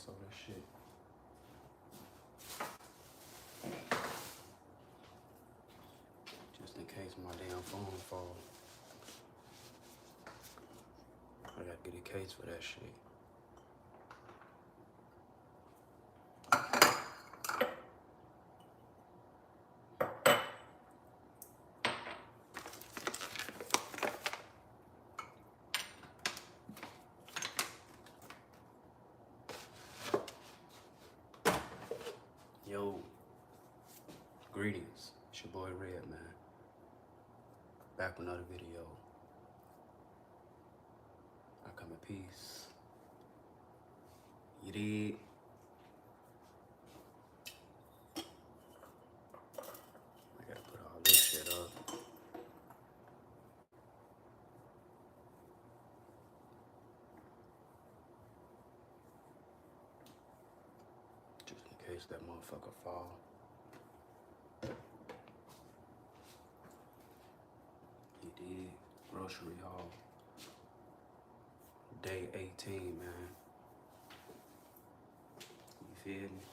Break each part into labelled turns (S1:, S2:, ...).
S1: so that shit. Just in case my damn phone falls. I gotta get a case for that shit. Yo, greetings. It's your boy Red, man. Back with another video. I come in peace. You did. I gotta put all this shit up. Just in case that motherfucker fall. You did. Grocery haul. Day 18, man. You feel me?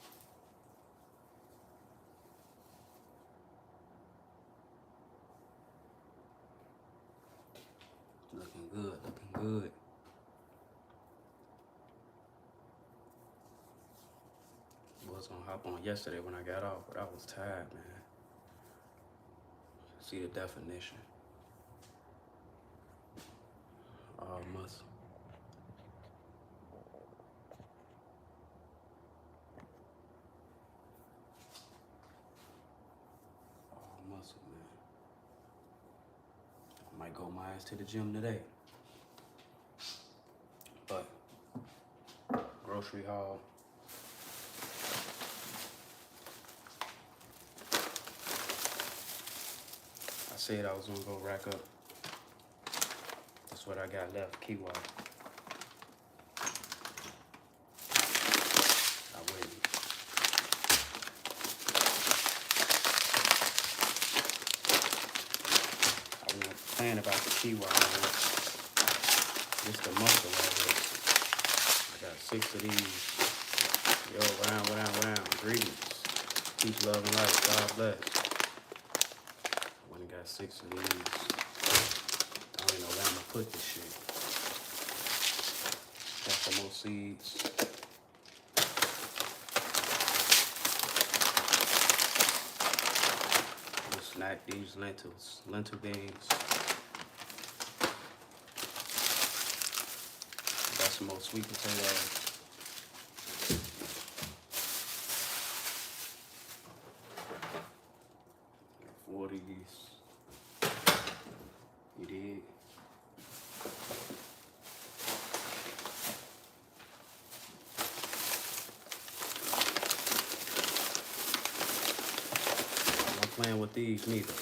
S1: Looking good, looking good. Was gonna hop on yesterday when I got off, but I was tired, man. See the definition. All muscle. All muscle, man. I might go my ass to the gym today. But grocery haul. I said I was gonna go rack up. That's what I got left, Kiwi. I wouldn't. I wasn't playing about the Kiwi, man. It's the muscle right here. I got 6 of these. Yo, round. Greetings. Peace, love, and life. God bless. I went and got 6 of these. I don't even know where I'm gonna put this shit. Got some more seeds. We'll snack these lentil beans. Got some more sweet potatoes. 40s. You did. I'm not playing with these neither.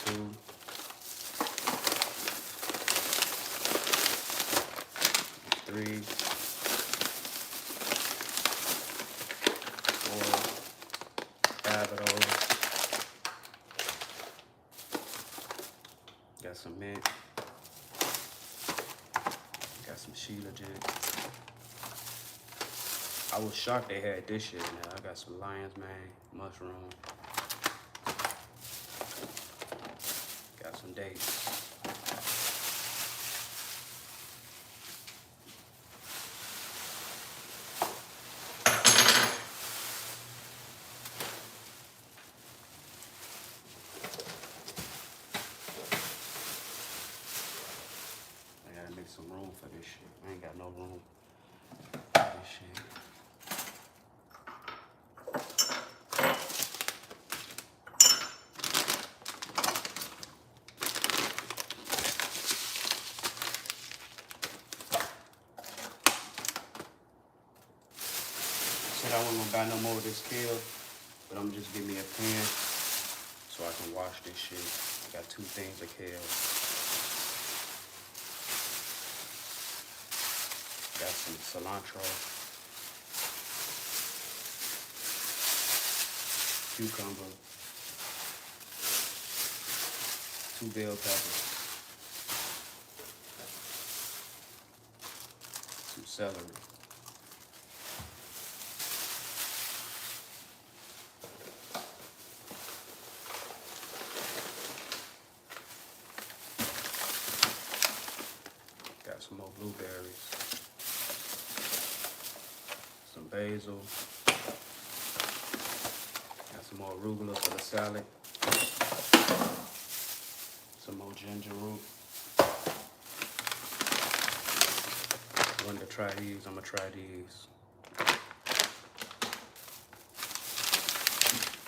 S1: 2. 3. 4. 5 of those. Got some mint. Got some Sheila Gent. I was shocked they had this shit now. I got some lion's mane, mushroom. Got some dates. Some room for this shit. I ain't got no room for this shit. Said I wasn't gonna buy no more of this kale, but I'm just give me a pan so I can wash this shit. I got 2 things of kale. Got some cilantro, cucumber, 2 bell peppers, 2 celery. Got some more blueberries. Some basil. Got some more arugula for the salad. Some more ginger root. Wanted to try these, I'm gonna try these.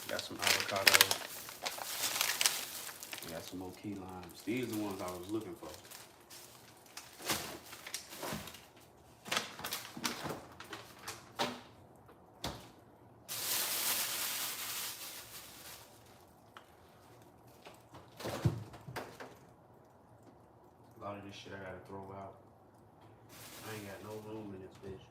S1: Got some avocado. Got some more key limes. These are the ones I was looking for. A lot of this shit I gotta throw out. I ain't got no room in this bitch.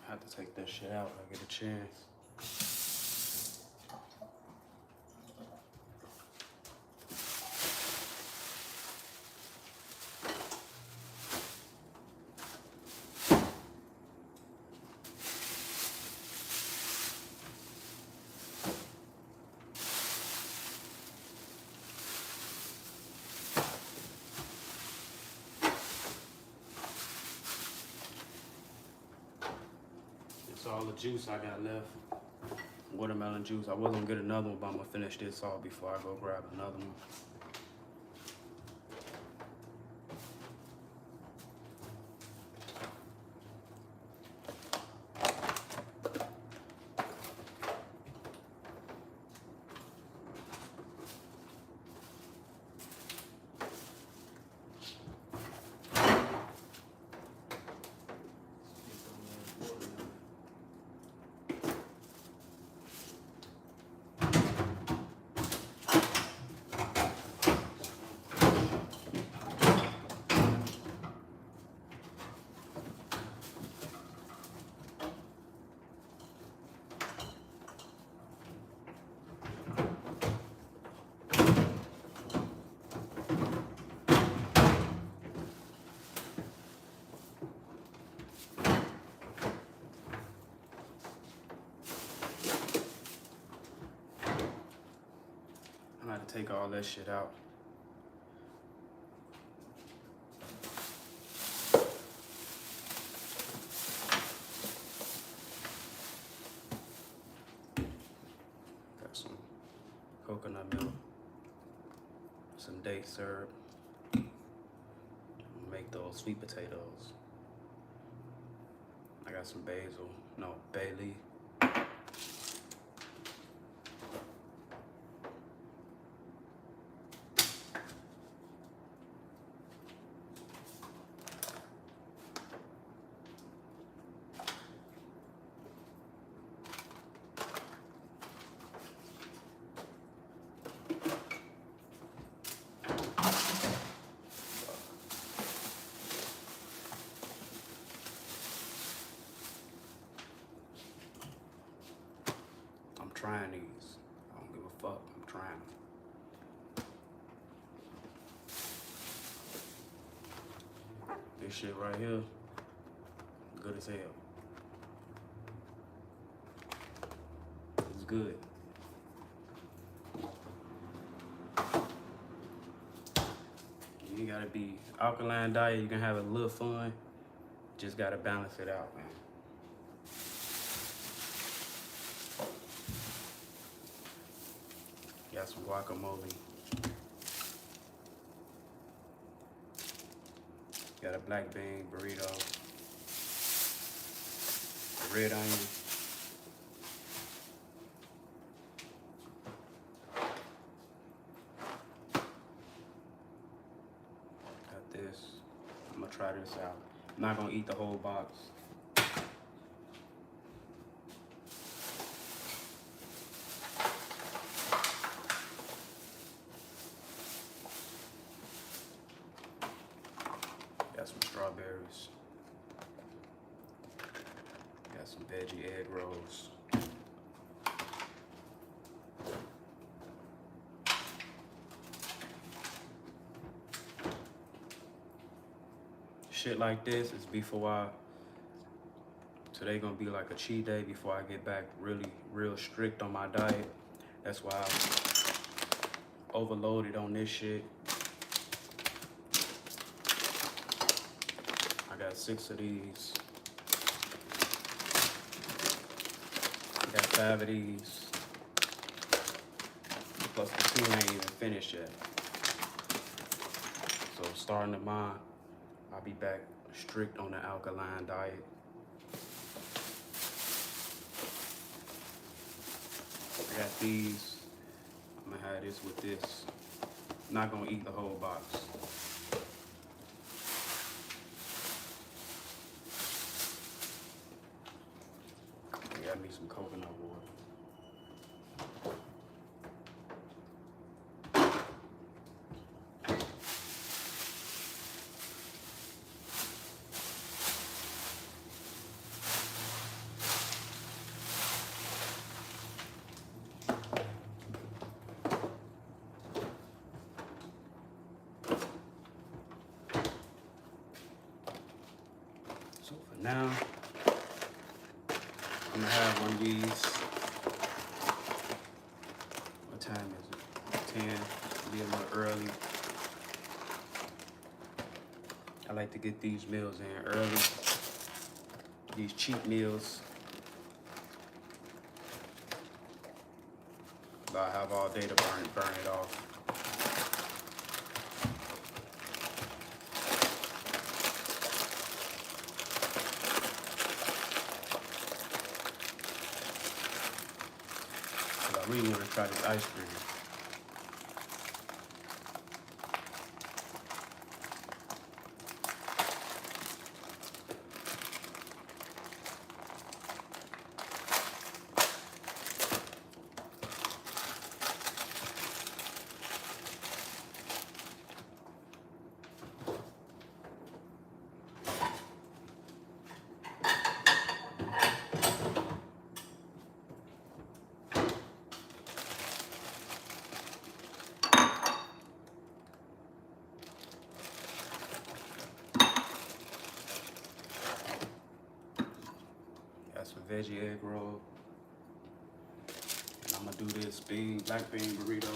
S1: I have to take that shit out when I get a chance. It's all the juice I got left. Watermelon juice. I was gonna get another one, but I'm gonna finish this off before I go grab another one. I had to take all that shit out. Got some coconut milk, some date syrup. Make those sweet potatoes. I got some basil, no, bay leaf. Trying these. I don't give a fuck. I'm trying them. This shit right here, good as hell. It's good. You gotta be alkaline diet. You can have a little fun. Just gotta balance it out, man. Got some guacamole. Got a black bean burrito. red onion. Got this. I'm gonna try this out. I'm not gonna eat the whole box. Got some strawberries. Got some veggie egg rolls. Shit like this is today gonna be like a cheat day before I get back real strict on my diet. That's why I overloaded on this shit. I got 6 of these. I got 5 of these. Plus the 2 ain't even finished yet. So starting tomorrow, I'll be back strict on the alkaline diet. I got these. I'm gonna have this with this. Not gonna eat the whole box. I got me some coconut water. So for now, I'm gonna have one of these. What time is it? 10. Be a little early. I like to get these meals in early. These cheap meals. I have all day to burn it off. I really want to try this ice cream. Got some veggie egg roll. And I'm gonna do this black bean burrito.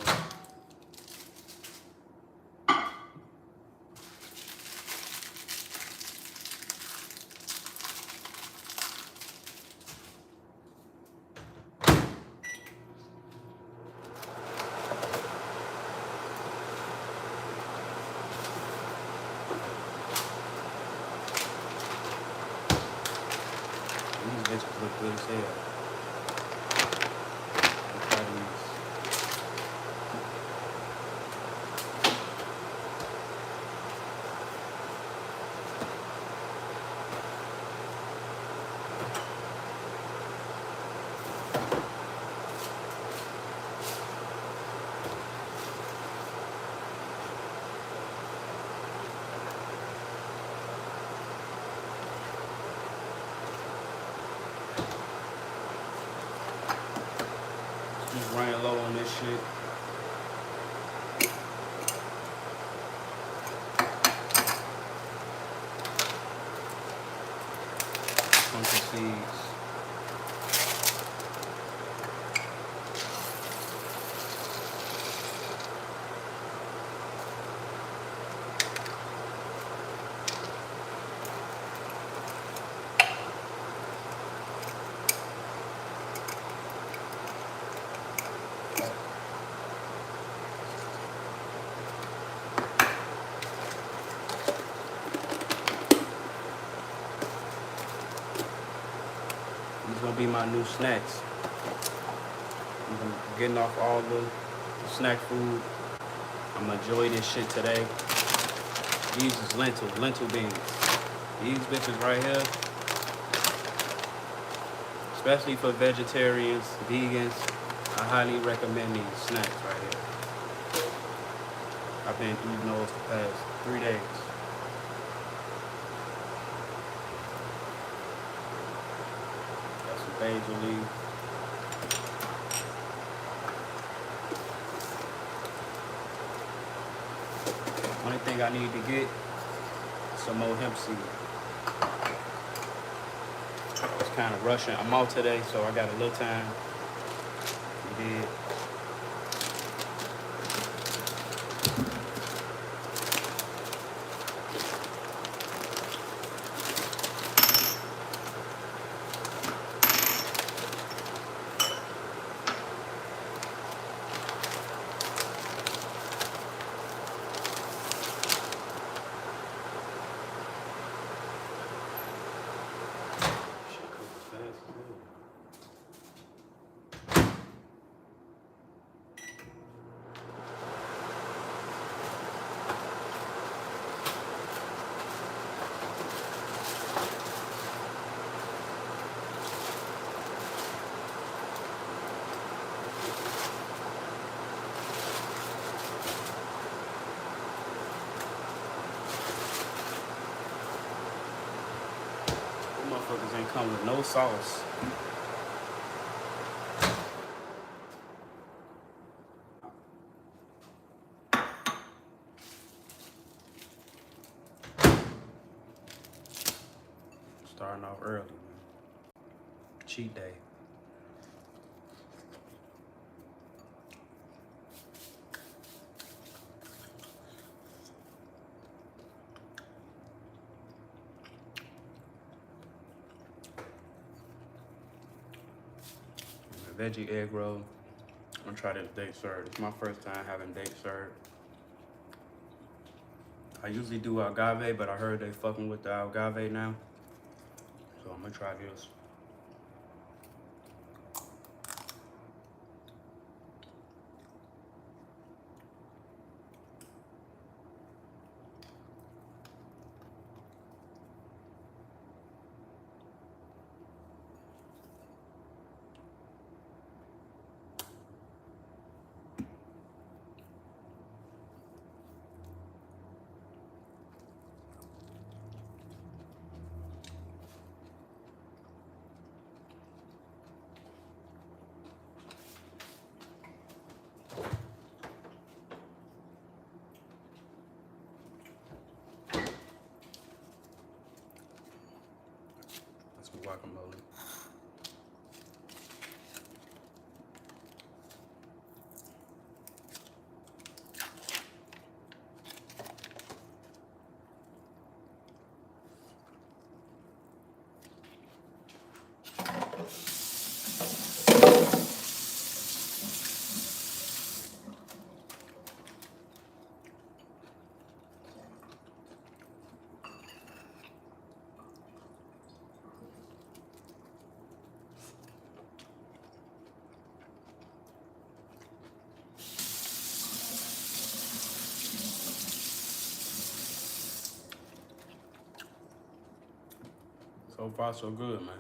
S1: These bitches look good as hell. Let's try these. Just running low on this shit. Pumpkin seeds. These gonna be my new snacks. I'm getting off all the snack food. I'm gonna enjoy this shit today. These is lentil beans. These bitches right here, especially for vegetarians, vegans, I highly recommend these snacks right here. I've been eating those the past 3 days. Got some basil leaf. Only thing I need to get is some more hemp seed. I was kind of rushing. I'm out today, so I got a little time. You did. Motherfuckers ain't come with no sauce. Starting off early, man. Cheat day. Veggie egg roll. I'm gonna try this date served. It's my first time having date served. I usually do agave, but I heard they fucking with the agave now. So I'm gonna try this. That's some guacamole. So far, so good, man.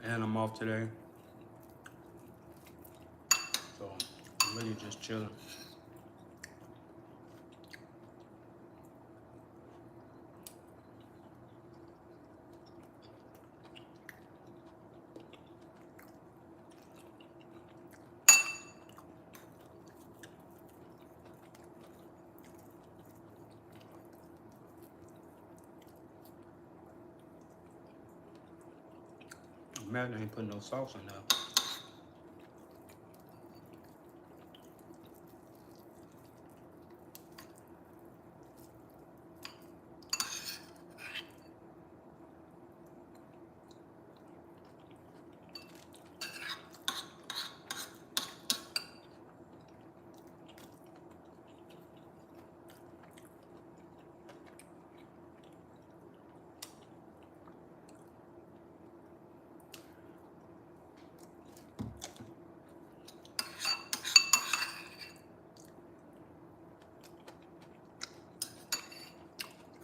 S1: And I'm off today. So I'm really just chilling. Man, I ain't putting no sauce in there.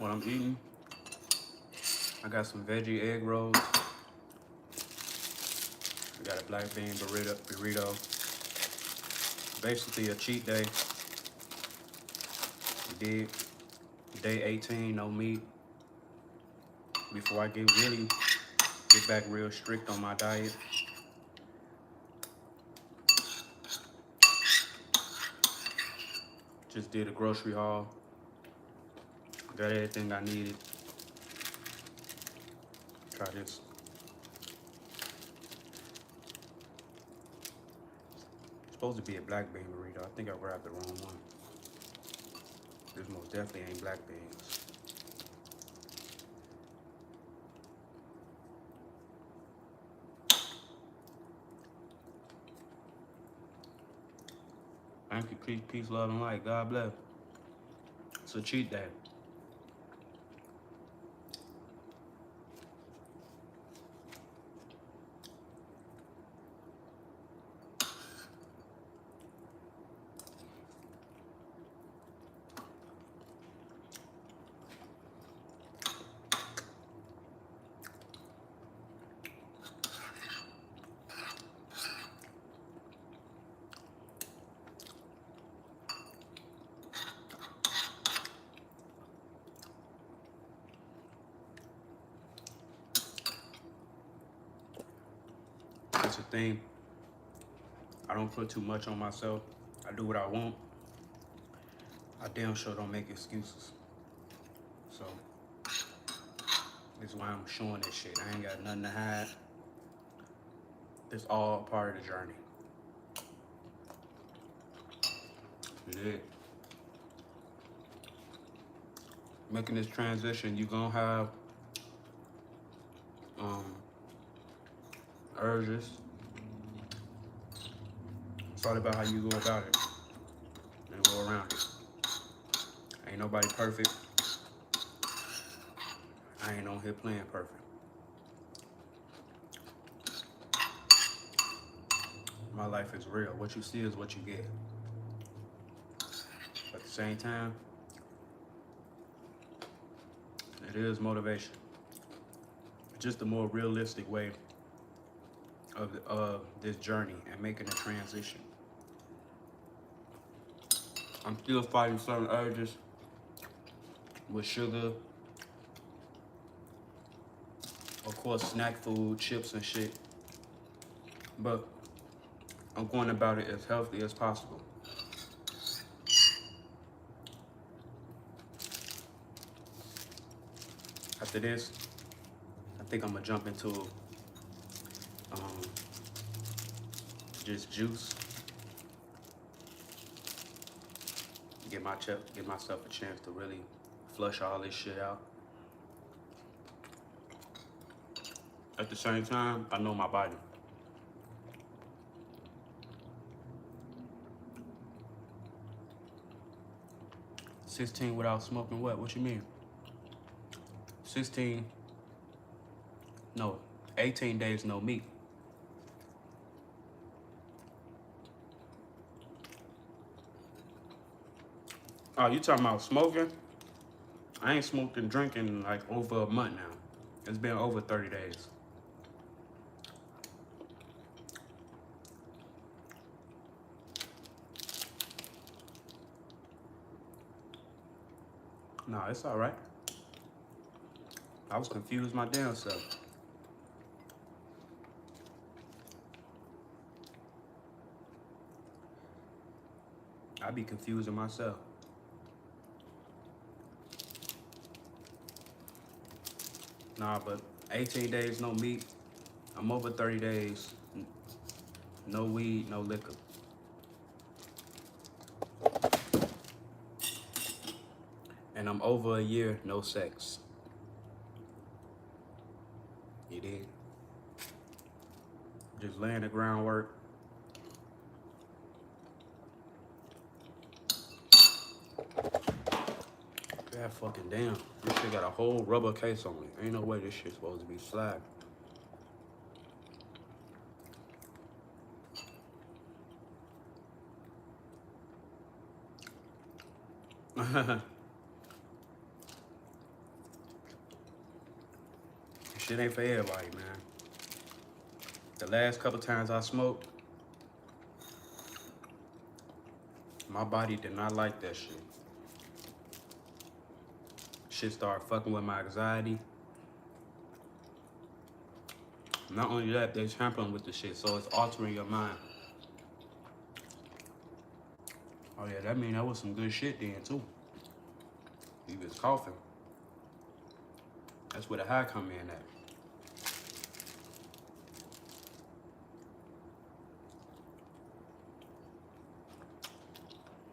S1: what I'm eating. I got some veggie egg rolls. I got a black bean burrito. Basically a cheat day. We did day 18, no meat. Before I get back real strict on my diet. Just did a grocery haul. Got everything I needed. Try this. It's supposed to be a black bean burrito. I think I grabbed the wrong one. This most definitely ain't black beans. Thank you, peace, love, and light. God bless. It's a cheat day. That's the thing. I don't put too much on myself. I do what I want. I damn sure don't make excuses. So, this is why I'm showing this shit. I ain't got nothing to hide. It's all part of the journey. Yeah. Making this transition, you gonna have urges. It's all about how you go about it and go around it. Ain't nobody perfect. I ain't on here playing perfect. My life is real. What you see is what you get. At the same time, it is motivation. Just a more realistic way of this journey and making a transition. I'm still fighting certain urges with sugar, of course, snack food, chips and shit. But I'm going about it as healthy as possible. After this, I think I'm gonna jump into just juice. Get myself a chance to really flush all this shit out. At the same time, I know my body. $16 without smoking what? What you mean? 18 days no meat. Oh, you talking about smoking? I ain't smoked and drinking like over a month now. It's been over 30 days. No, it's all right. I was confused my damn self. I be confusing myself. Nah, but 18 days no meat. I'm over 30 days. No weed, no liquor. And I'm over a year, no sex. You did. Just laying the groundwork. God fucking damn. This shit got a whole rubber case on it. Ain't no way this shit's supposed to be flat. Shit ain't for everybody, man. The last couple times I smoked, my body did not like that shit. Shit started fucking with my anxiety. Not only that, they're tampering with the shit, so it's altering your mind. Oh yeah, that mean that was some good shit then too. You was coughing. That's where the high come in at.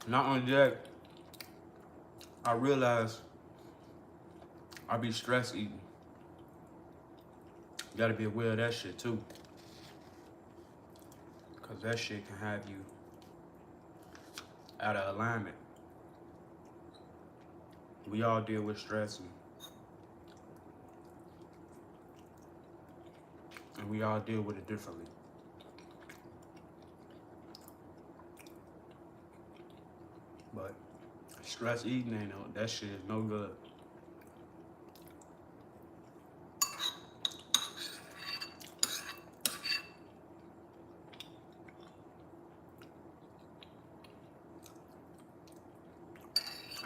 S1: Not only that, I realized I be stress eating. You gotta be aware of that shit too. Cause that shit can have you out of alignment. We all deal with stress and we all deal with it differently. But stress eating ain't no, that shit is no good.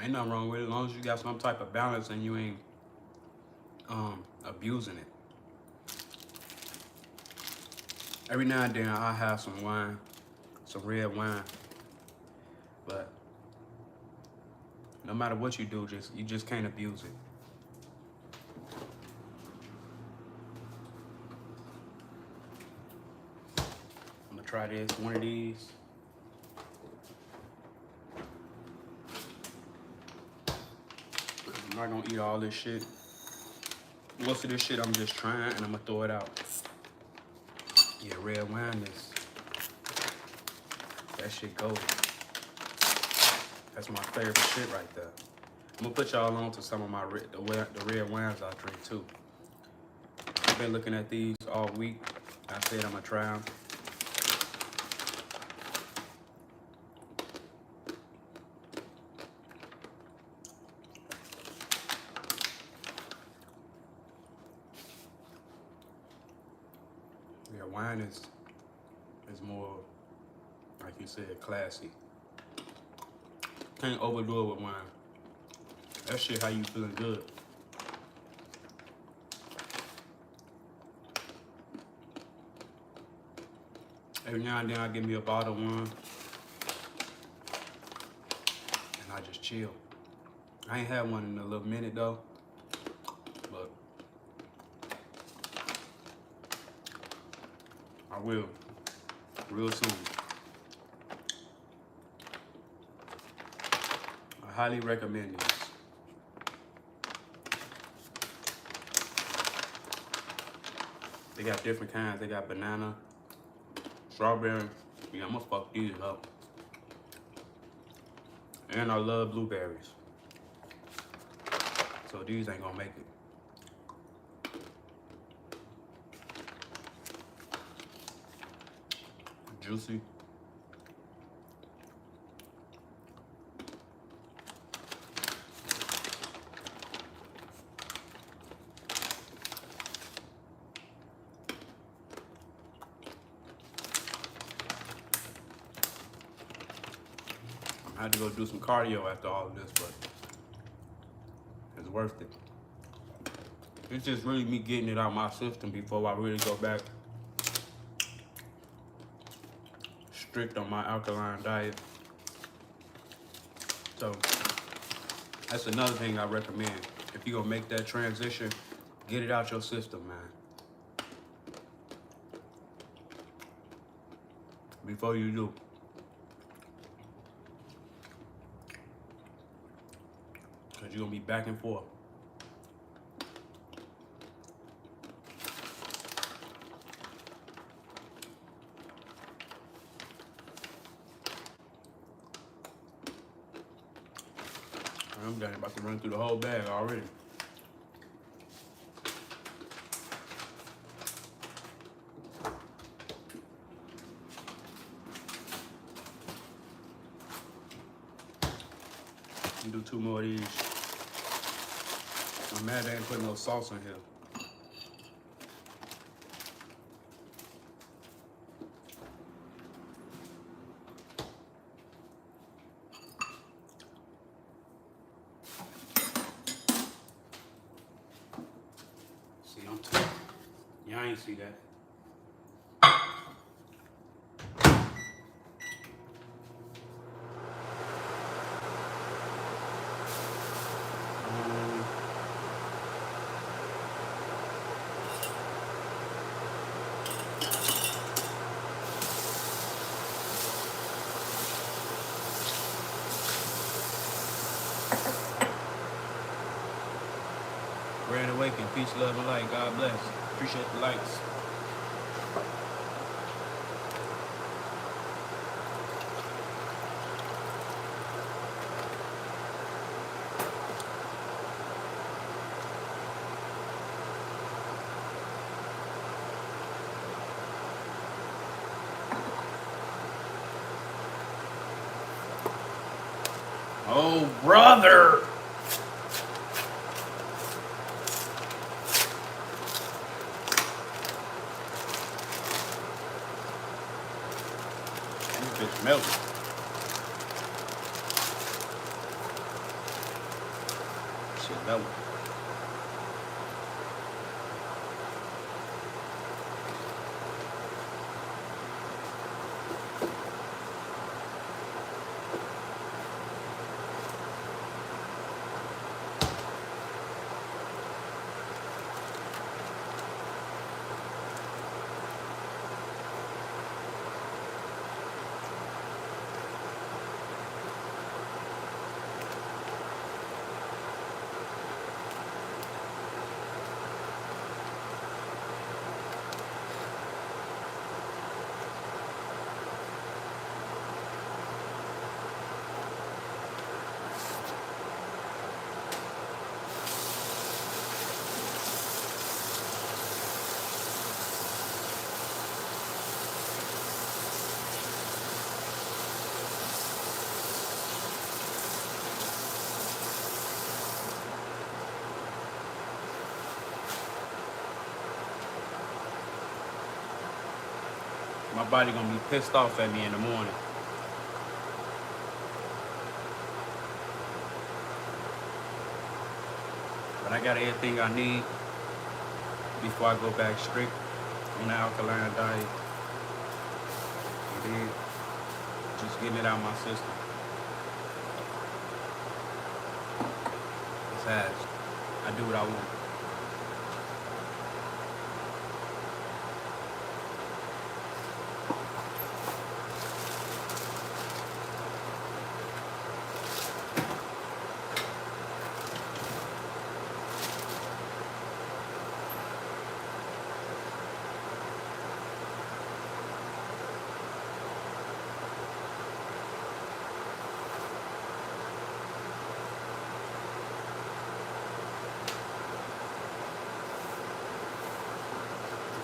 S1: Ain't nothing wrong with it as long as you got some type of balance and you ain't abusing it. Every now and then I have some wine, some red wine, but no matter what you do, you just can't abuse it. I'm gonna try this, one of these. I'm not gonna eat all this shit. Most of this shit I'm just trying and I'm gonna throw it out. Yeah, red wine is, that shit goes. That's my favorite shit right there. I'm gonna put y'all on to some of the red wines I drink too. I've been looking at these all week. I said I'm gonna try them. Yeah, wine is more, like you said, classy. Can't overdo it with wine. That shit how you feeling good. Every now and then I give me a bottle of wine and I just chill. I ain't had one in a little minute though, but I will real soon. I highly recommend these. They got different kinds. They got banana, strawberry. Yeah, I'm gonna fuck these up. And I love blueberries. So these ain't gonna make it. Juicy. I had to go do some cardio after all of this, but it's worth it. It's just really me getting it out of my system before I really go back strict on my alkaline diet. So that's another thing I recommend. If you're gonna make that transition, get it out your system, man. Before you do. Cause you're gonna be back and forth. I'm done about to run through the whole bag already. Do 2 more of these. I'm mad they ain't putting no sauce in here. I ain't see that. Grand Awaken, peace, love, and light. God bless. Appreciate the lights. Oh, brother! This bitch melted. Shit melted. My body gonna be pissed off at me in the morning. But I got everything I need before I go back strict on the alkaline diet. And just getting it out of my system. Besides, I do what I want.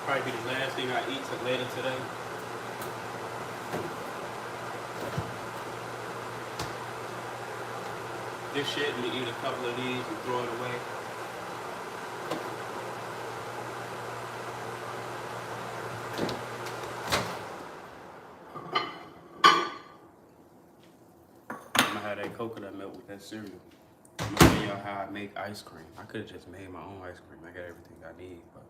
S1: Probably be the last thing I eat till later today. This shit, and eat a couple of these and throw it away. I'm gonna have that coconut milk with that cereal. I'm gonna tell y'all how I make ice cream. I could have just made my own ice cream. I got everything I need, but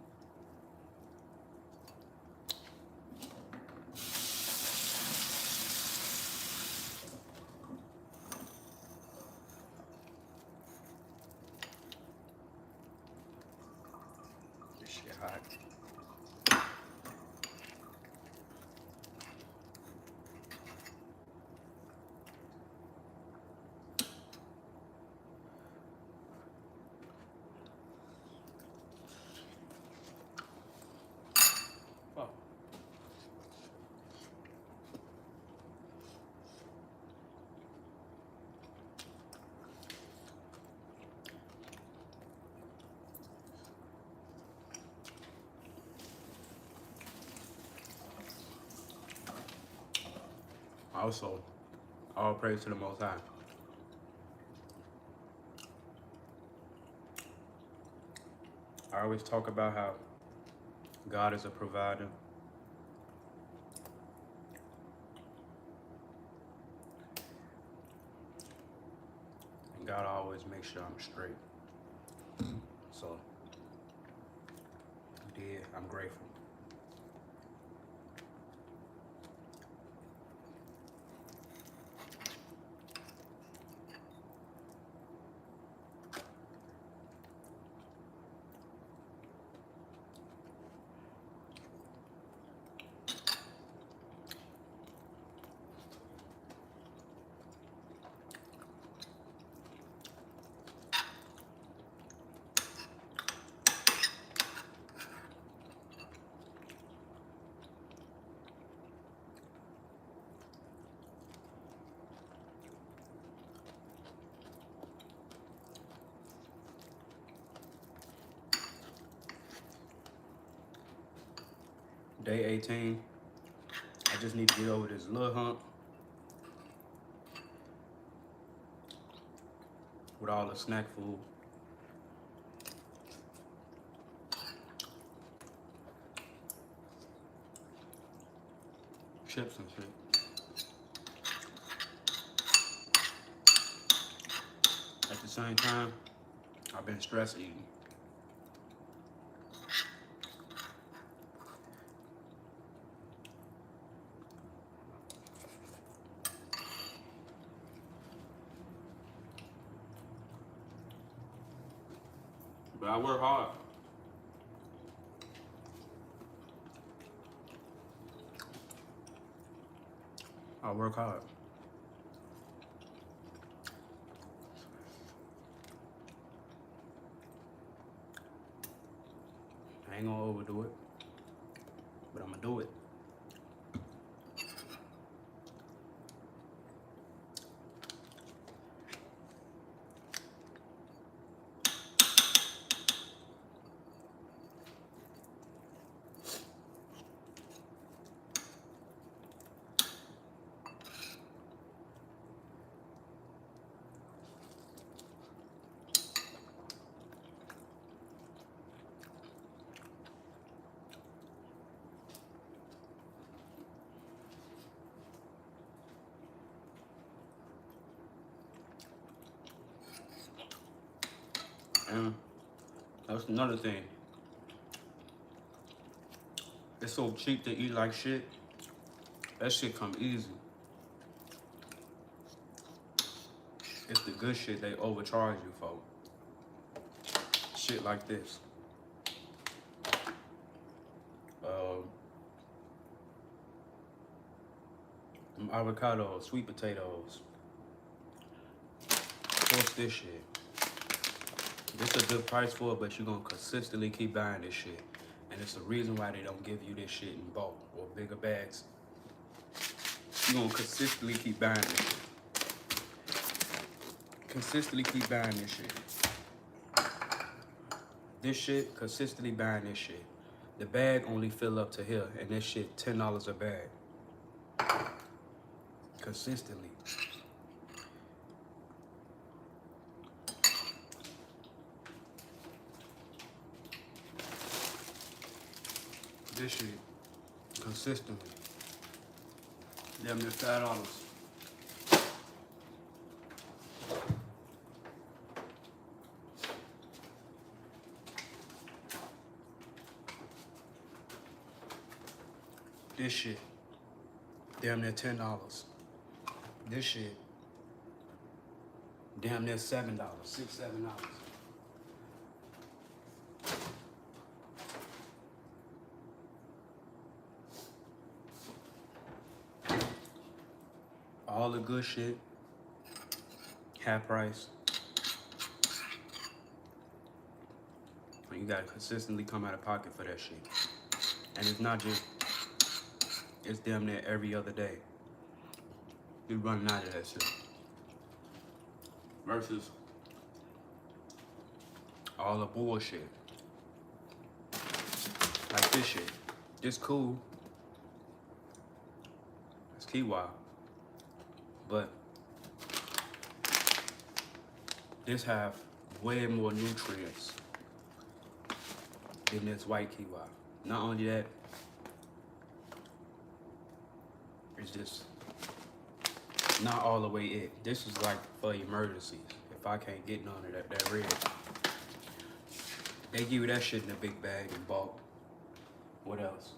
S1: this shit hot. Oh. Also, all praise to the Most High. I always talk about how God is a provider. And God always makes sure I'm straight. So, He did. I'm grateful. Day 18. I just need to get over this little hump with all the snack food. Chips and shit. At the same time, I've been stress eating. But I work hard. I work hard. I ain't gonna overdo it, but I'm gonna do it. And that's another thing. It's so cheap to eat like shit. That shit come easy. It's the good shit they overcharge you for. Shit like this. Them avocados, sweet potatoes. What's this shit? This is a good price for it, but you're gonna consistently keep buying this shit. And it's the reason why they don't give you this shit in bulk or bigger bags. You're gonna consistently keep buying this shit. Consistently keep buying this shit. This shit, consistently buying this shit. The bag only fill up to here, and this shit $10 a bag. Consistently. This shit, consistently. Damn near $5. This shit, damn near $10. This shit, damn near $7, $6, $7. All the good shit, half price. And you gotta consistently come out of pocket for that shit. And it's not just, it's damn near every other day. You're running out of that shit. Versus all the bullshit. Like this shit. This cool. It's quinoa. But this have way more nutrients than this white quinoa. Not only that, it's just not all the way it. This is like for emergencies. If I can't get none of that red. They give you that shit in a big bag in bulk. What else?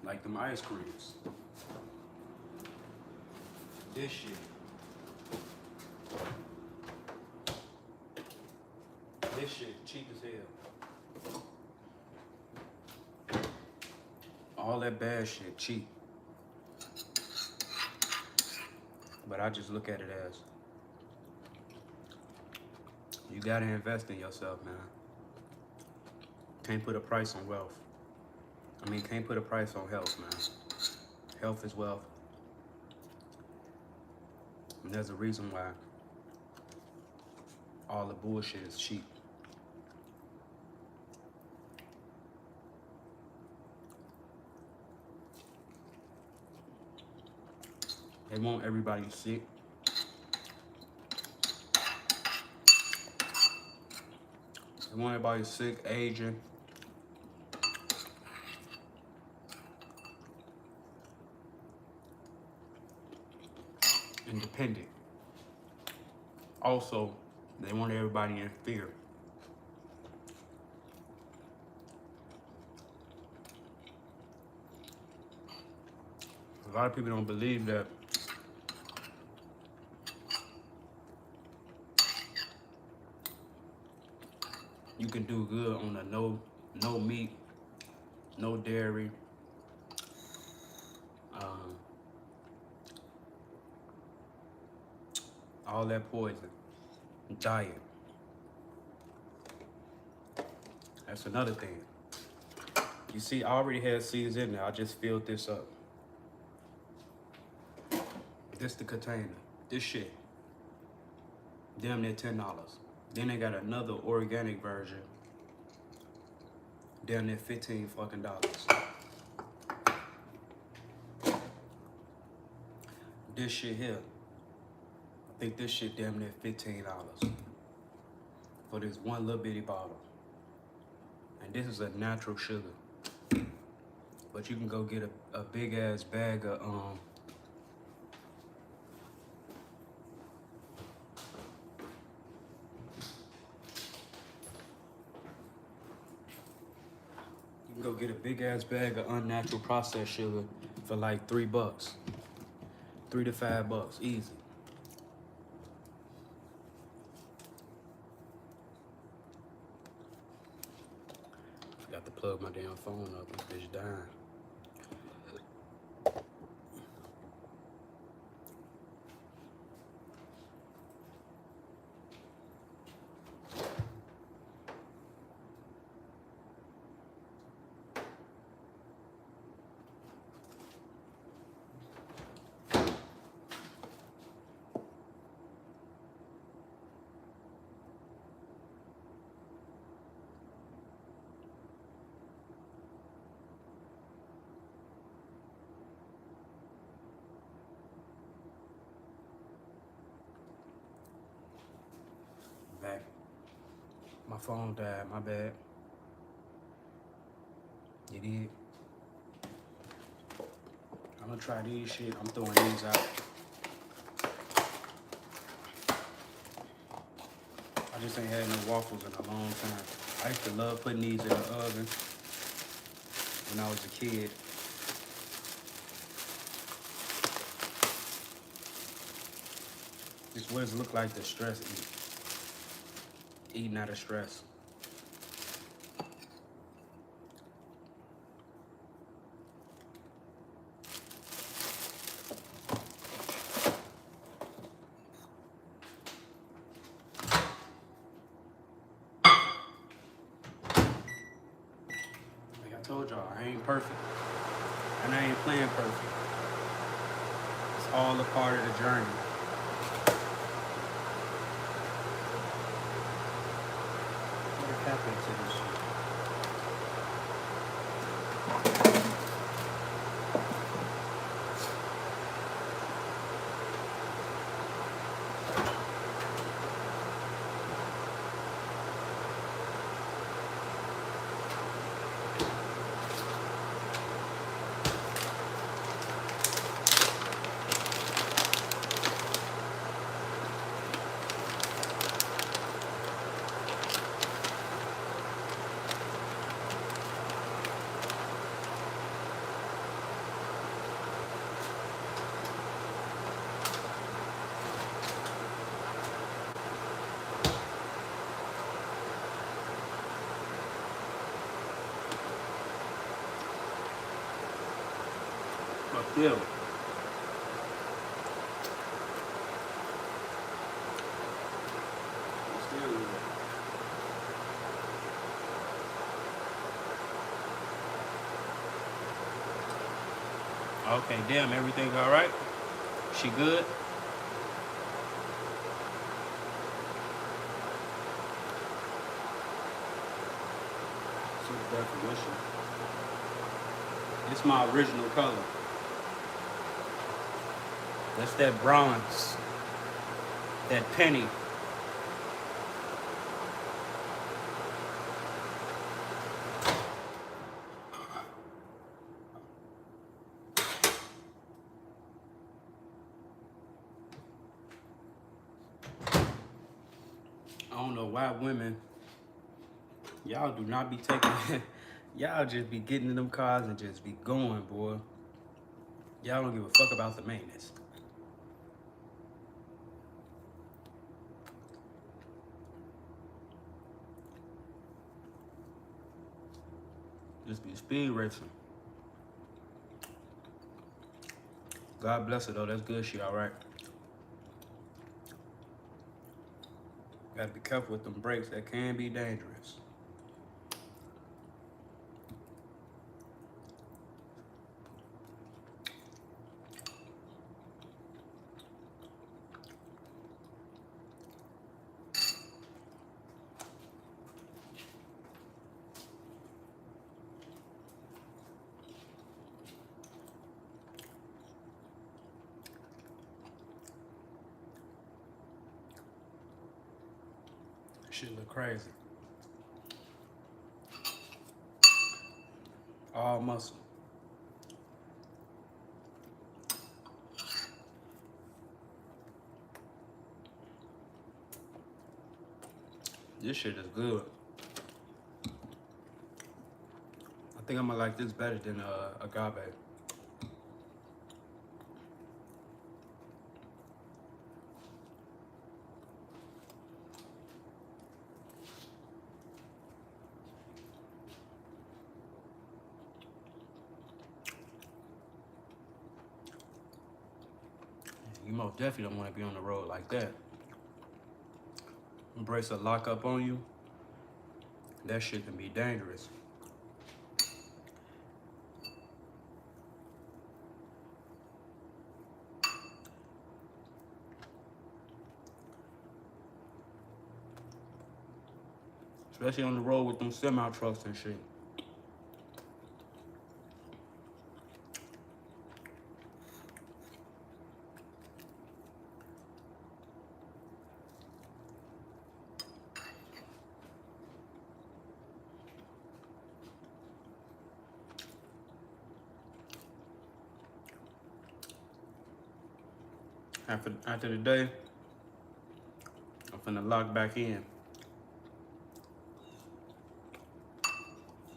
S1: Like them ice creams. This shit. This shit cheap as hell. All that bad shit cheap. But I just look at it as you gotta invest in yourself, man. Can't put a price on wealth. I mean, can't put a price on health, man. Health is wealth. And there's a reason why all the bullshit is cheap. They want everybody sick. They want everybody sick, aging. Independent. Also, they want everybody in fear. A lot of people don't believe that you can do good on a no meat, no dairy, all that poison diet. That's another thing. You see, I already had seeds in there. I just filled this up. This the container. This shit. Damn near $10. Then they got another organic version. Damn near $15 fucking dollars. This shit here. I think this shit damn near $15 for this one little bitty bottle. And this is a natural sugar. But you can go get a big ass bag of you can go get a big ass bag of unnatural processed sugar for like $3. $3 to $5, easy. Forgot to plug my damn phone up, this bitch dying. Back. My phone died, my bad. You did. I'm gonna try these shit. I'm throwing these out. I just ain't had no waffles in a long time. I used to love putting these in the oven when I was a kid. This what it look like to stress eat. Eating out of stress. Like I told y'all, I ain't perfect. And I ain't playing perfect. It's all a part of the journey. What happened to this shit? But still, okay, damn, everything all right? She good? See the definition. It's my original color. That's that bronze. That penny. I don't know why women, y'all do not be taking, y'all just be getting in them cars and just be going, boy. Y'all don't give a fuck about the maintenance. Just be speed racing. God bless her though, that's good, she all right. Gotta be careful with them brakes, that can be dangerous. Shit look crazy. All muscle. This shit is good. I think I'm gonna like this better than agave. You most definitely don't want to be on the road like that. Embrace a lock up on you. That shit can be dangerous. Especially on the road with them semi trucks and shit. After the day, I'm finna lock back in.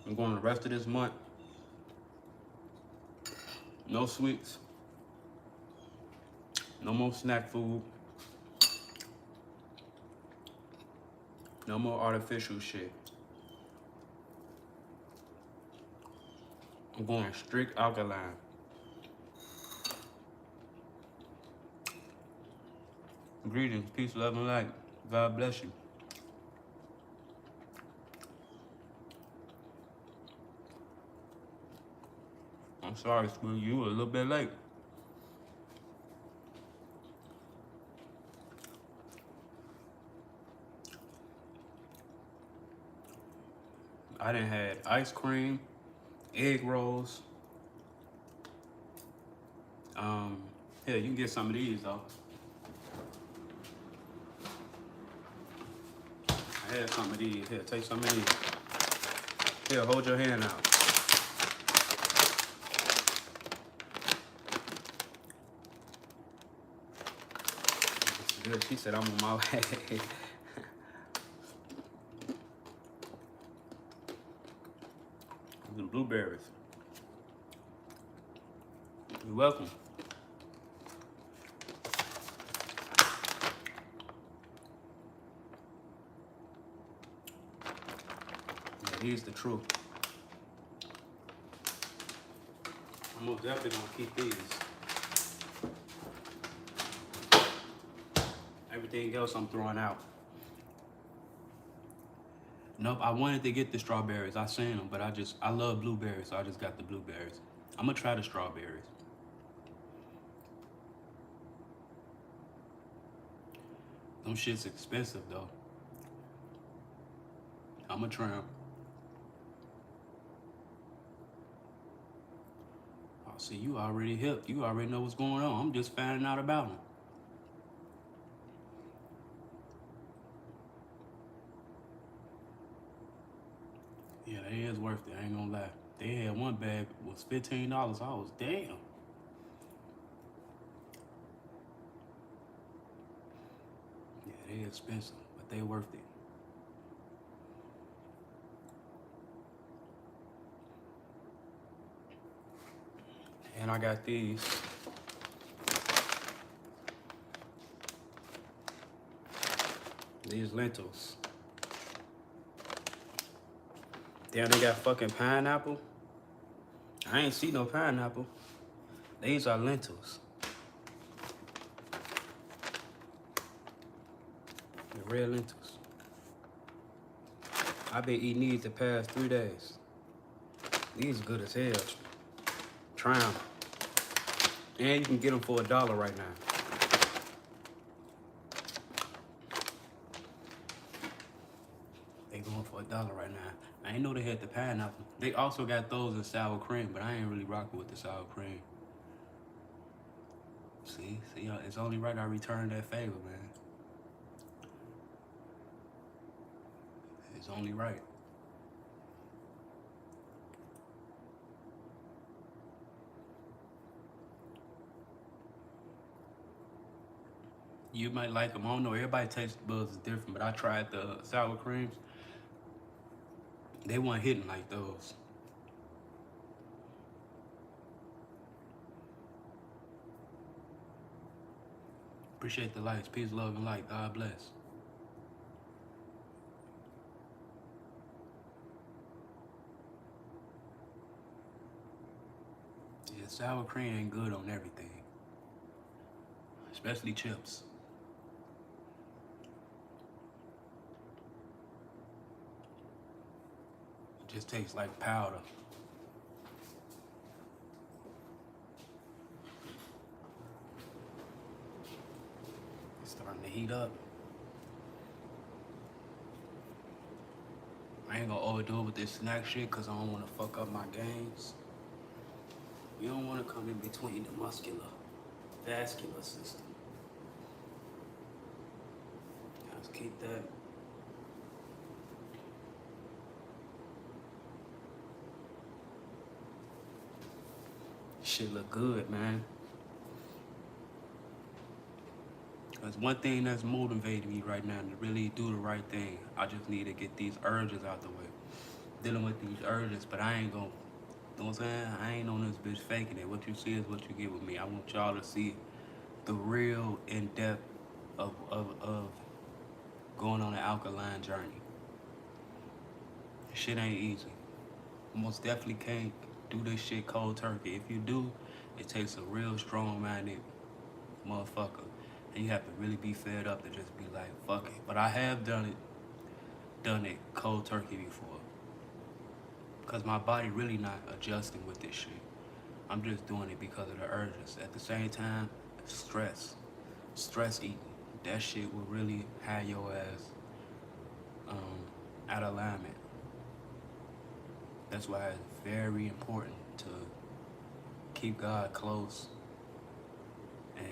S1: I'm going the rest of this month. No sweets. No more snack food. No more artificial shit. I'm going strict alkaline. Greetings, peace, love, and light. God bless you. I'm sorry, Smooth, you were a little bit late. I done had ice cream, egg rolls. Here, you can get some of these though. I had some of these. Here, take some of these. Here, hold your hand out. Good. She said I'm on my way. Some blueberries. You're welcome. Yeah, here's the truth. I'm most definitely gonna keep these. Everything else I'm throwing out. Nope, I wanted to get the strawberries. I seen them, but I love blueberries, so I just got the blueberries. I'm gonna try the strawberries. Them shit's expensive though. I'm gonna try them. Oh, see, you already hip. You already know what's going on. I'm just finding out about them. Yeah, that is worth it. I ain't gonna lie. They had one bag was $15. I was damn. Yeah, they expensive, but they worth it. And I got these. These lentils. Damn, they got fucking pineapple. I ain't see no pineapple. These are lentils. The red lentils. I've been eating these the past 3 days. These are good as hell. Try them. And you can get them for $1 right now. They going for $1 right now. I ain't know they had the pineapple. They also got those in sour cream, but I ain't really rocking with the sour cream. See, it's only right I returned that favor, man. It's only right. You might like them. I don't know. Everybody taste buds is different, but I tried the sour creams. They weren't hitting like those. Appreciate the likes. Peace, love, and light. God bless. Yeah, sour cream ain't good on everything, especially chips. It just tastes like powder. It's starting to heat up. I ain't gonna overdo it with this snack shit because I don't want to fuck up my gains. You don't want to come in between the muscular, vascular system. Let's keep that. Shit look good, man. That's one thing that's motivating me right now to really do the right thing. I just need to get these urges out the way. Dealing with these urges, but I ain't gonna, you know what I'm saying? I ain't on this bitch faking it. What you see is what you get with me. I want y'all to see the real in-depth of going on an alkaline journey. This shit ain't easy. Most definitely can't do this shit cold turkey. If you do, it takes a real strong-minded motherfucker. And you have to really be fed up to just be like, fuck it. But I have done it cold turkey before. Because my body really not adjusting with this shit. I'm just doing it because of the urges. At the same time, stress eating. That shit will really have your ass out of alignment. That's why it's very important to keep God close and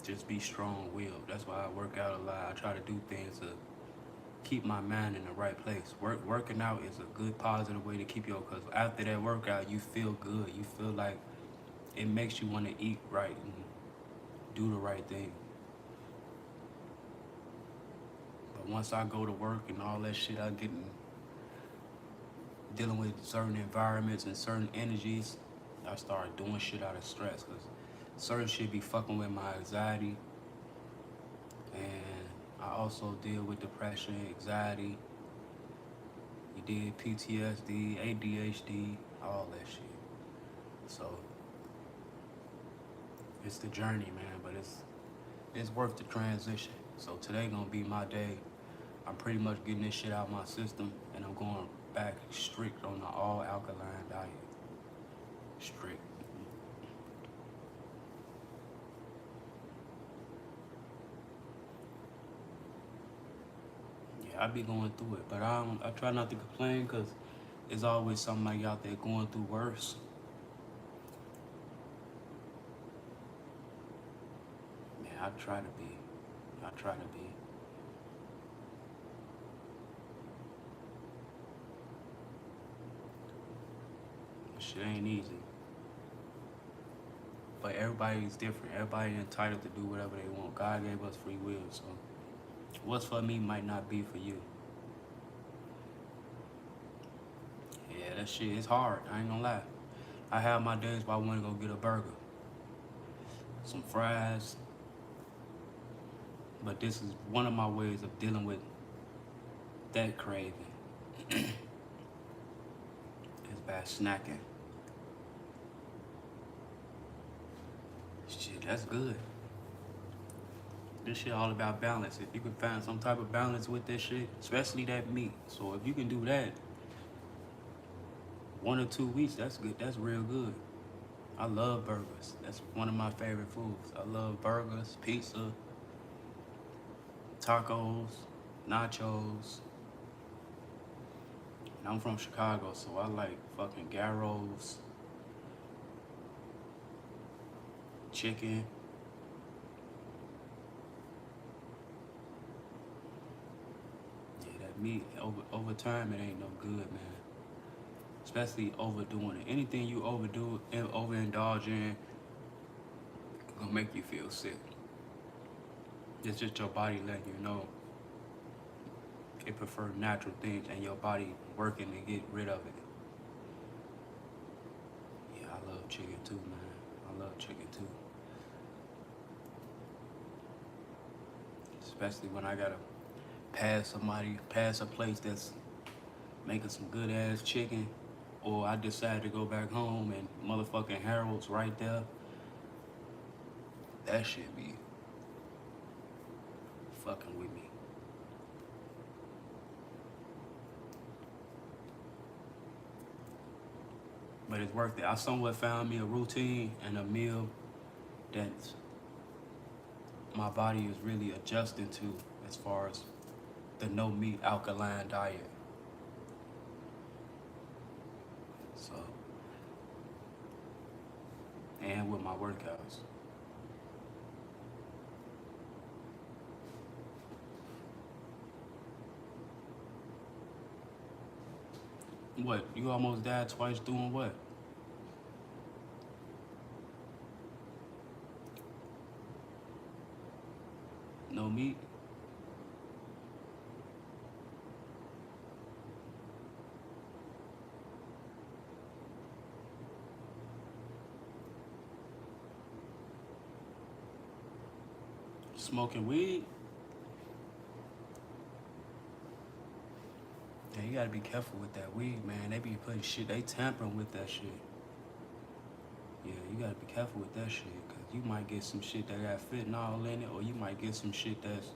S1: just be strong-willed. That's why I work out a lot. I try to do things to keep my mind in the right place. Working out is a good, positive way to keep your, because after that workout, you feel good. You feel like it makes you want to eat right and do the right thing. But once I go to work and all that shit, I get dealing with certain environments and certain energies, I start doing shit out of stress, because certain shit be fucking with my anxiety. And I also deal with depression, anxiety. You did PTSD, ADHD, all that shit. So it's the journey, man, but it's worth the transition. So today gonna be my day. I'm pretty much getting this shit out of my system, and I'm going back strict on the all alkaline diet. Strict. Yeah, I be going through it, but I try not to complain because there's always somebody out there going through worse. Man, I try to be. I try to be. Shit ain't easy. But everybody's different. Everybody entitled to do whatever they want. God gave us free will, so what's for me might not be for you. Yeah, that shit is hard. I ain't gonna lie. I have my days where I want to go get a burger, some fries, but this is one of my ways of dealing with that craving. Is by snacking. Shit, that's good. This shit all about balance. If you can find some type of balance with this shit, especially that meat. So if you can do that 1 or 2 weeks, that's good. That's real good. I love burgers. That's one of my favorite foods. I love burgers, pizza, tacos, nachos. And I'm from Chicago, so I like fucking gyros, chicken. Yeah, that meat over time it ain't no good, man. Especially overdoing it. Anything you overdo and overindulge in gonna make you feel sick. It's just your body letting you know it prefers natural things and your body working to get rid of it. Yeah, I love chicken too, man. I love chicken too. Especially when I gotta pass a place that's making some good ass chicken, or I decide to go back home and motherfucking Harold's right there. That shit be fucking with me. But it's worth it. I somewhat found me a routine and a meal that my body is really adjusting to as far as the no meat alkaline diet. So, and with my workouts. What? You almost died twice doing what? No meat? Smoking weed? Yeah, you gotta be careful with that weed, man. They be putting shit, they tampering with that shit. Yeah, you gotta be careful with that shit, cause you might get some shit that got fentanyl in it, or you might get some shit that's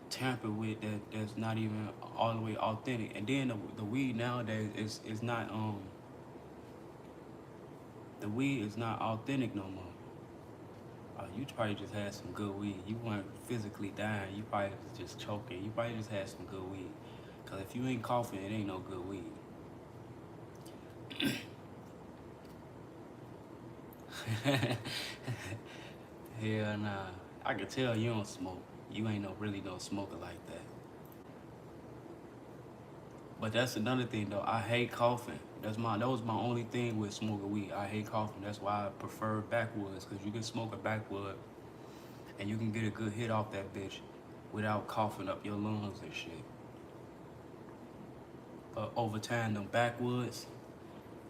S1: tampered with that's not even all the way authentic. And then the weed nowadays is not the weed is not authentic no more. You probably just had some good weed. You weren't physically dying. You probably was just choking. You probably just had some good weed. Cause if you ain't coughing, it ain't no good weed. Hell nah. I can tell you don't smoke. You ain't really no smoker like that. But that's another thing though. I hate coughing. That was my only thing with smoking weed. I hate coughing. That's why I prefer backwoods, cause you can smoke a backwood and you can get a good hit off that bitch without coughing up your lungs and shit. But over time, them backwoods,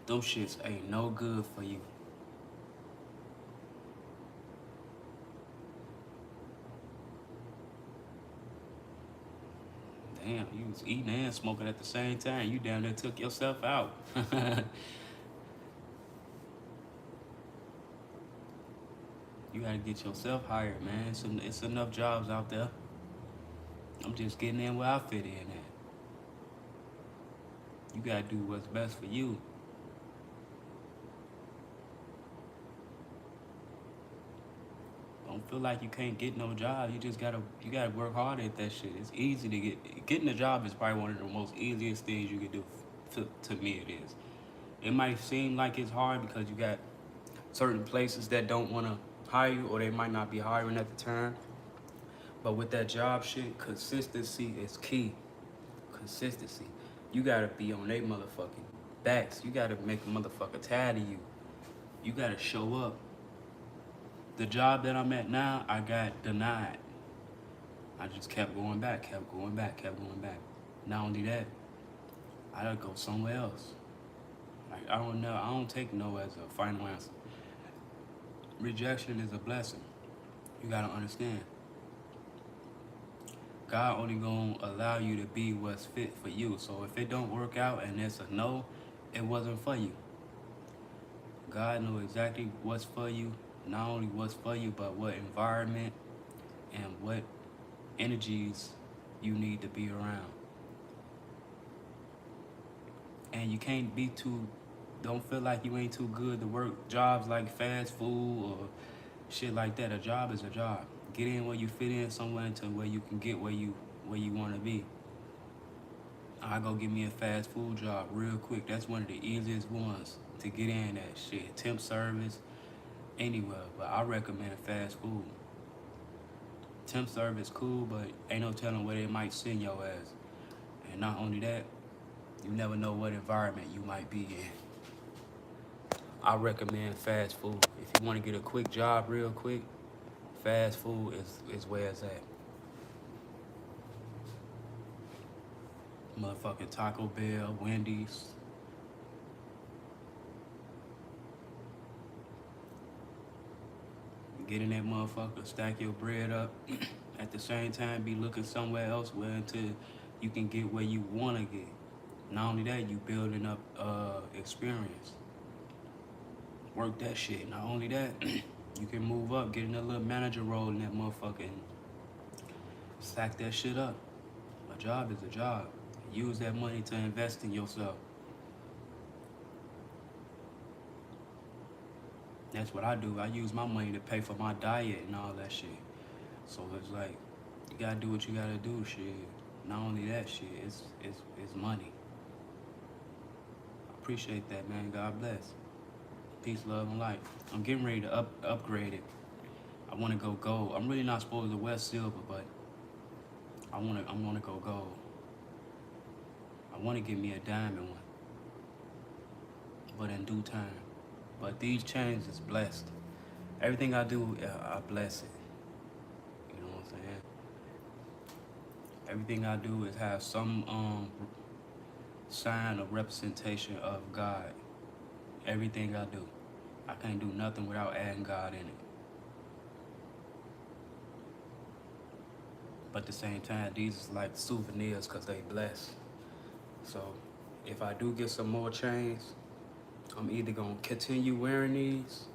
S1: those shits ain't no good for you. They Damn, you was eating and smoking at the same time. You down there took yourself out. You gotta get yourself hired, man. It's enough jobs out there. I'm just getting in where I fit in at. You gotta do what's best for you. Don't feel like you can't get no job. You gotta work hard at that shit. It's easy to getting a job is probably one of the most easiest things you can do. To me, it is. It might seem like it's hard because you got certain places that don't want to hire you, or they might not be hiring at the time. But with that job shit, consistency is key. Consistency. You gotta be on their motherfucking backs. You gotta make a motherfucker tired of you. You gotta show up. The job that I'm at now, I got denied. I just kept going back, kept going back, kept going back. Not only that, I gotta go somewhere else. Like, I don't take no as a final answer. Rejection is a blessing. You gotta understand. God only gonna allow you to be what's fit for you. So if it don't work out and it's a no, it wasn't for you. God knows exactly what's for you. Not only what's for you, but what environment and what energies you need to be around. And you can't be don't feel like you ain't too good to work jobs like fast food or shit like that. A job is a job. Get in where you fit in somewhere until where you can get where you want to be. I go get me a fast food job real quick. That's one of the easiest ones to get in that shit. Temp service, anywhere, but I recommend fast food. Temp service cool, but ain't no telling where they might send your ass. And not only that, you never know what environment you might be in. I recommend fast food. If you want to get a quick job real quick, fast food is where it's at. Motherfucking Taco Bell, Wendy's. Get in that motherfucker, stack your bread up. At the same time, be looking somewhere else where until you can get where you want to get. Not only that, you building up experience. Work that shit. Not only that, you can move up, get in a little manager role in that motherfucker and stack that shit up. A job is a job. Use that money to invest in yourself. That's what I do. I use my money to pay for my diet and all that shit. So it's like, you gotta do what you gotta do, shit. Not only that shit, it's money. I appreciate that, man. God bless. Peace, love, and light. I'm getting ready to upgrade it. I wanna go gold. I'm really not supposed to wear silver, but I wanna go gold. I wanna get me a diamond one. But in due time. But these chains is blessed. Everything I do, I bless it. You know what I'm saying? Everything I do is have some sign of representation of God. Everything I do. I can't do nothing without adding God in it. But at the same time, these is like souvenirs because they blessed. So if I do get some more chains, I'm either going to continue wearing these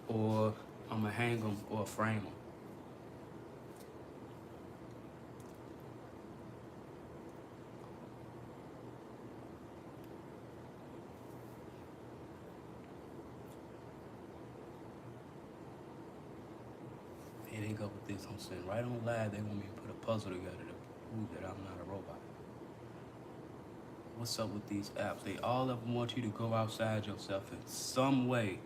S1: or I'm going to hang them or frame them. Here they go with this. I'm sitting right on live. They want me to put a puzzle together to prove that I'm not a robot. What's up with these apps? They all of them want you to go outside yourself in some way.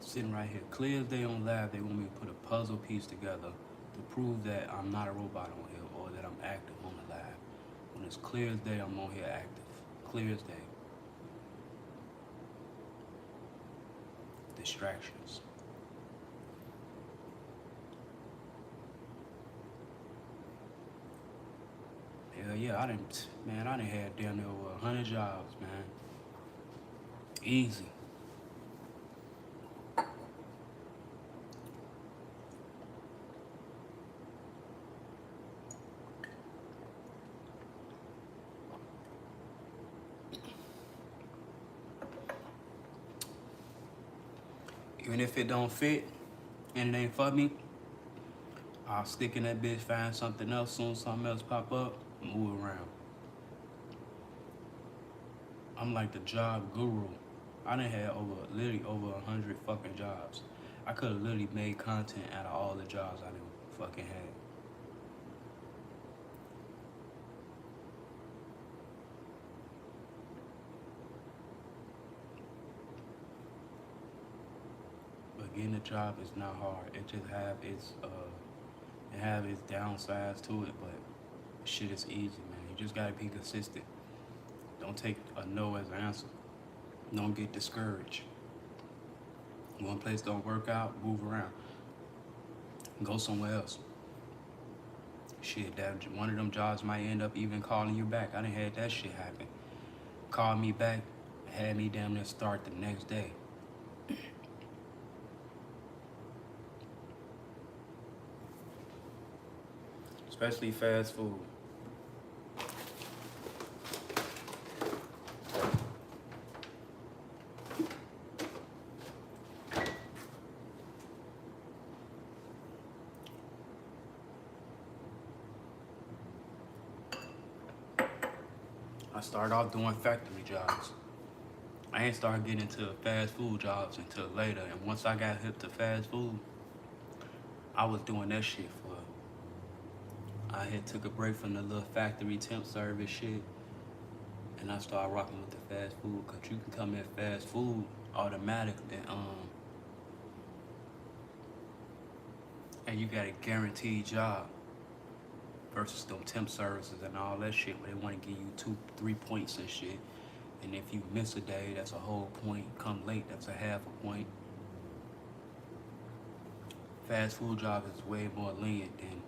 S1: Sitting right here, clear as day on live, they want me to put a puzzle piece together to prove that I'm not a robot on here or that I'm active on the live. When it's clear as day, I'm on here active. Clear as day. Distractions. Hell yeah, I done had damn near over 100 jobs, man. Easy. Even if it don't fit and it ain't for me, I'll stick in that bitch, find something else. Soon something else pop up, move around. I'm like the job guru. I done had literally over 100 fucking jobs. I could have literally made content out of all the jobs I done fucking had. But getting a job is not hard. It just have its downsides to it, but shit is easy, man. You just gotta be consistent. Don't take a no as an answer. Don't get discouraged. One place don't work out, move around. Go somewhere else. Shit, that one of them jobs might end up even calling you back. I done had that shit happen. Called me back, had me damn near start the next day. Especially fast food. I started off doing factory jobs. I ain't started getting into fast food jobs until later. And once I got hip to fast food, I was doing that shit for. I had took a break from the little factory temp service shit, and I started rocking with the fast food. Cause you can come in fast food automatically, and you got a guaranteed job. Versus them temp services and all that shit where they want to give you 2-3 points and shit. And if you miss a day, that's a whole point. Come late, that's a half a point. Fast food jobs is way more lenient than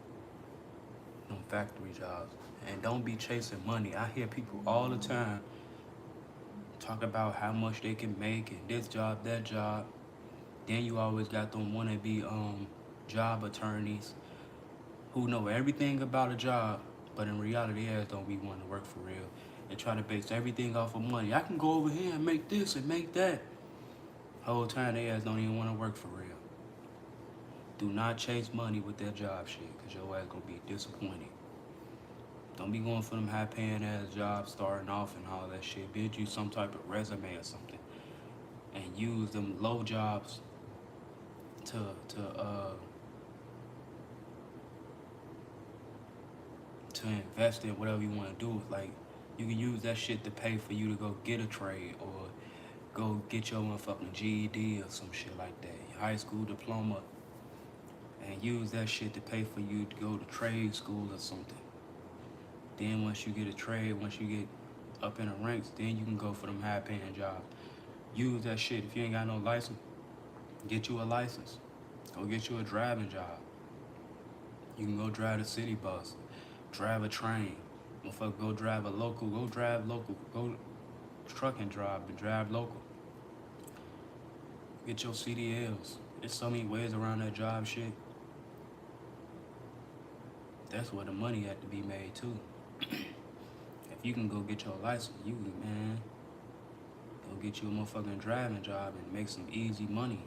S1: them factory jobs. And don't be chasing money. I hear people all the time talk about how much they can make and this job, that job. Then you always got them wannabe job attorneys who know everything about a job, but in reality, they don't be wanting to work for real. They try to base everything off of money. I can go over here and make this and make that. Whole time, they don't even want to work for real. Do not chase money with that job shit, because your ass gonna be disappointed. Don't be going for them high-paying ass jobs starting off and all that shit. Build you some type of resume or something. And use them low jobs to invest in whatever you want to do. Like, you can use that shit to pay for you to go get a trade or go get your motherfucking GED or some shit like that, your high school diploma, and use that shit to pay for you to go to trade school or something. Then once you get a trade, once you get up in the ranks, then you can go for them high-paying jobs. Use that shit. If you ain't got no license, get you a license. Go get you a driving job. You can go drive the city bus. Drive a train. Motherfucker, go drive local. Go truck and drive local. Get your CDLs. There's so many ways around that job shit. That's where the money had to be made too. If you can go get your license, you can, man, go get you a motherfucking driving job and make some easy money.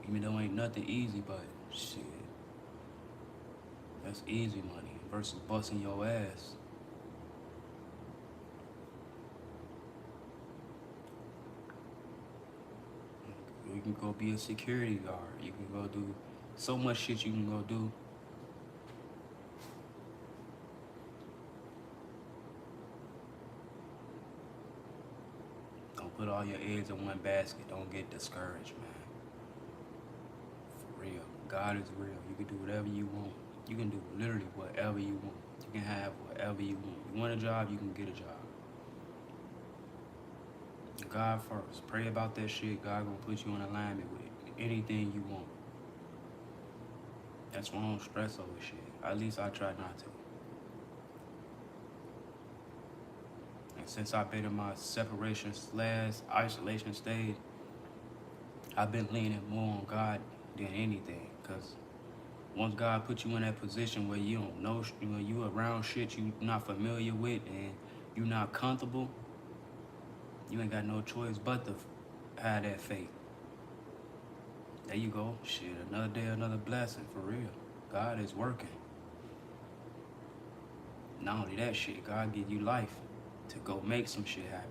S1: Even though ain't nothing easy, but shit. That's easy money versus busting your ass. You can go be a security guard. You can go do so much shit you can go do. Don't put all your eggs in one basket. Don't get discouraged, man. For real. God is real. You can do whatever you want. You can do literally whatever you want. You can have whatever you want. You want a job, you can get a job. God first. Pray about that shit. God gonna put you in alignment with anything you want. That's why I don't stress over shit. At least I try not to. And since I've been in my separation/isolation stage, I've been leaning more on God than anything. Cause once God put you in that position where you don't know, you around shit you not familiar with and you not comfortable, you ain't got no choice but to have that faith. There you go. Shit, another day, another blessing, for real. God is working. Not only that shit, God give you life to go make some shit happen.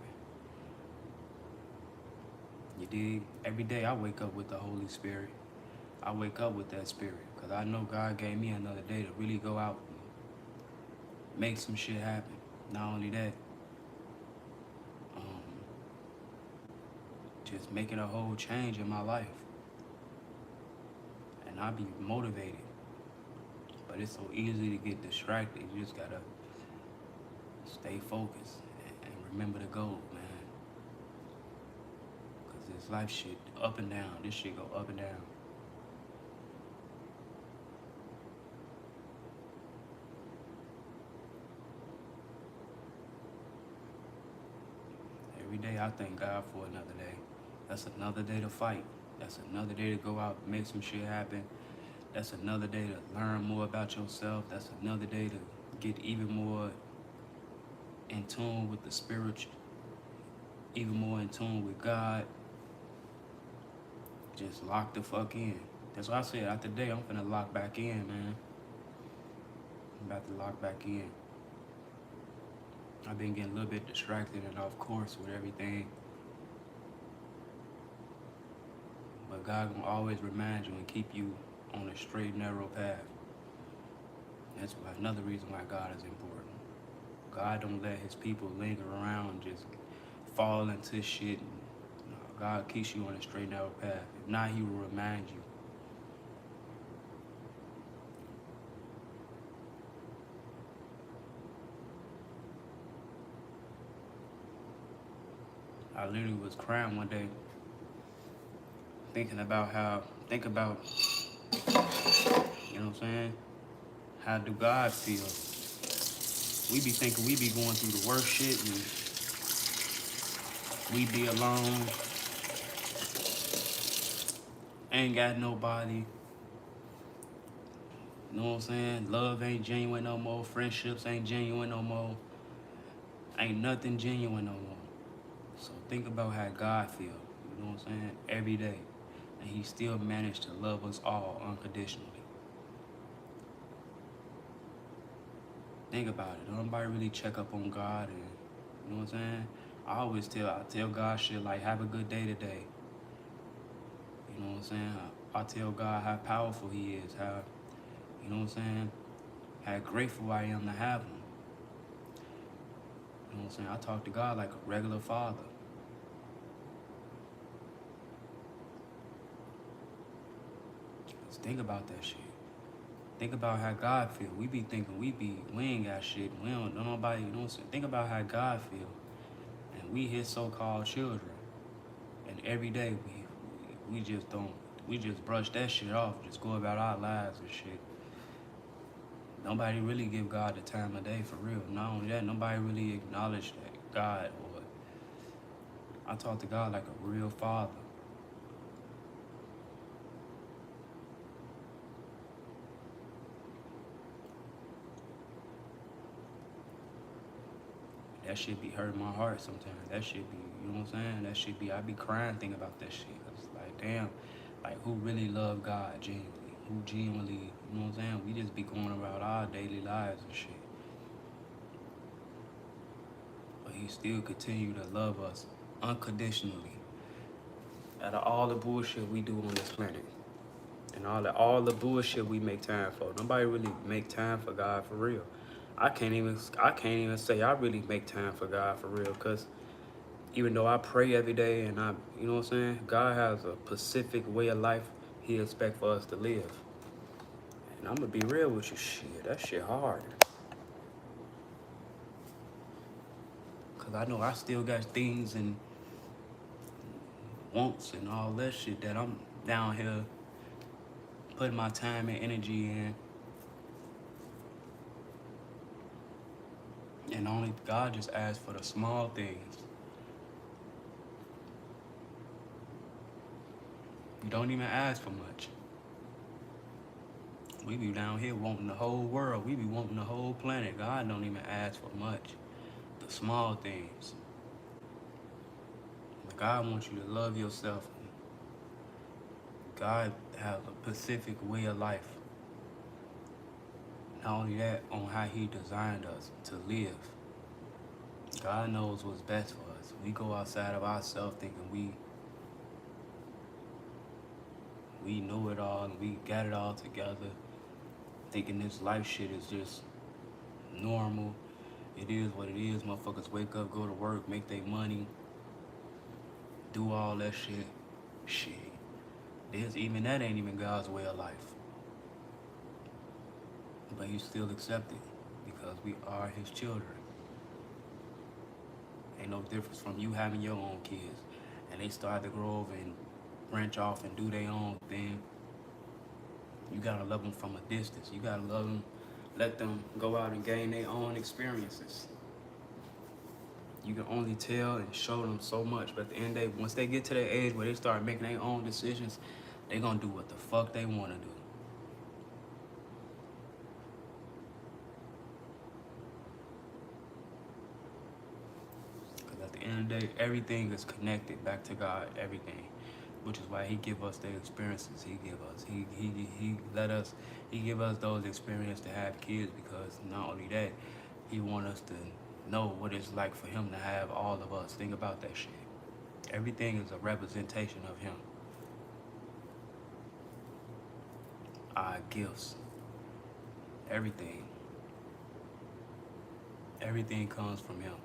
S1: You dig? Every day I wake up with the Holy Spirit. I wake up with that spirit because I know God gave me another day to really go out and make some shit happen. Not only that, just making a whole change in my life. And I be motivated. But it's so easy to get distracted. You just gotta stay focused and remember the goal, man. Cause this life shit up and down. This shit go up and down. Every day I thank God for another day. That's another day to fight. That's another day to go out and make some shit happen. That's another day to learn more about yourself. That's another day to get even more in tune with the spiritual, even more in tune with God. Just lock the fuck in. That's why I said after today, I'm finna lock back in, man. I'm about to lock back in. I've been getting a little bit distracted and off course with everything. But God gonna always remind you and keep you on a straight, narrow path. That's why another reason why God is important. God don't let his people linger around and just fall into shit. No, God keeps you on a straight, narrow path. If not, he will remind you. I literally was crying one day, thinking about you know what I'm saying? How do God feel? We be thinking we be going through the worst shit and we be alone, ain't got nobody. You know what I'm saying? Love ain't genuine no more. Friendships ain't genuine no more. Ain't nothing genuine no more. So think about how God feel, you know what I'm saying? Every day. And he still managed to love us all unconditionally. Think about it. Nobody really check up on God and, you know what I'm saying? I tell God shit like, have a good day today. You know what I'm saying? I tell God how powerful he is, how, you know what I'm saying? How grateful I am to have him. You know what I'm saying? I talk to God like a regular father. Just think about that shit. Think about how God feel. We be thinking we ain't got shit. We don't know nobody, you know what I'm saying? Think about how God feel. And we his so-called children. And every day we just brush that shit off, just go about our lives and shit. Nobody really give God the time of day for real. Not only that, nobody really acknowledge that God, or I talk to God like a real father. That shit be hurting my heart sometimes. That shit be, you know what I'm saying? That shit be, I be crying thinking about that shit. It's like, damn, like who really love God genuinely? Who genuinely, you know what I'm saying? We just be going about our daily lives and shit. But he still continue to love us unconditionally. Out of all the bullshit we do on this planet. And all the bullshit we make time for. Nobody really make time for God for real. I can't even say I really make time for God for real, because even though I pray every day and you know what I'm saying, God has a specific way of life he expects for us to live. And I'm gonna be real with you, shit, that shit hard. Cause I know I still got things and wants and all that shit that I'm down here putting my time and energy in. And only God just asks for the small things. You don't even ask for much. We be down here wanting the whole world. We be wanting the whole planet. God don't even ask for much. The small things. God wants you to love yourself. God has a specific way of life. Not only that, on how he designed us to live. God knows what's best for us. We go outside of ourselves thinking we know it all and we got it all together, thinking this life shit is just normal. It is what it is. Motherfuckers wake up, go to work, make their money, do all that shit. Shit. Even that ain't even God's way of life. But you still accept it because we are his children. Ain't no difference from you having your own kids and they start to grow over and branch off and do their own thing. You gotta love them from a distance. You gotta love them, let them go out and gain their own experiences. You can only tell and show them so much, but at the end of the day, once they get to that age where they start making their own decisions, they gonna do what the fuck they wanna do. Cause at the end of the day, everything is connected back to God, everything. Which is why he give us the experiences he give us. He give us those experiences to have kids, because not only that, he want us to know what it's like for him to have all of us. Think about that shit. Everything is a representation of him. Our gifts. Everything. Everything comes from him.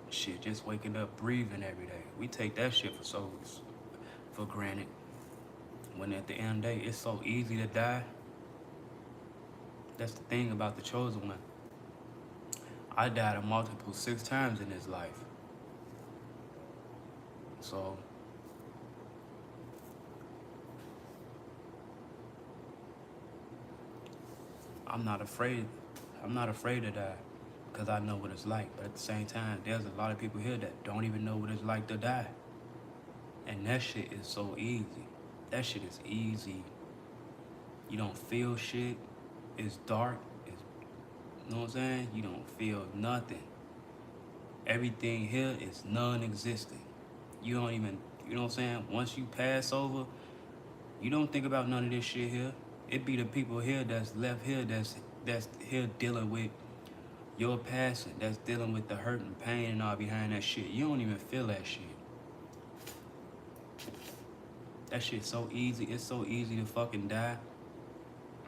S1: Shit, just waking up, breathing every day. We take that shit for granted. When at the end of the day, it's so easy to die. That's the thing about the chosen one. I died a multiple 6 times in this life. So I'm not afraid to die because I know what it's like. But at the same time, there's a lot of people here that don't even know what it's like to die. And that shit is so easy. That shit is easy. You don't feel shit. It's dark. You know what I'm saying? You don't feel nothing. Everything here is non-existent. You don't even, you know what I'm saying? Once you pass over, you don't think about none of this shit here. It be the people here that's left here that's here dealing with your passing, that's dealing with the hurt and pain and all behind that shit. You don't even feel that shit. That shit's so easy. It's so easy to fucking die.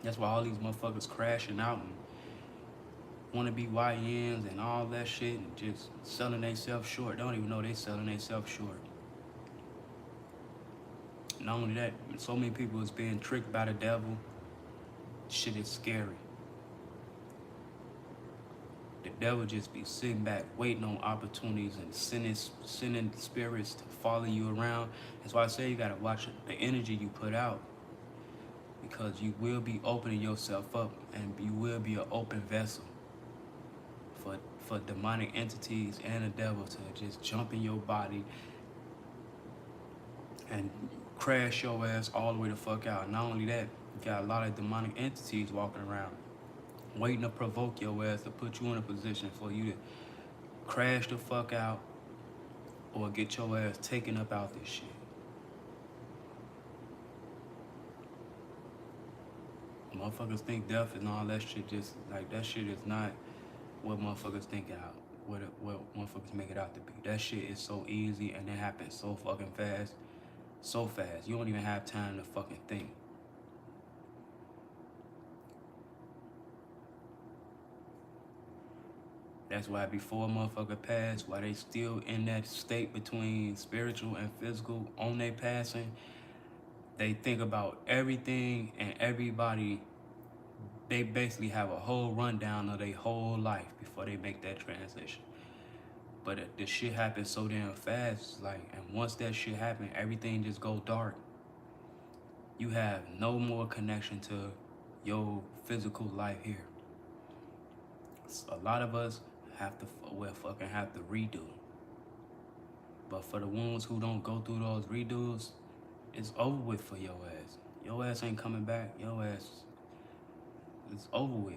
S1: That's why all these motherfuckers crashing out and want to be YNs and all that shit and just selling themselves short. They don't even know they selling themselves short. Not only that, so many people is being tricked by the devil. Shit is scary. The devil just be sitting back, waiting on opportunities and sending spirits to follow you around. That's why I say you gotta watch the energy you put out, because you will be opening yourself up and you will be an open vessel for demonic entities and the devil to just jump in your body and crash your ass all the way the fuck out. Not only that, you got a lot of demonic entities walking around waiting to provoke your ass to put you in a position for you to crash the fuck out or get your ass taken up out this shit. Motherfuckers think death and all that shit just like that shit is not what motherfuckers think it out. What motherfuckers make it out to be. That shit is so easy and it happens so fucking fast. So fast. You don't even have time to fucking think. That's why before a motherfucker pass, while they still in that state between spiritual and physical on their passing, they think about everything and everybody. They basically have a whole rundown of their whole life before they make that transition. But the shit happens so damn fast, like, and once that shit happens, everything just go dark. You have no more connection to your physical life here. A lot of us have to redo. But for the ones who don't go through those redos, it's over with for your ass. Your ass ain't coming back. Your ass, it's over with.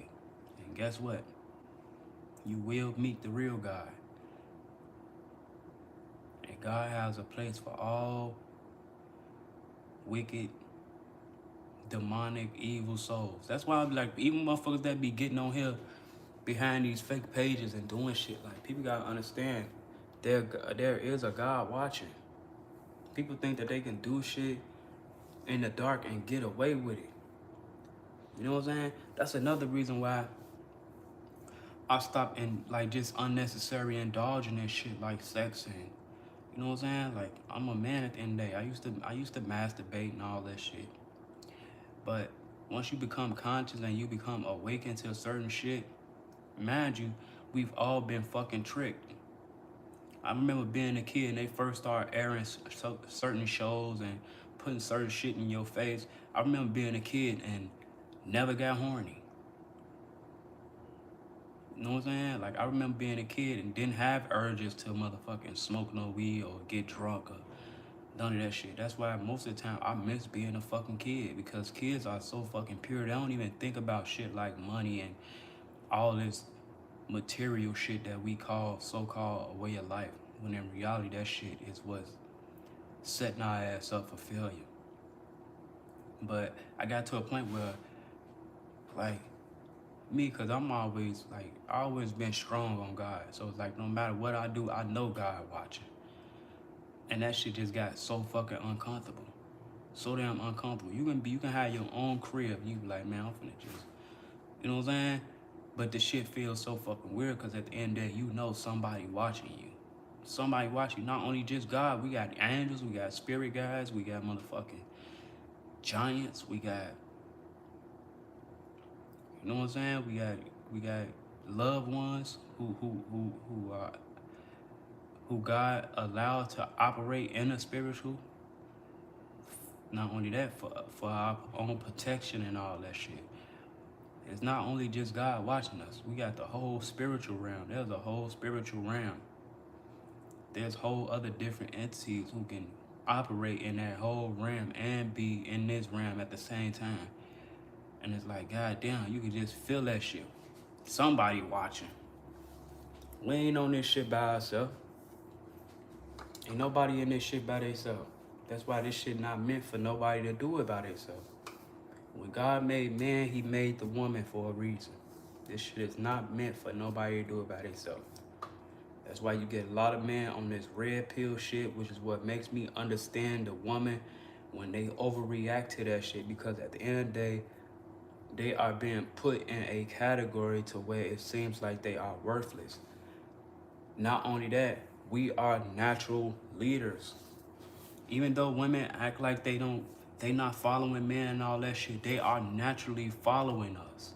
S1: And guess what? You will meet the real God. And God has a place for all wicked, demonic, evil souls. That's why I'm like, even motherfuckers that be getting on here behind these fake pages and doing shit, like, people gotta understand there is a God watching. People think that they can do shit in the dark and get away with it. You know what I'm saying? That's another reason why I stopped and like just unnecessary indulging in shit like sex and, you know what I'm saying? Like, I'm a man at the end of the day. I used to masturbate and all that shit. But once you become conscious and you become awakened to certain shit, mind you, we've all been fucking tricked. I remember being a kid and they first started airing certain shows and putting certain shit in your face. I remember being a kid and never got horny. You know what I'm saying? Like, I remember being a kid and didn't have urges to motherfucking smoke no weed or get drunk or none of that shit. That's why most of the time I miss being a fucking kid, because kids are so fucking pure. They don't even think about shit like money and all this material shit that we call so-called a way of life, when in reality that shit is what's setting our ass up for failure. But I got to a point where, like, me, cause I'm always like, I always been strong on God. So it's like, no matter what I do, I know God watching. And that shit just got so fucking uncomfortable. So damn uncomfortable. You can have your own crib. You be like, man, I'm finna just, you know what I'm saying? But the shit feels so fucking weird, cause at the end of the day, you know somebody watching you. Somebody watching, not only just God, we got angels, we got spirit guides, we got motherfucking giants, we got, you know what I'm saying? We got loved ones who God allowed to operate in the spiritual. Not only that, for our own protection and all that shit. It's not only just God watching us. We got the whole spiritual realm. There's a whole spiritual realm. There's whole other different entities who can operate in that whole realm and be in this realm at the same time. And it's like, god damn, you can just feel that shit. Somebody watching. We ain't on this shit by ourselves. Ain't nobody in this shit by themselves. That's why this shit not meant for nobody to do it by themselves. When God made man, he made the woman for a reason. This shit is not meant for nobody to do it by themselves. That's why you get a lot of men on this red pill shit, which is what makes me understand the woman when they overreact to that shit, because at the end of the day, they are being put in a category to where it seems like they are worthless. Not only that, we are natural leaders. Even though women act like they not following men and all that shit, they are naturally following us.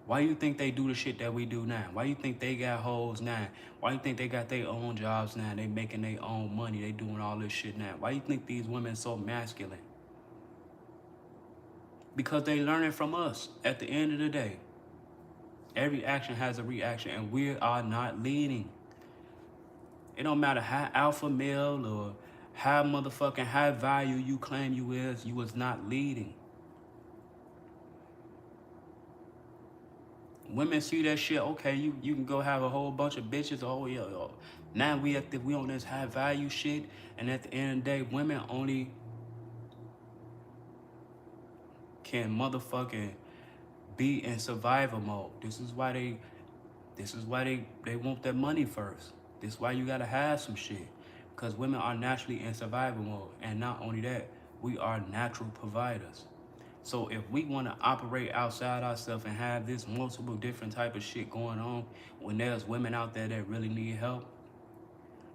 S1: Why you think they do the shit that we do now? Why you think they got hoes now? Why you think they got their own jobs now? They making their own money. They doing all this shit now. Why you think these women so masculine? Because they learning from us at the end of the day. Every action has a reaction, and we are not leading. It don't matter how alpha male or how motherfucking high value you claim you was not leading. Women see that shit, okay, you can go have a whole bunch of bitches, oh yeah, yo. Now we on this high value shit, and at the end of the day, women only can motherfucking be in survival mode. This is why they want that money first. This is why you gotta have some shit. Because women are naturally in survival mode. And not only that, we are natural providers. So if we want to operate outside ourselves and have this multiple different type of shit going on, when there's women out there that really need help,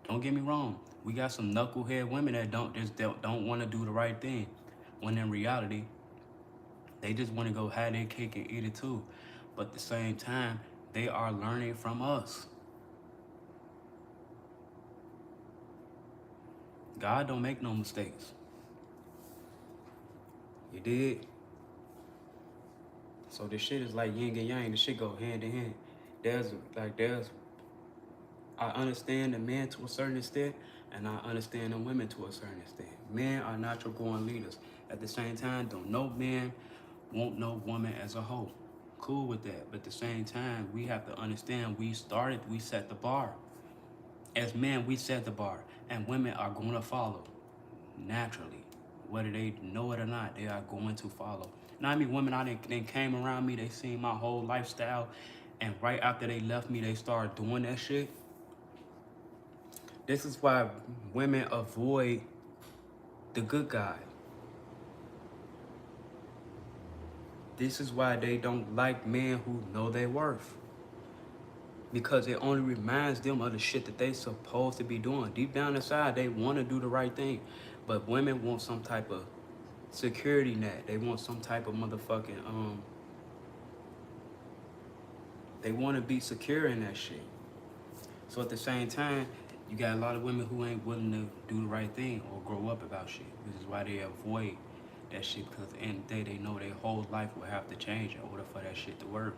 S1: don't get me wrong. We got some knucklehead women that don't want to do the right thing. When in reality, they just want to go have their cake and eat it too. But at the same time, they are learning from us. God don't make no mistakes. You did. So this shit is like yin and yang. This shit go hand in hand. I understand the men to a certain extent, and I understand the women to a certain extent. Men are natural born leaders. At the same time, don't no man want no woman as a whole. Cool with that. But at the same time, we have to understand we set the bar. As men, we set the bar. And women are going to follow naturally. Whether they know it or not, they are going to follow. Now, I mean, women, they came around me, they seen my whole lifestyle. And right after they left me, they started doing that shit. This is why women avoid the good guy. This is why they don't like men who know their worth. Because it only reminds them of the shit that they supposed to be doing. Deep down inside, they want to do the right thing. But women want some type of security net. They want some type of motherfucking, they want to be secure in that shit. So at the same time, you got a lot of women who ain't willing to do the right thing or grow up about shit. This is why they avoid that shit, because at the end of the day, they know their whole life will have to change in order for that shit to work.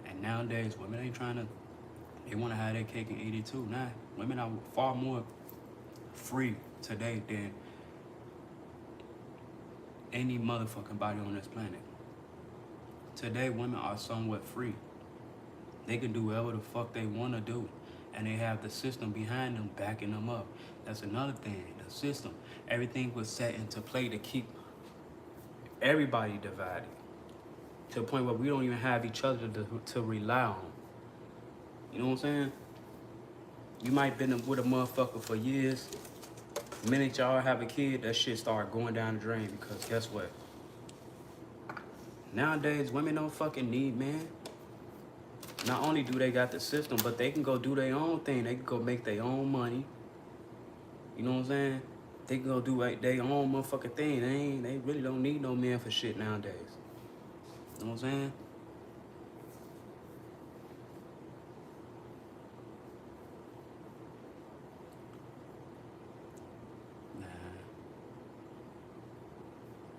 S1: And nowadays, women ain't trying to, they want to have their cake and eat it too. Nah, women are far more free today than any motherfucking body on this planet. Today, women are somewhat free. They can do whatever the fuck they want to do. And they have the system behind them backing them up. That's another thing, the system. Everything was set into play to keep everybody divided. To the point where we don't even have each other to rely on. You know what I'm saying? You might been with a motherfucker for years. The minute y'all have a kid, that shit start going down the drain, because guess what? Nowadays, women don't fucking need men. Not only do they got the system, but they can go do their own thing. They can go make their own money. You know what I'm saying? They can go do their own motherfucking thing. They really don't need no man for shit nowadays. You know what I'm saying?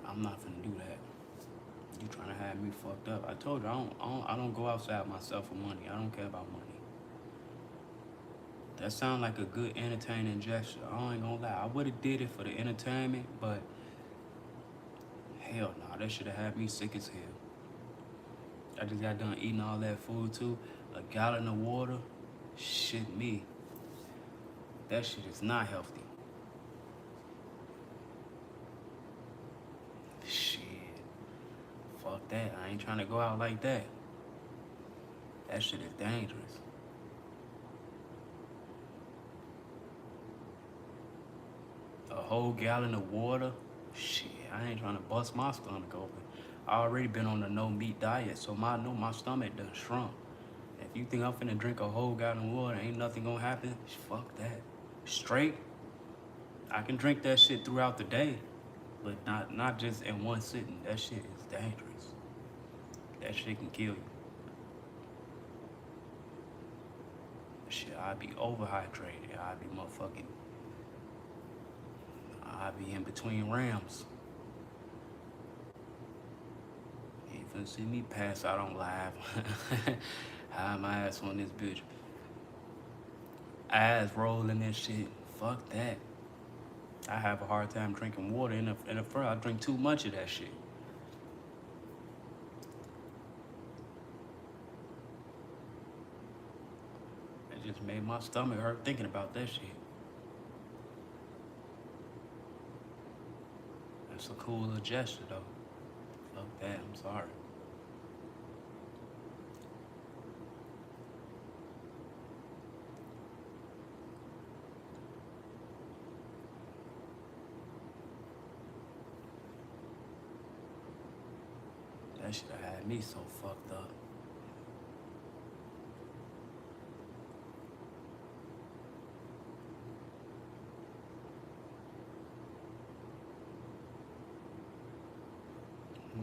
S1: I'm not finna do that. You trying to have me fucked up? I told you I don't go outside myself for money. I don't care about money. That sounds like a good entertaining gesture. I ain't gonna lie. I would have did it for the entertainment, but hell no, that should have had me sick as hell. I just got done eating all that food too. A gallon of water, shit me. That shit is not healthy. Shit. Fuck that. I ain't trying to go out like that. That shit is dangerous. A whole gallon of water? Shit, I ain't trying to bust my stomach open. I already been on a no meat diet, so I know my stomach done shrunk. If you think I'm finna drink a whole gallon of water, ain't nothing gonna happen, fuck that. Straight, I can drink that shit throughout the day, but not just in one sitting. That shit is dangerous. That shit can kill you. Shit, I'd be overhydrated. I'd be in between rams. You ain't finna see me pass out on live. Hide my ass on this bitch. Eyes rolling and shit. Fuck that. I have a hard time drinking water in the front. I drink too much of that shit. It just made my stomach hurt thinking about that shit. That's a cool little gesture though. Fuck that, I'm sorry. That shit had me so fucked up.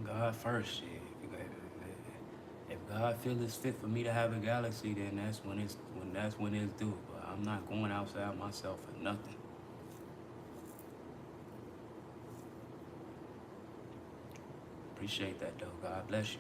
S1: God first, shit. If God feels it's fit for me to have a galaxy, then that's when it's due. But I'm not going outside myself for nothing. Appreciate that though. God bless you.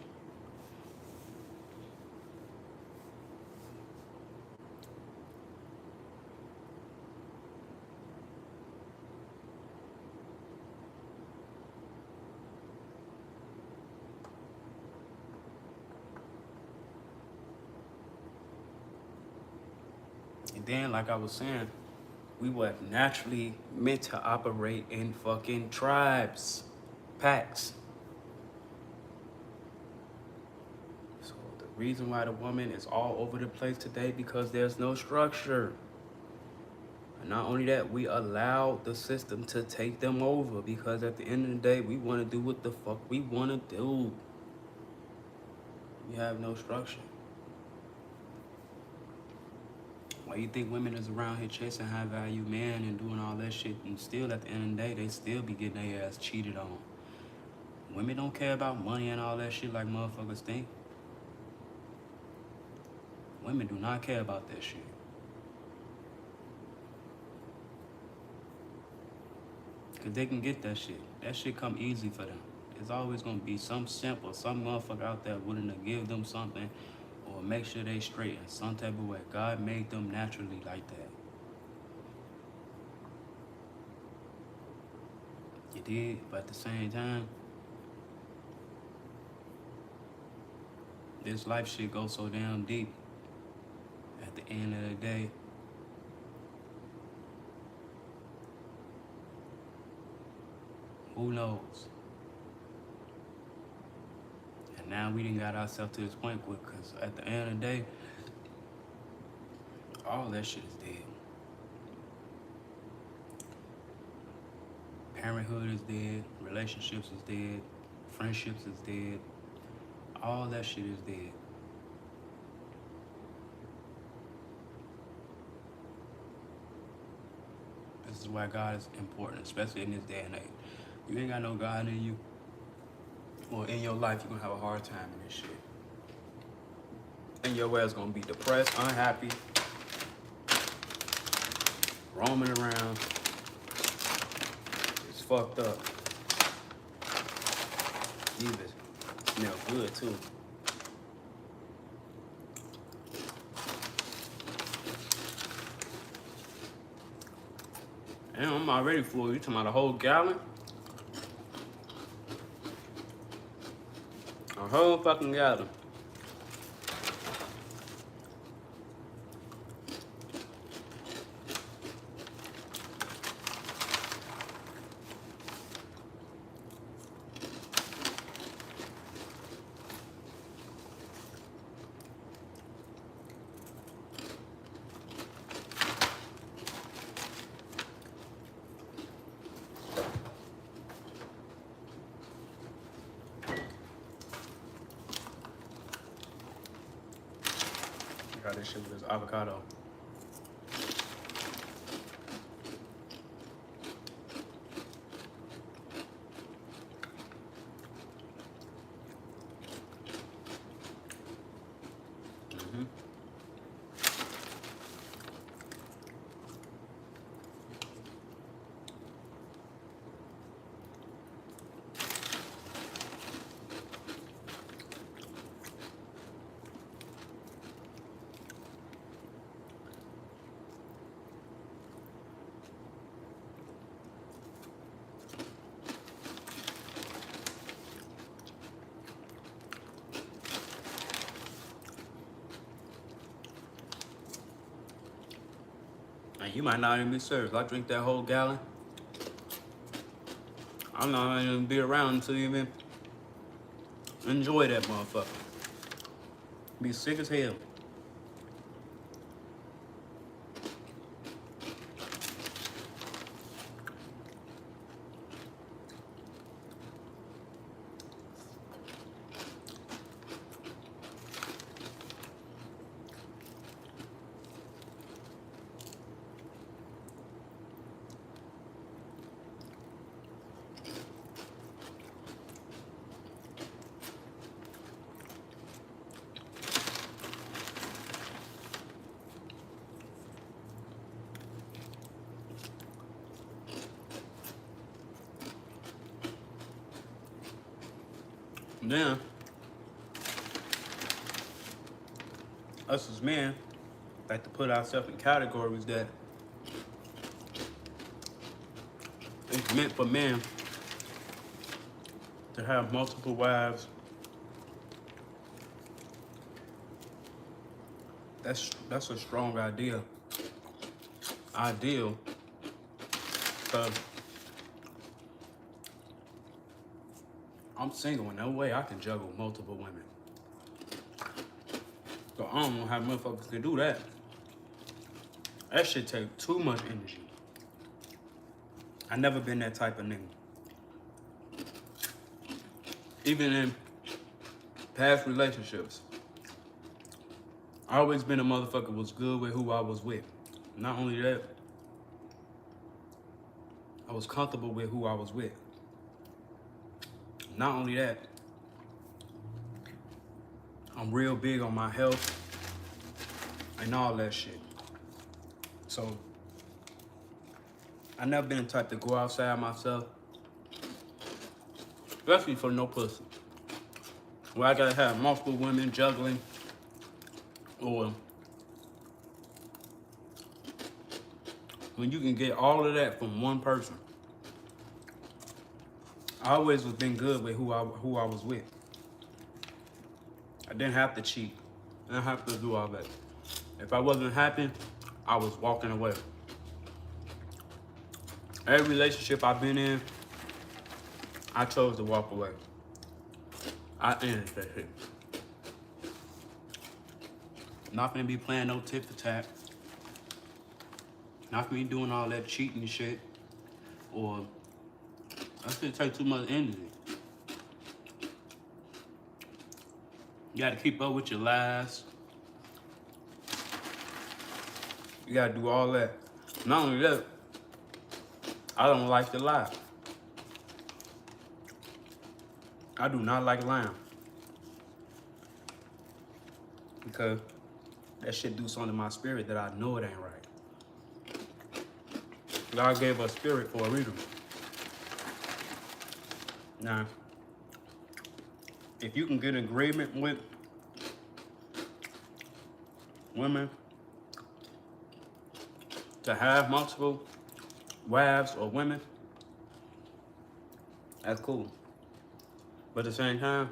S1: And then, like I was saying, we were naturally meant to operate in fucking tribes, packs. So the reason why the woman is all over the place today, because there's no structure. And not only that, we allow the system to take them over, because at the end of the day, we want to do what the fuck we want to do. We have no structure. Why you think women is around here chasing high value men and doing all that shit, and still at the end of the day, they still be getting their ass cheated on? Women don't care about money and all that shit like motherfuckers think. Women do not care about that shit. Cause they can get that shit. That shit come easy for them. There's always gonna be some simp or some motherfucker out there willing to give them something or make sure they straight in some type of way. God made them naturally like that. You did, but at the same time, this life shit goes so damn deep. At the end of the day, who knows? And now we done got ourselves to this point because at the end of the day, all that shit is dead. Parenthood is dead, relationships is dead, friendships is dead, all that shit is dead. This is why God is important, especially in this day and age. You ain't got no God in you, or in your life, you're gonna have a hard time in this shit. And your ass gonna be depressed, unhappy, roaming around. It's fucked up. Even smell good too. And I'm already full. You talking about a whole gallon? A whole fucking gallon. Got this shit with this avocado. And you might not even be serious. If I drink that whole gallon, I'm not even be around until you even enjoy that motherfucker. Be sick as hell. And then, us as men like to put ourselves in categories that it's meant for men to have multiple wives. That's a strong idea. ideal, because I'm single and no way I can juggle multiple women. So I don't know how motherfuckers can do that. That shit take too much energy. I never been that type of nigga. Even in past relationships, I always been a motherfucker was good with who I was with. Not only that, I was comfortable with who I was with. Not only that, I'm real big on my health and all that shit. So, I never been the type to go outside myself, especially for no pussy. Where I gotta have multiple women juggling, or when you can get all of that from one person. I always was been good with who I was with. I didn't have to cheat. I didn't have to do all that. If I wasn't happy, I was walking away. Every relationship I've been in, I chose to walk away. I ended that shit. Not gonna be playing no tit for tat. Not gonna be doing all that cheating shit. Or that shit take too much energy. You gotta keep up with your lies. You gotta do all that. Not only that, I don't like to lie. I do not like lying. Because that shit do something to my spirit that I know it ain't right. God gave us spirit for a reason. Now, if you can get an agreement with women to have multiple wives or women, that's cool. But at the same time,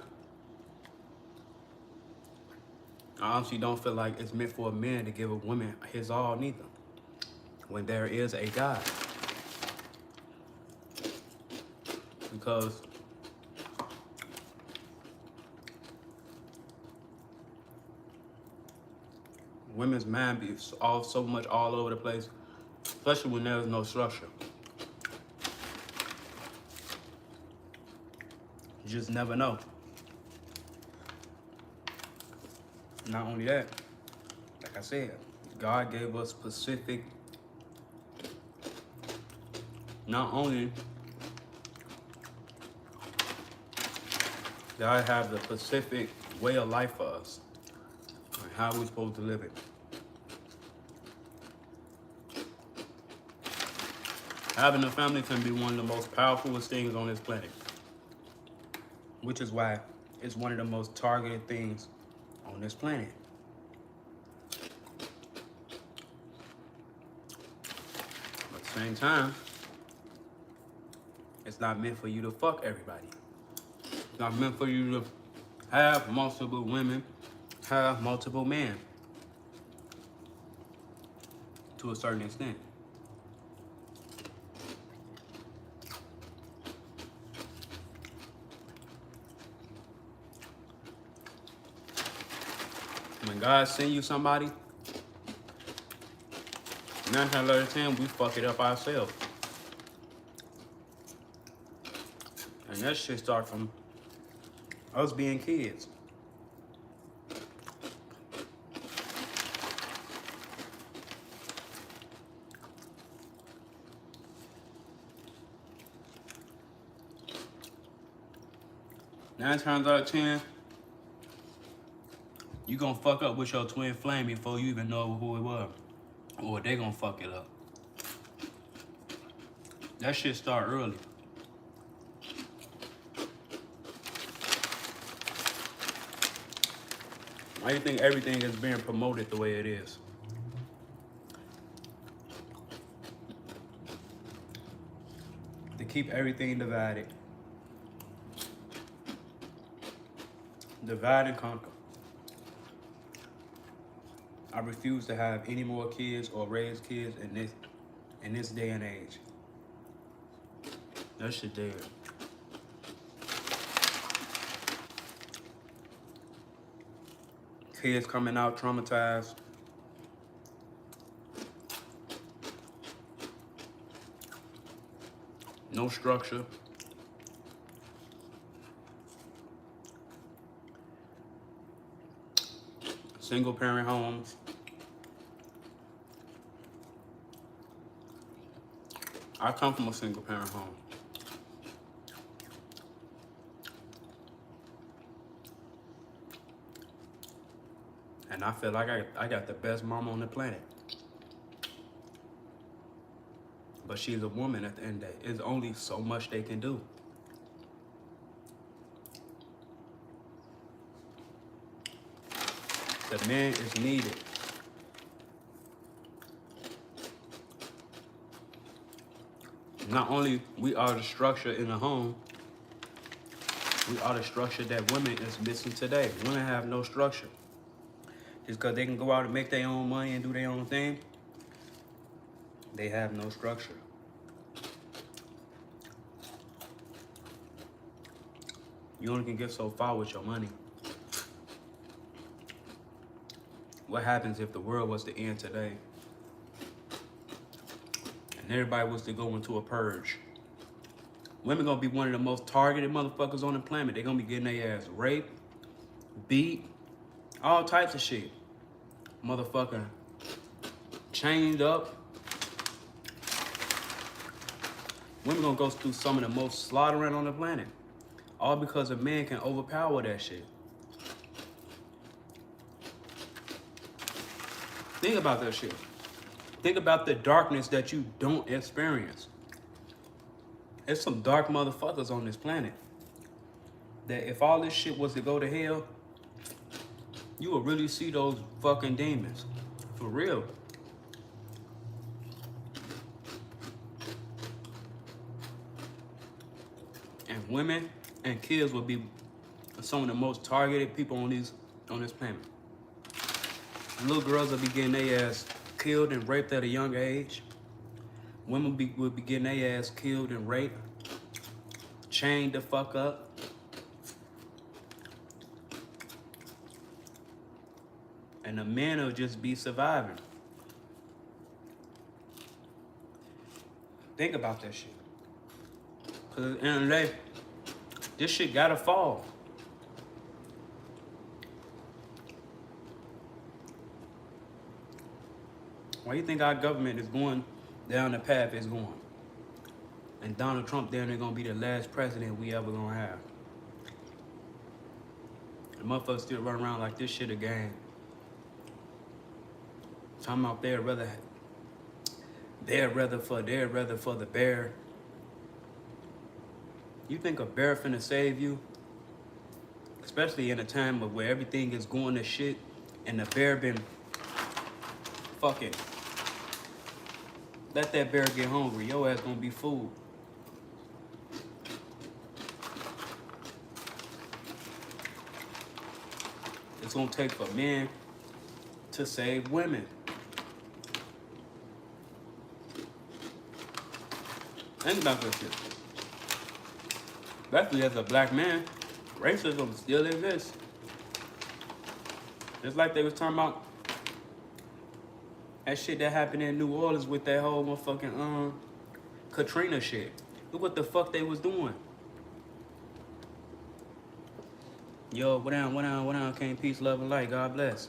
S1: I honestly don't feel like it's meant for a man to give a woman his all neither, when there is a God. Because women's mind be so much all over the place, especially when there's no structure. You just never know. Not only that, like I said, God gave us specific, not only God have the specific way of life for us, and how we're supposed to live it. Having a family can be one of the most powerful things on this planet, which is why it's one of the most targeted things on this planet. But at the same time, it's not meant for you to fuck everybody. It's not meant for you to have multiple women, have multiple men, to a certain extent. When God send you somebody, 9 times out of 10, we fuck it up ourselves. And that shit start from us being kids. Nine times out of 10, you gonna fuck up with your twin flame before you even know who it was. Or they gonna fuck it up. That shit start early. Why do you think everything is being promoted the way it is? To keep everything divided. Divide and conquer. I refuse to have any more kids or raise kids in this in this day and age. That shit dead. Kids coming out traumatized. No structure. Single parent homes. I come from a single parent home. And I feel like I got the best mom on the planet. But she's a woman at the end of the day. There's only so much they can do. The man is needed. Not only we are the structure in the home, we are the structure that women is missing today. Women have no structure. Just because they can go out and make their own money and do their own thing, they have no structure. You only can get so far with your money. What happens if the world was to end today and everybody was to go into a purge? Women gonna be one of the most targeted motherfuckers on the planet. They gonna be getting their ass raped, beat, all types of shit. Motherfucker chained up. Women gonna go through some of the most slaughtering on the planet. All because a man can overpower that shit. Think about that shit. Think about the darkness that you don't experience. There's some dark motherfuckers on this planet that if all this shit was to go to hell, you would really see those fucking demons. For real. And women and kids would be some of the most targeted people on this planet. Little girls will be getting their ass killed and raped at a young age. Women will be getting their ass killed and raped, chained the fuck up. And the men will just be surviving. Think about that shit. Because at the end of the day, this shit gotta fall. Why you think our government is going down the path it's going? And Donald Trump down there gonna be the last president we ever gonna have. The motherfuckers still run around like this shit a game. Talking about they'd rather for the bear. You think a bear finna save you? Especially in a time of where everything is going to shit and the bear been fucking. Let that bear get hungry. Your ass gonna be fooled. It's gonna take for men to save women. Think about this shit. Especially as a black man, racism still exists. Just like they was talking about that shit that happened in New Orleans with that whole motherfucking Katrina shit. Look what the fuck they was doing. Yo, what down, King, peace, love, and light, God bless.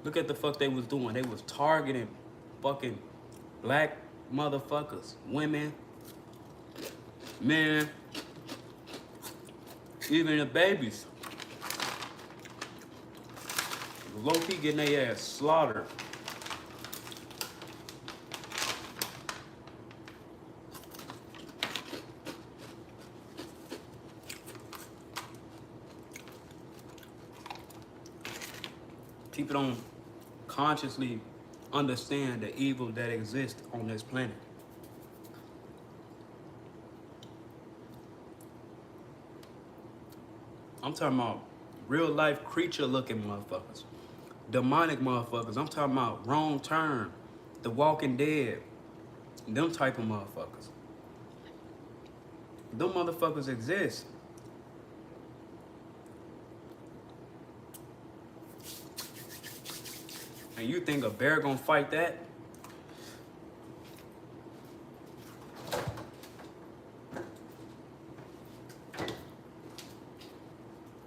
S1: Look at the fuck they was doing. They was targeting fucking black motherfuckers, women, men, even the babies. Low-key getting their ass slaughtered. People don't consciously understand the evil that exists on this planet. I'm talking about real life creature looking motherfuckers. Demonic motherfuckers. I'm talking about Wrong Turn, The Walking Dead, Them type of motherfuckers. Them motherfuckers exist. And you think a bear gonna fight that?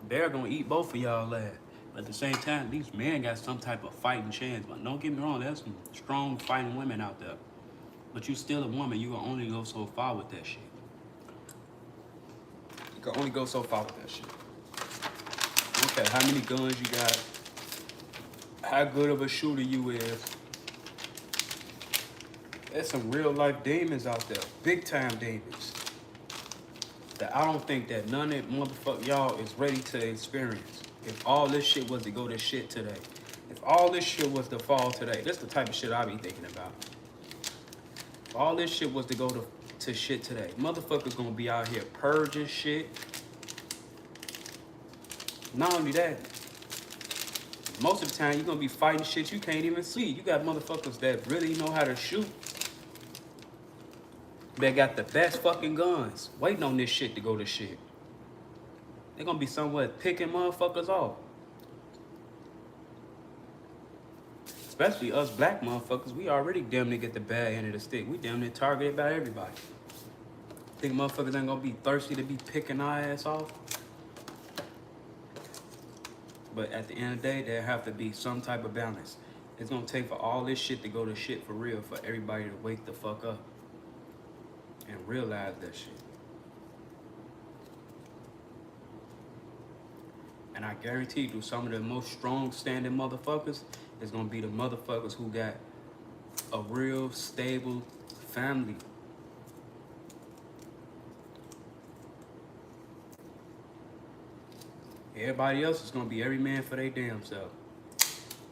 S1: Bear gonna eat both of y'all ass. But at the same time, these men got some type of fighting chance. But don't get me wrong, there's some strong fighting women out there. But you still a woman, you can only go so far with that shit. You can only go so far with that shit. Okay, how many guns you got? How good of a shooter you is. There's some real life demons out there. Big time demons. That I don't think that none of motherfucker y'all is ready to experience. If all this shit was to go to shit today. If all this shit was to fall today. That's the type of shit I be thinking about. If all this shit was to go to shit today. Motherfuckers gonna be out here purging shit. Not only that, most of the time you're gonna be fighting shit you can't even see. You got motherfuckers that really know how to shoot. They got the best fucking guns, waiting on this shit to go to shit. They're gonna be somewhere picking motherfuckers off. Especially us black motherfuckers, we already damn near get the bad end of the stick. We damn near targeted by everybody. Think motherfuckers ain't gonna be thirsty to be picking our ass off? But at the end of the day, there have to be some type of balance. It's gonna take for all this shit to go to shit for real, for everybody to wake the fuck up and realize that shit. And I guarantee you, some of the most strong standing motherfuckers is gonna be the motherfuckers who got a real stable family. Everybody else is gonna be every man for their damn self.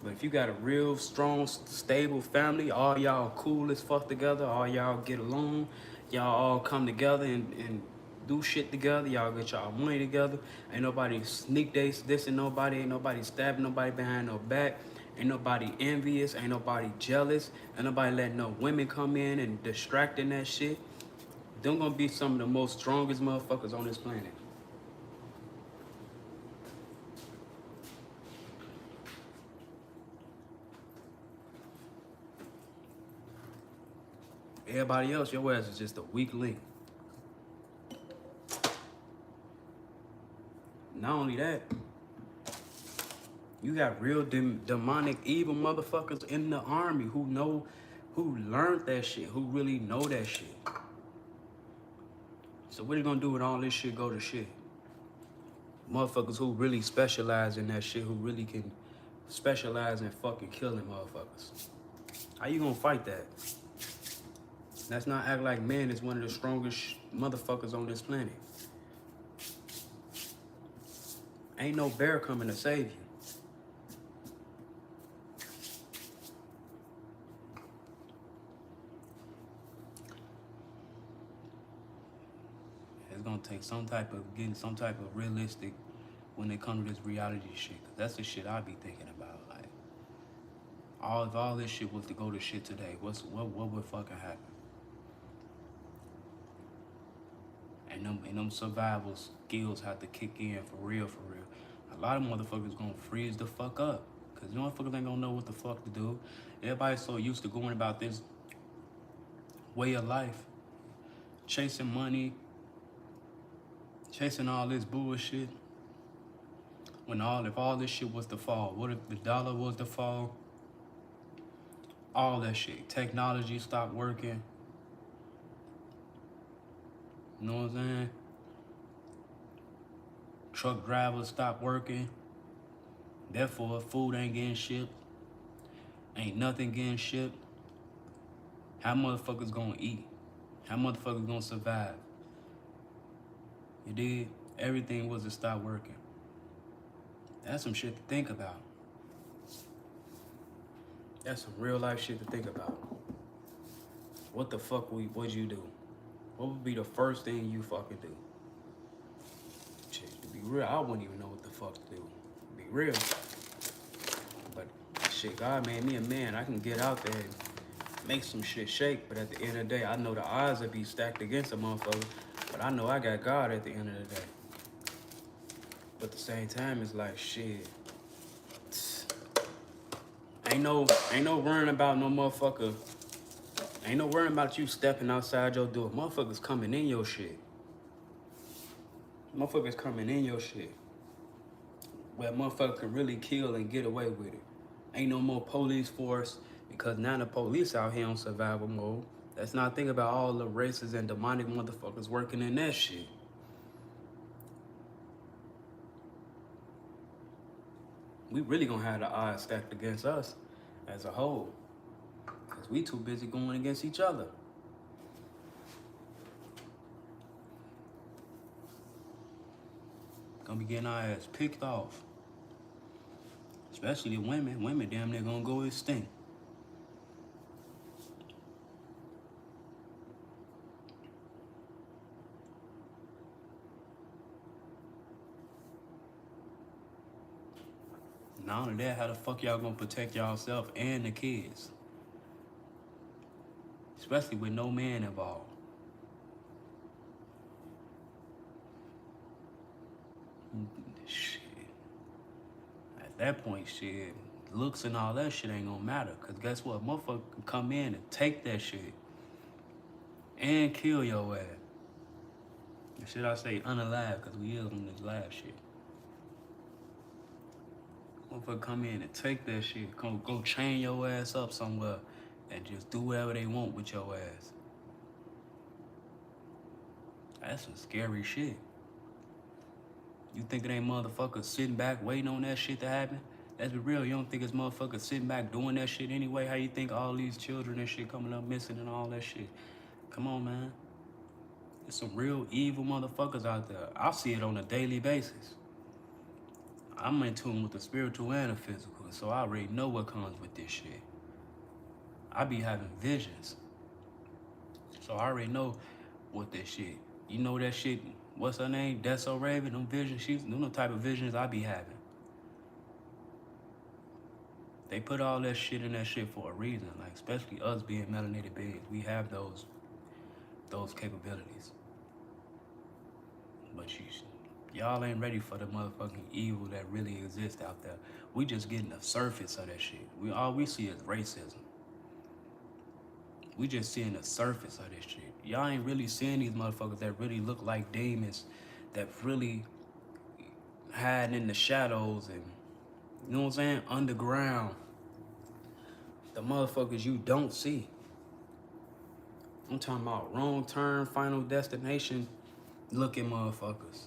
S1: But if you got a real strong, stable family, all y'all cool as fuck together, all y'all get along, y'all all come together and do shit together, y'all get y'all money together, ain't nobody sneak dissing nobody, ain't nobody stabbing nobody behind no back, ain't nobody envious, ain't nobody jealous, ain't nobody letting no women come in and distracting that shit. Them gonna be some of the most strongest motherfuckers on this planet. Everybody else, your ass is just a weak link. Not only that, you got real demonic, evil motherfuckers in the army who learned that shit, who really know that shit. So what are you gonna do when all this shit go to shit? Motherfuckers who really specialize in that shit, who really can specialize in fucking killing motherfuckers. How you gonna fight that? Let's not act like man is one of the strongest motherfuckers on this planet. Ain't no bear coming to save you. It's gonna take getting some type of realistic when it comes to this reality shit. Cause that's the shit I be thinking about. Like, if all this shit was to go to shit today, what would fucking happen? And them survival skills have to kick in for real, for real. A lot of motherfuckers gonna freeze the fuck up. Cause motherfuckers ain't gonna know what the fuck to do. Everybody's so used to going about this way of life. Chasing money. Chasing all this bullshit. If all this shit was to fall, what if the dollar was to fall? All that shit. Technology stopped working. You know what I'm saying? Truck drivers stopped working. Therefore, food ain't getting shipped. Ain't nothing getting shipped. How motherfuckers gonna eat? How motherfuckers gonna survive? You did? Everything was to stop working. That's some shit to think about. That's some real life shit to think about. What the fuck would you do? What would be the first thing you fucking do? Shit, to be real, I wouldn't even know what the fuck to do. To be real. But shit, God made me a man. I can get out there make some shit shake. But at the end of the day, I know the odds would be stacked against a motherfucker. But I know I got God at the end of the day. But at the same time, it's like shit. Ain't no worrying about no motherfucker. Ain't no worrying about you stepping outside your door. Motherfuckers coming in your shit. Motherfuckers coming in your shit. Where motherfucker can really kill and get away with it. Ain't no more police force because now the police out here on survival mode. Let's not think about all the racist and demonic motherfuckers working in that shit. We really gonna have the odds stacked against us as a whole. Cause we too busy going against each other. Gonna be getting our ass picked off. Especially the women. Women damn near gonna go extinct. Not only that, how the fuck y'all gonna protect yourself and the kids? Especially with no man involved. Shit. At that point, shit, looks and all that shit ain't gonna matter. Cause guess what? Motherfucker can come in and take that shit and kill your ass. And should I say unalive? Cause we is on this live shit. Motherfucker come in and take that shit, go chain your ass up somewhere and just do whatever they want with your ass. That's some scary shit. You think it ain't motherfuckers sitting back waiting on that shit to happen? Let's be real, you don't think it's motherfuckers sitting back doing that shit anyway? How you think all these children and shit coming up missing and all that shit? Come on, man. There's some real evil motherfuckers out there. I see it on a daily basis. I'm in tune with the spiritual and the physical, so I already know what comes with this shit. I be having visions. So I already know what this shit. You know that shit, what's her name? Deso Raven, them visions, them the type of visions I be having. They put all that shit in that shit for a reason, like especially us being melanated beings. We have those capabilities. But y'all ain't ready for the motherfucking evil that really exists out there. We just getting the surface of that shit. All we see is racism. We just seeing the surface of this shit. Y'all ain't really seeing these motherfuckers that really look like demons, that really hiding in the shadows and, you know what I'm saying, underground. The motherfuckers you don't see. I'm talking about wrong turn, final destination looking motherfuckers.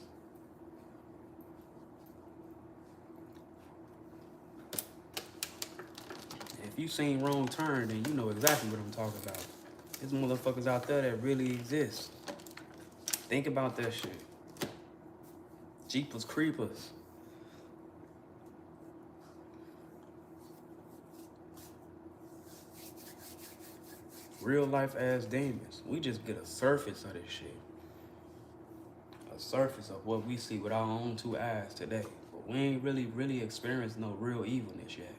S1: If you seen Wrong Turn, then you know exactly what I'm talking about. There's motherfuckers out there that really exist. Think about that shit. Jeepers Creepers. Real life ass demons. We just get a surface of this shit. A surface of what we see with our own two eyes today. But we ain't really experienced no real evilness yet.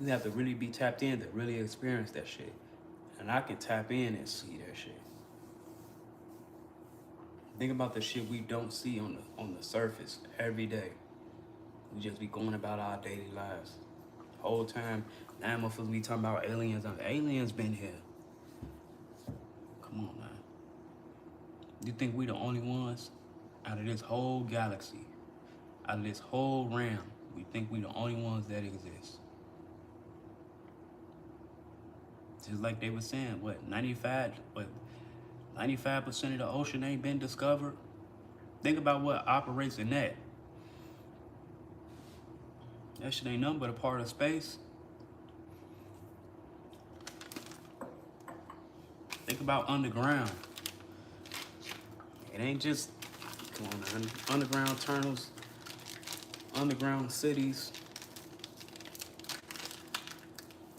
S1: You have to really be tapped in to really experience that shit. And I can tap in and see that shit. Think about the shit we don't see on the surface every day. We just be going about our daily lives. The whole time, now motherfuckers be talking about aliens. Aliens been here. Come on, man. You think we the only ones out of this whole galaxy, out of this whole realm? We think we the only ones that exist. Just like they were saying, 95% of the ocean ain't been discovered. Think about what operates in that. That shit ain't nothing but a part of space. Think about underground. It ain't just, come on, man, underground tunnels, underground cities.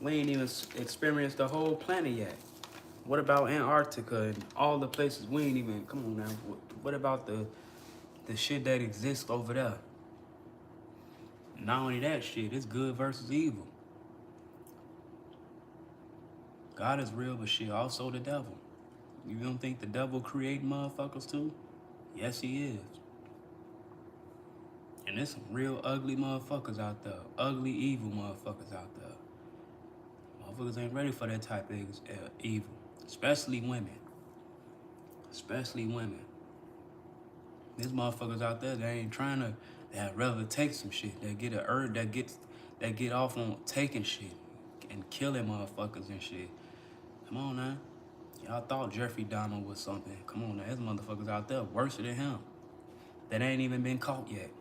S1: We ain't even experienced the whole planet yet. What about Antarctica and all the places we ain't even, come on now, what about the shit that exists over there? Not only that shit, it's good versus evil. God is real, but shit, also the devil. You don't think the devil create motherfuckers too? Yes, he is. And there's some real ugly motherfuckers out there. Ugly, evil motherfuckers out there. Motherfuckers ain't ready for that type of evil. Especially women. Especially women. There's motherfuckers out there that ain't trying to, that rather take some shit. That get a urge, that get off on taking shit and killing motherfuckers and shit. Come on now. Y'all thought Jeffrey Dahmer was something. Come on now, there's motherfuckers out there worse than him that ain't even been caught yet.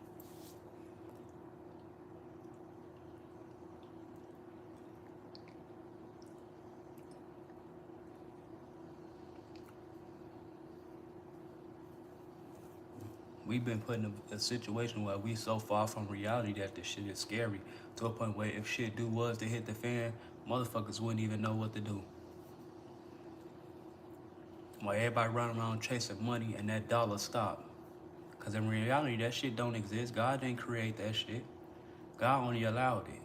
S1: We've been put in a situation where we so far from reality that this shit is scary to a point where if shit was to hit the fan, motherfuckers wouldn't even know what to do. While everybody running around chasing money and that dollar stop. Cause in reality, that shit don't exist. God didn't create that shit. God only allowed it.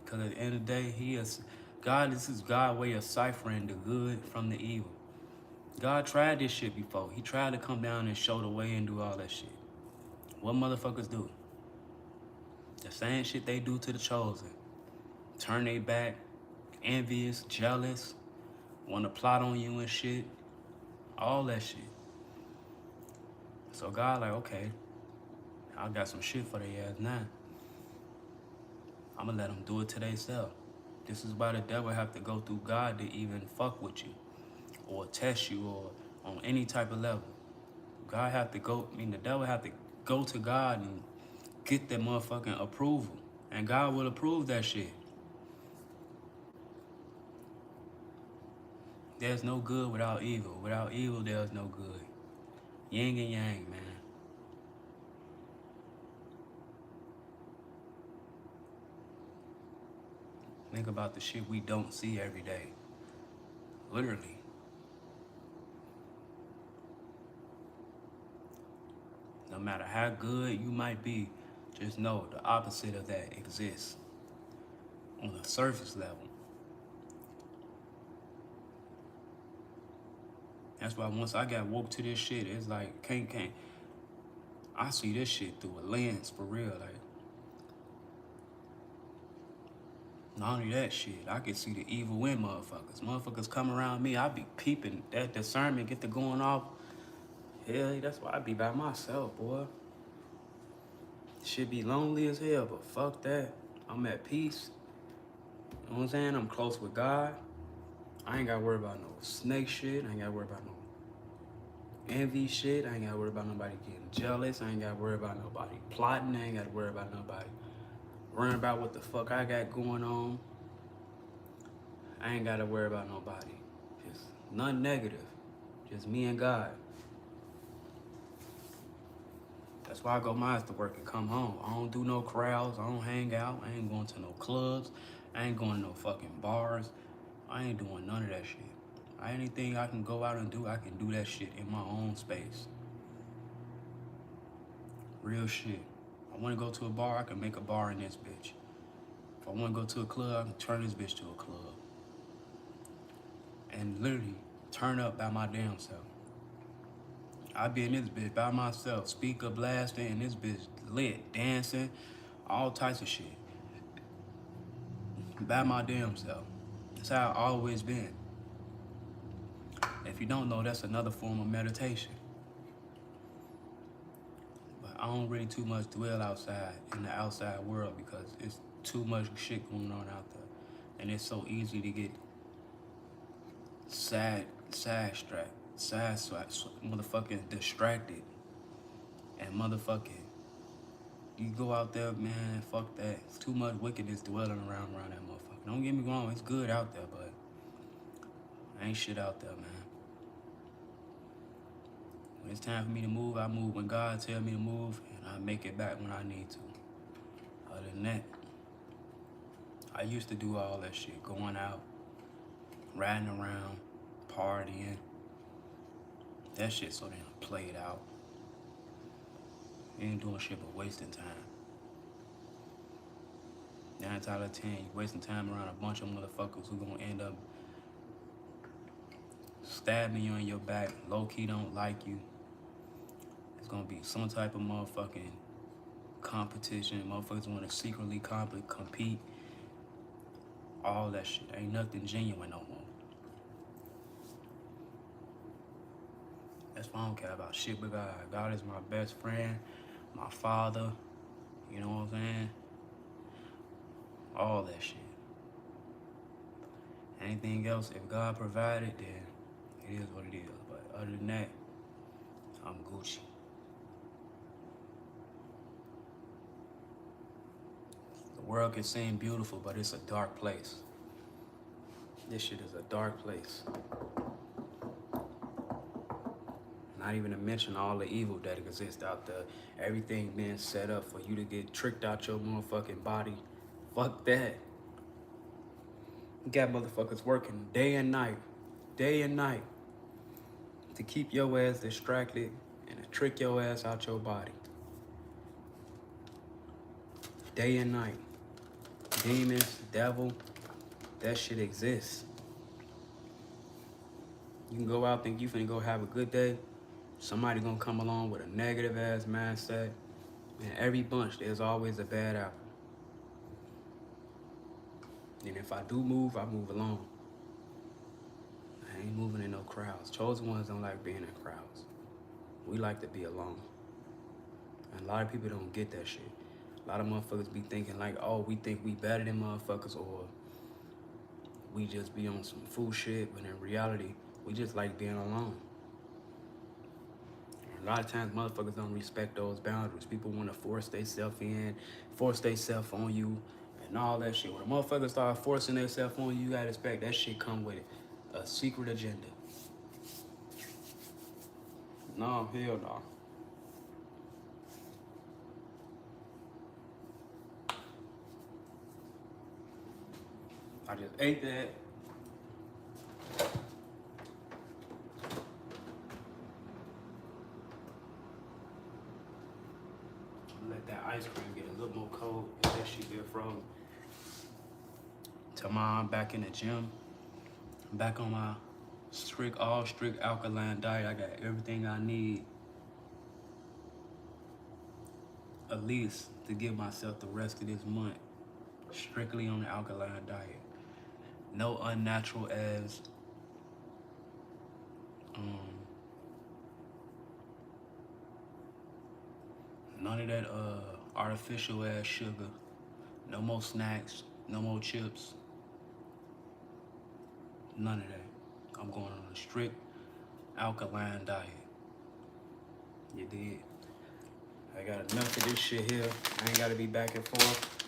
S1: Cause at the end of the day, this is God's way of ciphering the good from the evil. God tried this shit before. He tried to come down and show the way and do all that shit. What motherfuckers do? The same shit they do to the chosen. Turn they back, envious, jealous, want to plot on you and shit. All that shit. So God like, okay, I got some shit for their ass now. I'm gonna let them do it to themselves. This is why the devil have to go through God to even fuck with you or test you or on any type of level. The devil have to go to God and get that motherfucking approval. And God will approve that shit. There's no good without evil. Without evil, there's no good. Yin and yang, man. Think about the shit we don't see every day. Literally. No matter how good you might be, just know the opposite of that exists on the surface level. That's why once I got woke to this shit, it's like, can't. I see this shit through a lens for real. Like, not only that shit, I can see the evil in motherfuckers. Motherfuckers come around me, I be peeping. That discernment get to going off. Hell, that's why I be by myself, boy. Shit be lonely as hell, but fuck that. I'm at peace. You know what I'm saying? I'm close with God. I ain't gotta worry about no snake shit. I ain't gotta worry about no envy shit. I ain't gotta worry about nobody getting jealous. I ain't gotta worry about nobody plotting. I ain't gotta worry about nobody worrying about what the fuck I got going on. I ain't gotta worry about nobody. Just nothing negative. Just me and God. That's why I go miles to work and come home. I don't do no crowds. I don't hang out. I ain't going to no clubs. I ain't going to no fucking bars. I ain't doing none of that shit. Anything I can go out and do, I can do that shit in my own space. Real shit. I want to go to a bar, I can make a bar in this bitch. If I want to go to a club, I can turn this bitch to a club. And literally turn up by my damn self. I be in this bitch by myself, speaker blasting, and this bitch lit, dancing, all types of shit. By my damn self. That's how I always been. If you don't know, that's another form of meditation. But I don't really too much dwell outside in the outside world because it's too much shit going on out there. And it's so easy to get motherfucking distracted. And motherfucking, you go out there, man, fuck that. It's too much wickedness dwelling around that motherfucker. Don't get me wrong, it's good out there, but ain't shit out there, man. When it's time for me to move, I move when God tell me to move, and I make it back when I need to. Other than that, I used to do all that shit, going out, riding around, partying. That shit so damn played out. You ain't doing shit but wasting time. 9 out of 10, you wasting time around a bunch of motherfuckers who gonna end up stabbing you in your back, low-key don't like you. It's gonna be some type of motherfucking competition. Motherfuckers wanna secretly compete. All that shit. Ain't nothing genuine no more. That's why I don't care about shit but God. God is my best friend, my father, you know what I'm saying? All that shit. Anything else, if God provided, then it is what it is. But other than that, I'm Gucci. The world can seem beautiful, but it's a dark place. This shit is a dark place. Not even to mention all the evil that exists out there. Everything being set up for you to get tricked out your motherfucking body. Fuck that. You got motherfuckers working day and night to keep your ass distracted and to trick your ass out your body. Day and night. Demons, devil, that shit exists. You can go out, think you finna go have a good day. Somebody gonna come along with a negative ass mindset. In every bunch, there's always a bad apple. And if I do move, I move alone. I ain't moving in no crowds. Chosen ones don't like being in crowds. We like to be alone. And a lot of people don't get that shit. A lot of motherfuckers be thinking like, oh, we think we better than motherfuckers, or we just be on some fool shit, but in reality, we just like being alone. A lot of times motherfuckers don't respect those boundaries. People want to force themselves in, force themselves on you, and all that shit. When a motherfucker start forcing themselves on you, you gotta expect that shit come with it. A secret agenda. No, hell no. I just ate that. Let that ice cream get a little more cold. If that shit get frozen. Tomorrow I'm back in the gym. I'm back on my strict alkaline diet. I got everything I need, at least, to give myself the rest of this month strictly on the alkaline diet. No unnatural as none of that artificial ass sugar. No more snacks, no more chips. None of that. I'm going on a strict alkaline diet. You did. I got enough of this shit here. I ain't gotta be back and forth.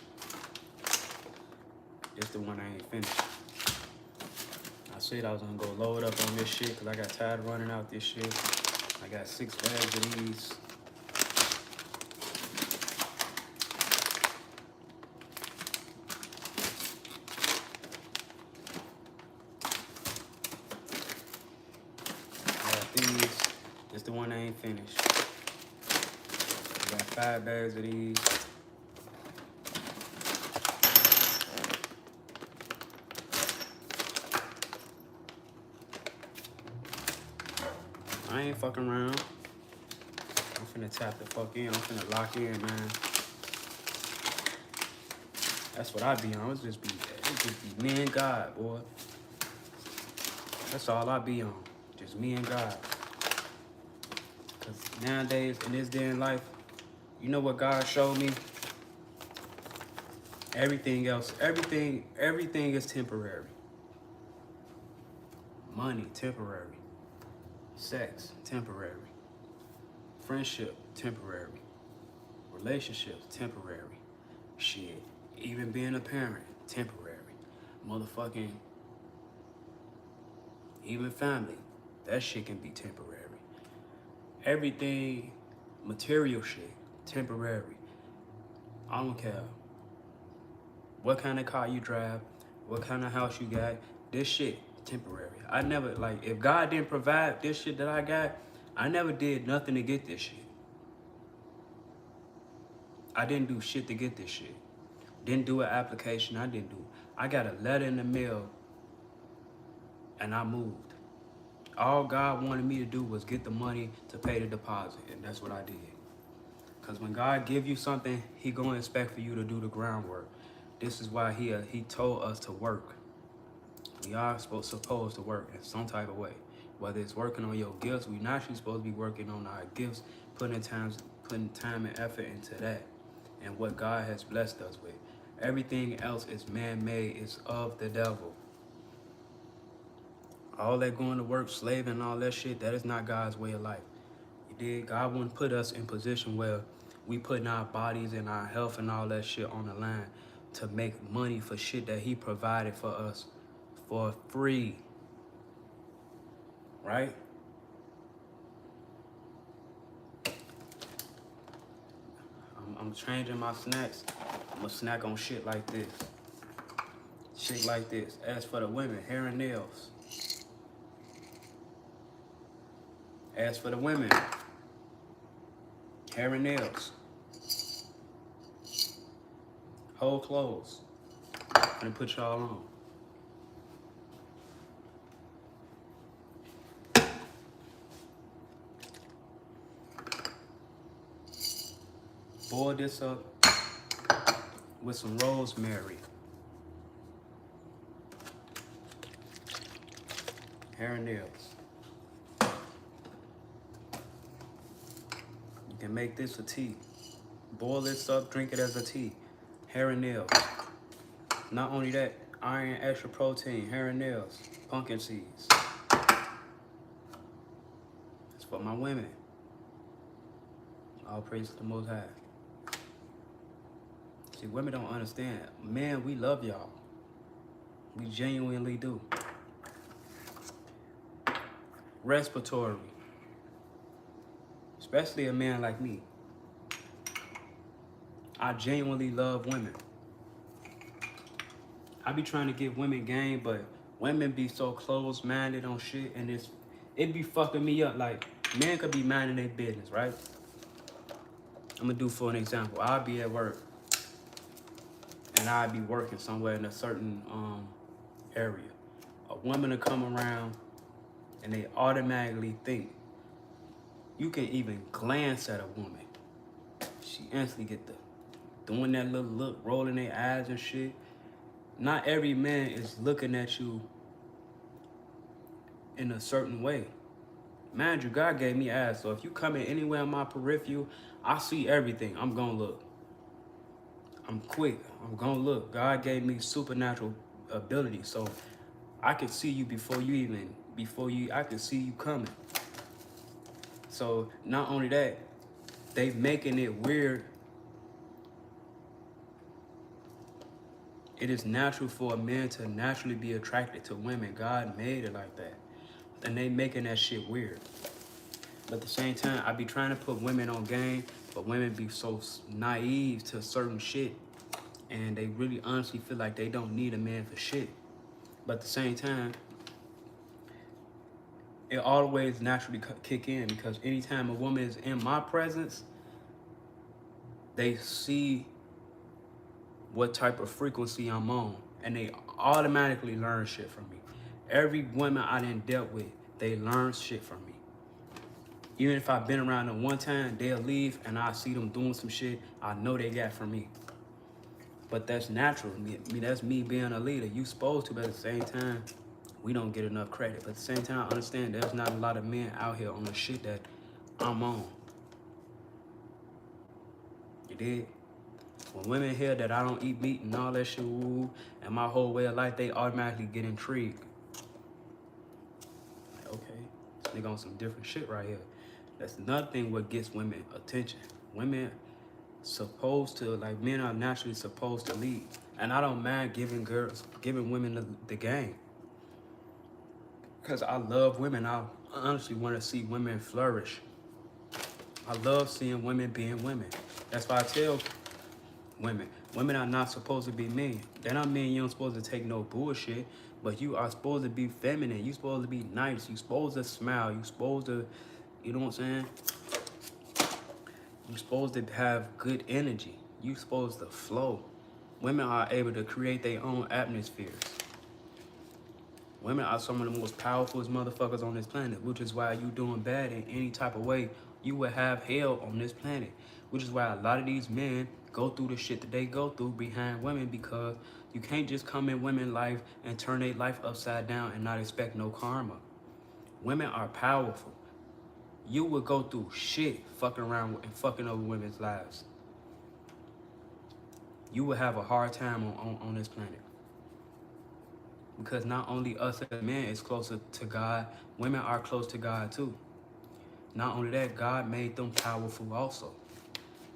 S1: This the one I ain't finished. I said I was gonna go load up on this shit because I got tired of running out this shit. I got 6 bags of these. This the one I ain't finished. I got 5 bags of these. I ain't fucking around. I'm finna tap the fuck in. I'm finna lock in, man. That's what I be on. It just be me and God, boy. That's all I be on. Just me and God. Cause nowadays, in this day in life, you know what God showed me? Everything else, everything is temporary. Money, temporary. Sex, temporary. Friendship, temporary. Relationships, temporary. Shit, even being a parent, temporary. Motherfucking, even family, that shit can be temporary. Everything, material shit, temporary. I don't care what kind of car you drive, what kind of house you got, this shit, temporary. I never, like, if God didn't provide this shit that I got, I never did nothing to get this shit. I didn't do shit to get this shit. Didn't do an application, I got a letter in the mail, and I moved. All God wanted me to do was get the money to pay the deposit, and that's what I did. Because when God give you something, he going to expect for you to do the groundwork. This is why he told us to work. We are supposed to work in some type of way. Whether it's working on your gifts, we naturally supposed to be working on our gifts, putting time and effort into that, and what God has blessed us with. Everything else is man-made, it's of the devil. All that going to work, slaving, and all that shit, that is not God's way of life. You did? God wouldn't put us in position where we putting our bodies and our health and all that shit on the line to make money for shit that he provided for us for free. Right? I'm changing my snacks. I'm gonna snack on shit like this. Shit like this. As for the women, hair and nails. As for the women, hair and nails. Whole clothes. I'm gonna put y'all on. Boil this up with some rosemary. Hair and nails. You can make this a tea. Boil this up, drink it as a tea. Hair and nails. Not only that, iron, extra protein, hair and nails, pumpkin seeds. It's for my women. All praise to the Most High. See, women don't understand. Man, we love y'all. We genuinely do. Respiratory. Especially a man like me. I genuinely love women. I be trying to give women game, but women be so close-minded on shit, and it be fucking me up. Like, men could be minding their business, right? I'm gonna do for an example. I'll be at work, and I'll be working somewhere in a certain area. A woman will come around, and they automatically think, you can even glance at a woman, she instantly get the doing that little look, rolling their eyes and shit. Not every man is looking at you in a certain way. Mind you, God gave me eyes, so if you come in anywhere in my peripheral, I see everything. I'm gonna look. I'm quick. I'm gonna look. God gave me supernatural ability, so I can see you I can see you coming. So not only that, they making it weird. It is natural for a man to naturally be attracted to women. God made it like that. And they making that shit weird. But at the same time, I be trying to put women on game, but women be so naive to certain shit. And they really honestly feel like they don't need a man for shit. But at the same time, it always naturally kick in, because anytime a woman is in my presence, they see what type of frequency I'm on, and they automatically learn shit from me. Every woman I done dealt with, they learn shit from me. Even if I've been around them one time, they'll leave and I see them doing some shit I know they got from me. But that's natural. That's me being a leader. You supposed to, but at the same time, we don't get enough credit. But at the same time, I understand there's not a lot of men out here on the shit that I'm on. You did? When women hear that I don't eat meat and all that shit, and my whole way of life, they automatically get intrigued. Like, okay, this nigga on some different shit right here. That's another thing what gets women attention. Women supposed to, like, men are naturally supposed to lead. And I don't mind giving women the game. Because I love women. I honestly want to see women flourish. I love seeing women being women. That's why I tell women are not supposed to be mean. That don't mean you don't supposed to take no bullshit, but you are supposed to be feminine. You supposed to be nice. You supposed to smile. You supposed to, you know what I'm saying? You supposed to have good energy. You supposed to flow. Women are able to create their own atmospheres. Women are some of the most powerful motherfuckers on this planet, which is why you doing bad in any type of way, you will have hell on this planet. Which is why a lot of these men go through the shit that they go through behind women, because you can't just come in women's life and turn their life upside down and not expect no karma. Women are powerful. You will go through shit fucking around and fucking over women's lives. You will have a hard time on this planet. Because not only us as men is closer to God, women are close to God too. Not only that, God made them powerful also.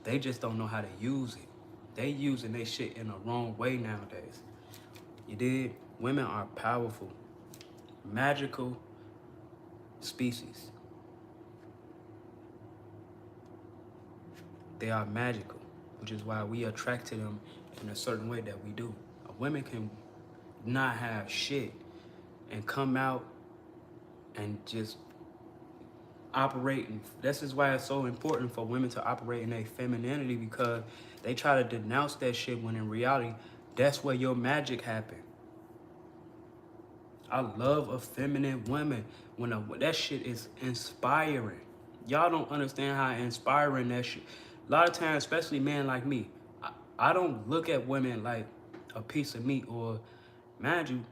S1: They just don't know how to use it. They using their shit in the wrong way nowadays. You did? Women are powerful, magical species. They are magical, which is why we attract to them in a certain way that we do. Women can not have shit and come out and just operate. And this is why it's so important for women to operate in their femininity, because they try to denounce that shit when in reality, that's where your magic happened. I love a feminine woman when that shit is inspiring. Y'all don't understand how inspiring that shit. A lot of times, especially men like me, I don't look at women like a piece of meat, or mind you,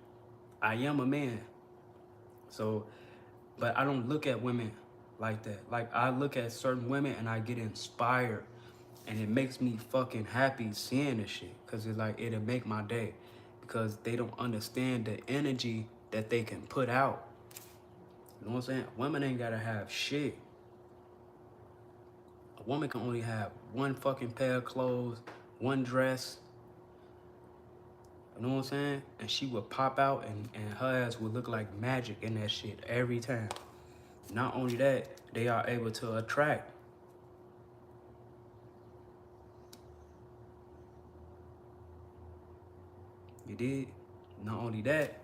S1: I am a man. So, but I don't look at women like that. Like, I look at certain women and I get inspired, and it makes me fucking happy seeing this shit, because it's like, it'll make my day, because they don't understand the energy that they can put out. You know what I'm saying? Women ain't gotta have shit. A woman can only have one fucking pair of clothes, one dress. You know what I'm saying? And she would pop out, and her ass would look like magic in that shit every time. Not only that, they are able to attract. You did? Not only that,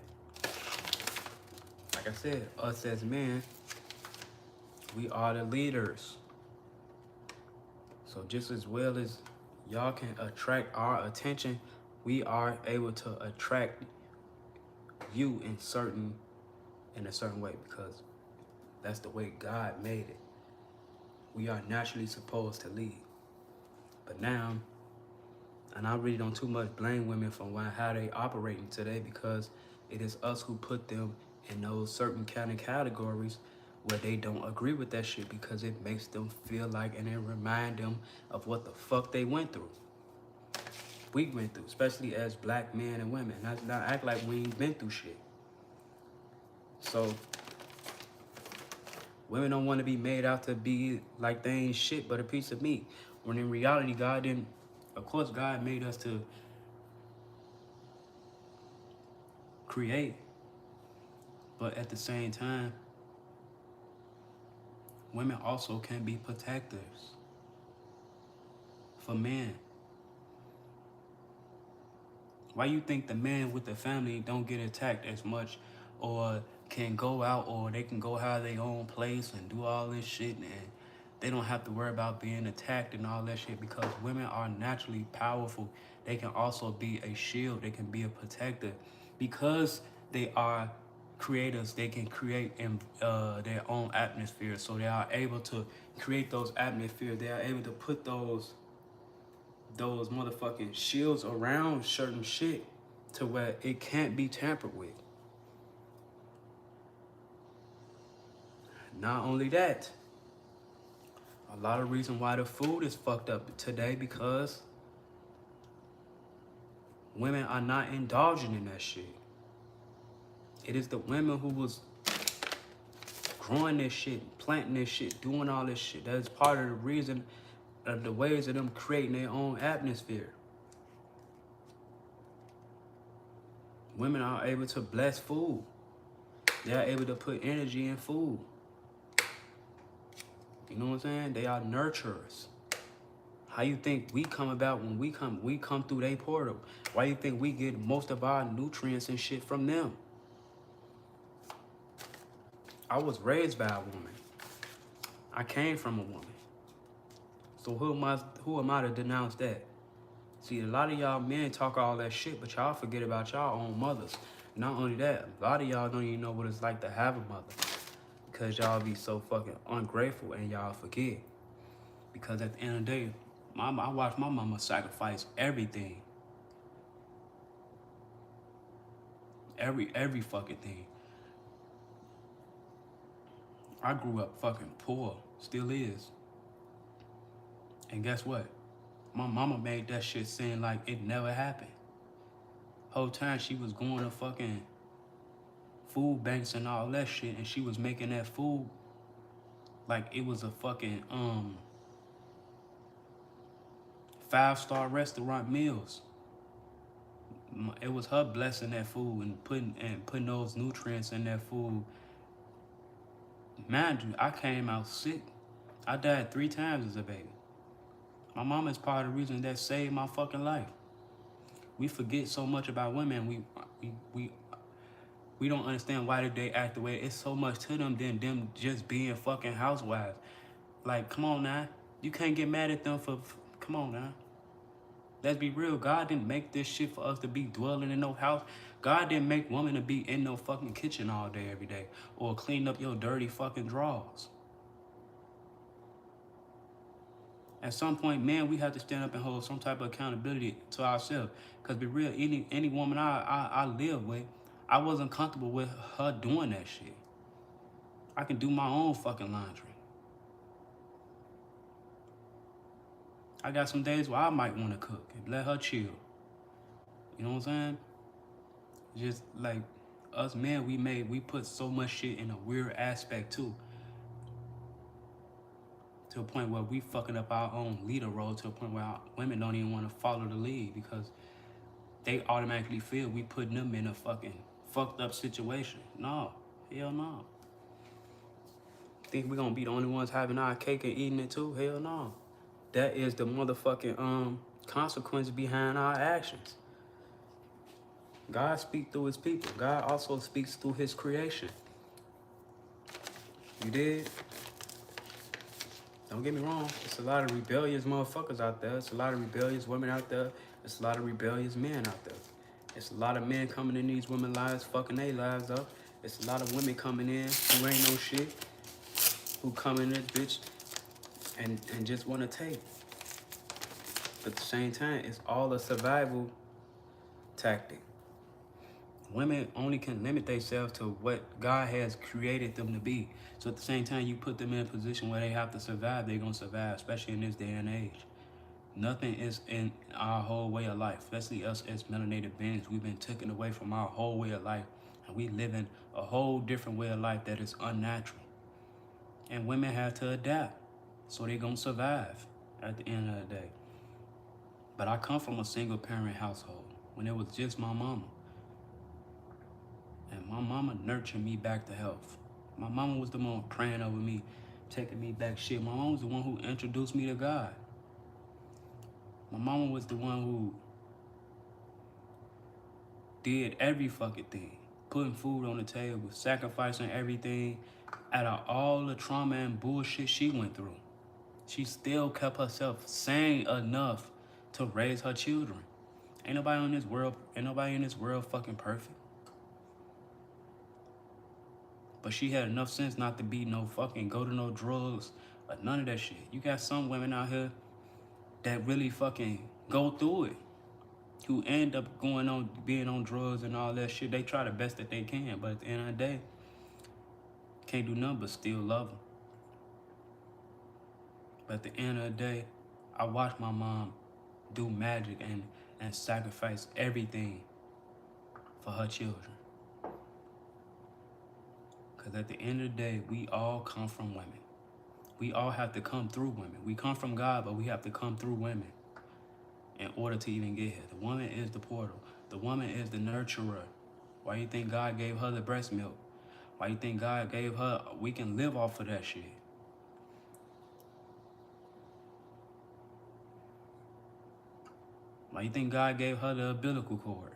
S1: like I said, us as men, we are the leaders. So just as well as y'all can attract our attention, we are able to attract you in a certain way, because that's the way God made it. We are naturally supposed to lead. But now, and I really don't too much blame women for how they operating today, because it is us who put them in those certain kind of categories where they don't agree with that shit, because it makes them feel like, and it remind them of what the fuck they went through. We went through, especially as black men and women. Not act like we ain't been through shit. So women don't want to be made out to be like they ain't shit but a piece of meat, when in reality, God didn't. Of course, God made us to create, but at the same time, women also can be protectors for men. Why you think the man with the family don't get attacked as much, or can go out, or they can go have their own place and do all this shit, and they don't have to worry about being attacked and all that shit? Because women are naturally powerful. They can also be a shield. They can be a protector. Because they are creators, they can create in their own atmosphere. So they are able to create those atmospheres. They are able to put those motherfucking shields around certain shit to where it can't be tampered with. Not only that, a lot of reason why the food is fucked up today, because women are not indulging in that shit. It is the women who was growing this shit, planting this shit, doing all this shit. That is part of the reason, of the ways of them creating their own atmosphere. Women are able to bless food. They are able to put energy in food. You know what I'm saying? They are nurturers. How you think we come about when we come through their portal? Why you think we get most of our nutrients and shit from them? I was raised by a woman. I came from a woman. So who am I to denounce that? See, a lot of y'all men talk all that shit, but y'all forget about y'all own mothers. Not only that, a lot of y'all don't even know what it's like to have a mother because y'all be so fucking ungrateful and y'all forget. Because at the end of the day, I watched my mama sacrifice everything. Every fucking thing. I grew up fucking poor, still is. And guess what? My mama made that shit seem like it never happened. Whole time she was going to fucking food banks and all that shit, and she was making that food like it was a fucking 5-star restaurant meals. It was her blessing that food and putting those nutrients in that food. Mind you, I came out sick. I died 3 times as a baby. My mama is part of the reason that saved my fucking life. We forget so much about women. We don't understand why did they act the way. It's so much to them than them just being fucking housewives. Like, come on now. You can't get mad at them for come on now. Let's be real. God didn't make this shit for us to be dwelling in no house. God didn't make women to be in no fucking kitchen all day, every day. Or clean up your dirty fucking drawers. At some point, man, we have to stand up and hold some type of accountability to ourselves. Because be real, any woman I live with, I wasn't comfortable with her doing that shit. I can do my own fucking laundry. I got some days where I might want to cook and let her chill. You know what I'm saying? Just like us men, we put so much shit in a weird aspect too. To a point where we fucking up our own leader role, to a point where women don't even want to follow the lead because they automatically feel we putting them in a fucking fucked up situation. No, hell no. Think we gonna be the only ones having our cake and eating it too? Hell no. That is the motherfucking consequence behind our actions. God speaks through his people. God also speaks through his creation. You did? Don't get me wrong. It's a lot of rebellious motherfuckers out there. It's a lot of rebellious women out there. It's a lot of rebellious men out there. It's a lot of men coming in these women's lives, fucking their lives up. It's a lot of women coming in who ain't no shit, who come in this bitch and just want to take. But at the same time, it's all a survival tactic. Women only can limit themselves to what God has created them to be. So at the same time, you put them in a position where they have to survive, they're going to survive, especially in this day and age. Nothing is in our whole way of life, especially us as melanated beings. We've been taken away from our whole way of life, and we live in a whole different way of life that is unnatural. And women have to adapt, so they're going to survive at the end of the day. But I come from a single parent household when it was just my mama. And my mama nurtured me back to health. My mama was the one praying over me, taking me back shit. My mama was the one who introduced me to God. My mama was the one who did every fucking thing. Putting food on the table, sacrificing everything out of all the trauma and bullshit she went through. She still kept herself sane enough to raise her children. Ain't nobody in this world fucking perfect. But she had enough sense not to be no fucking go to no drugs or none of that shit. You got some women out here that really fucking go through it, who end up being on drugs and all that shit. They try the best that they can, but at the end of the day, can't do nothing but still love them. But at the end of the day, I watched my mom do magic and sacrifice everything for her children. Because at the end of the day, we all come from women. We all have to come through women. We come from God, but we have to come through women in order to even get here. The woman is the portal. The woman is the nurturer. Why you think God gave her the breast milk? Why you think God gave her, we can live off of that shit? Why you think God gave her the umbilical cord?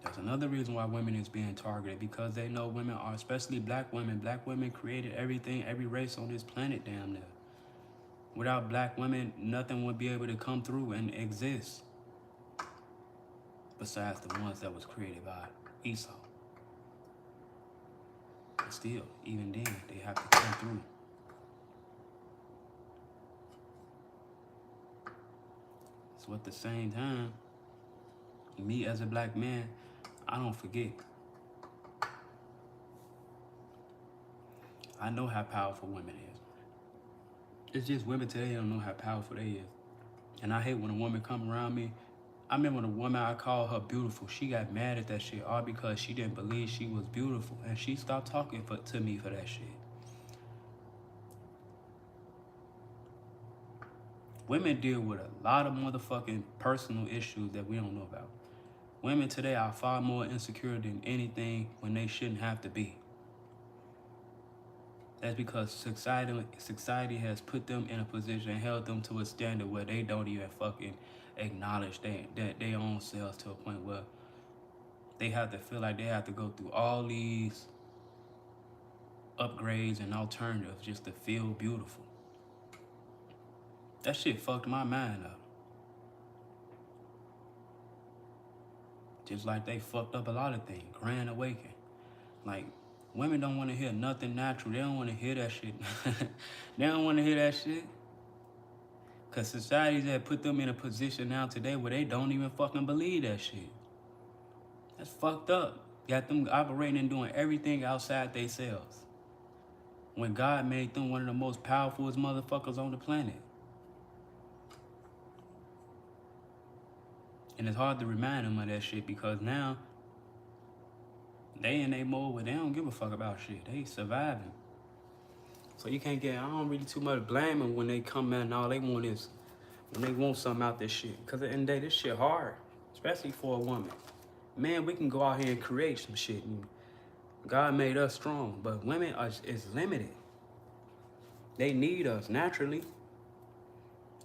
S1: That's Another reason why women is being targeted, because they know women are, especially black women. Black women created everything, every race on this planet, damn near. Without black women, nothing would be able to come through and exist. Besides the ones that was created by Esau. But still, even then, they have to come through. So at the same time, me as a black man, I don't forget. I know how powerful women is. It's just women today don't know how powerful they is. And I hate when a woman come around me. I remember when a woman, I called her beautiful. She got mad at that shit all because she didn't believe she was beautiful. And she stopped talking to me for that shit. Women deal with a lot of motherfucking personal issues that we don't know about. Women today are far more insecure than anything when they shouldn't have to be. That's because society has put them in a position and held them to a standard where they don't even fucking acknowledge their own selves, to a point where they have to feel like they have to go through all these upgrades and alternatives just to feel beautiful. That shit fucked my mind up. Just like they fucked up a lot of things. Grand Awakening. Like, women don't want to hear nothing natural. They don't want to hear that shit. They don't want to hear that shit. Because societies have put them in a position now today where they don't even fucking believe that shit. That's fucked up. Got them operating and doing everything outside themselves. When God made them one of the most powerful motherfuckers on the planet. And it's hard to remind them of that shit because now they in a mode where they don't give a fuck about shit. They surviving. So you can't get, I don't really too much blame them when they come in and all they want is, when they want something out this shit. Because at the end of the day, this shit hard. Especially for a woman. Man, we can go out here and create some shit. And God made us strong. But women is limited. They need us naturally.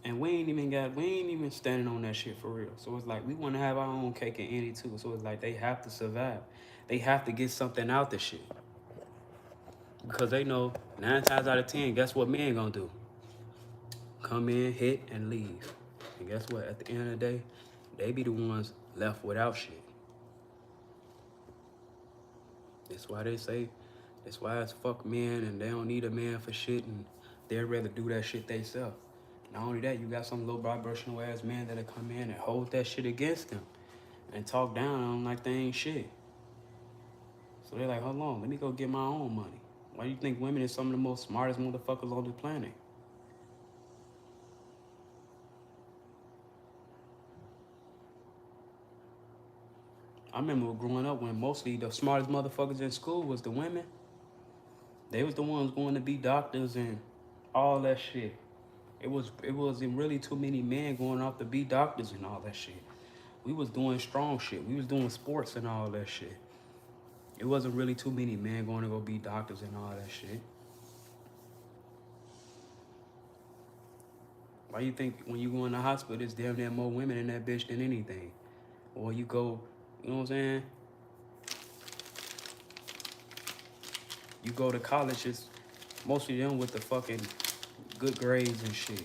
S1: And we ain't even standing on that shit for real. So it's like we want to have our own cake and eat it too. So it's like they have to survive. They have to get something out the shit. Because they know 9 times out of 10, guess what men gonna do? Come in, hit, and leave. And guess what? At the end of the day, they be the ones left without shit. That's why they say, that's why it's fuck men and they don't need a man for shit and they'd rather do that shit themselves. Not only that, you got some low vibrational ass men that'll come in and hold that shit against them and talk down on them like they ain't shit. So they're like, hold on, let me go get my own money. Why do you think women is some of the most smartest motherfuckers on the planet? I remember growing up when mostly the smartest motherfuckers in school was the women. They was the ones going to be doctors and all that shit. It wasn't really too many men going off to be doctors and all that shit. We was doing strong shit. We was doing sports and all that shit. It wasn't really too many men going to go be doctors and all that shit. Why you think when you go in the hospital, there's damn near more women in that bitch than anything? Or you go, you know what I'm saying? You go to college, it's mostly them with the fucking good grades and shit.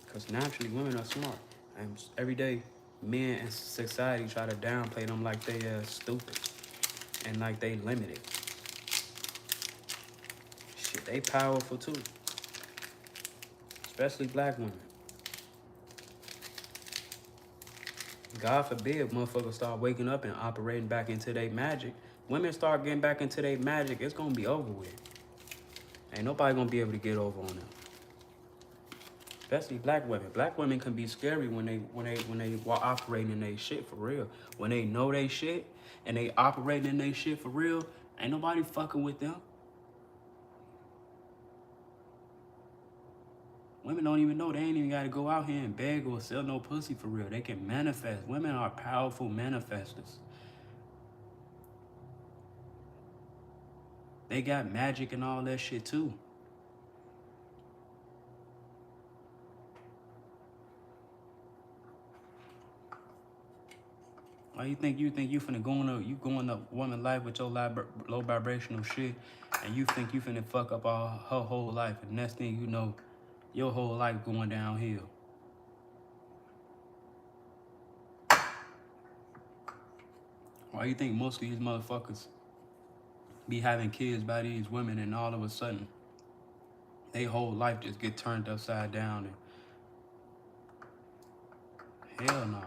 S1: Because naturally, women are smart. And every day, men and society try to downplay them like they stupid. And like they limited. Shit, they powerful too. Especially black women. God forbid motherfuckers start waking up and operating back into their magic. Women start getting back into their magic, it's gonna be over with. Ain't nobody gonna be able to get over on them. Especially black women. Black women can be scary when they operating in their shit for real. When they know they shit and they operating in their shit for real, ain't nobody fucking with them. Women don't even know. They ain't even got to go out here and beg or sell no pussy for real. They can manifest. Women are powerful manifestors. They got magic and all that shit too. Why you think you finna go in a woman life with your low vibrational shit, and you think you finna fuck up all her whole life, and next thing you know, your whole life going downhill. Why you think most of these motherfuckers be having kids by these women, and all of a sudden, they whole life just get turned upside down? And hell nah.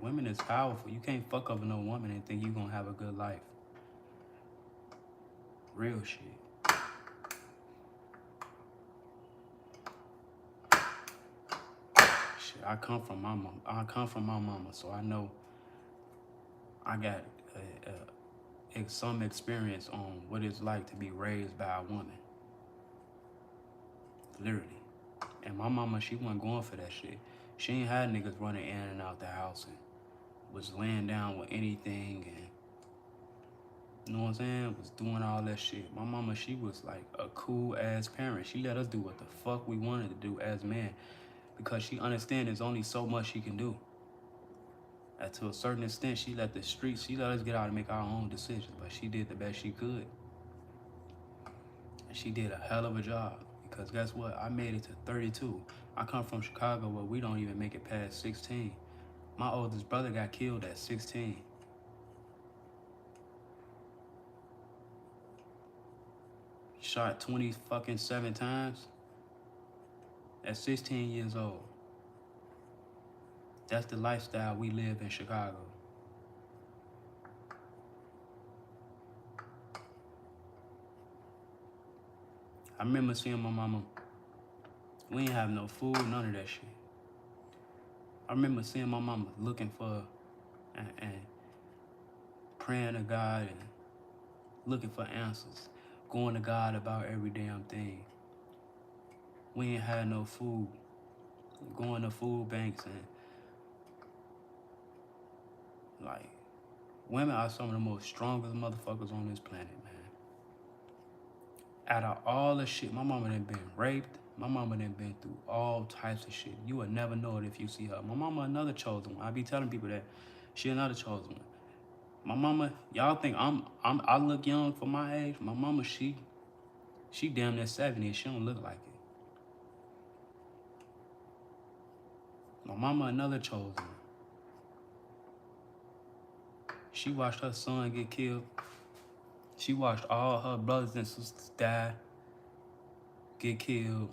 S1: Women is powerful. You can't fuck up with no woman and think you gonna have a good life. Real shit. Shit, I come from my mama, so I know I got some experience on what it's like to be raised by a woman. Literally. And my mama, she wasn't going for that shit. She ain't had niggas running in and out the house and was laying down with anything, and you know what I'm saying? Was doing all that shit. My mama, she was like a cool ass parent. She let us do what the fuck we wanted to do as men, because she understands there's only so much she can do. And to a certain extent, she let us get out and make our own decisions, but she did the best she could. And she did a hell of a job, because guess what? I made it to 32. I come from Chicago where we don't even make it past 16. My oldest brother got killed at 16. Shot 27 times at 16 years old. That's the lifestyle we live in Chicago. I remember seeing my mama. We ain't have no food, none of that shit. I remember seeing my mama looking for and praying to God and looking for answers, going to God about every damn thing. We ain't had no food, going to food banks, and like, women are some of the most strongest motherfuckers on this planet, man. Out of all the shit, my mama done been raped. My mama done been through all types of shit. You would never know it if you see her. My mama another chosen one. I be telling people that she another chosen one. My mama, y'all think I look young for my age. My mama, she damn near 70 and she don't look like it. My mama another chosen one. She watched her son get killed. She watched all her brothers and sisters die, get killed.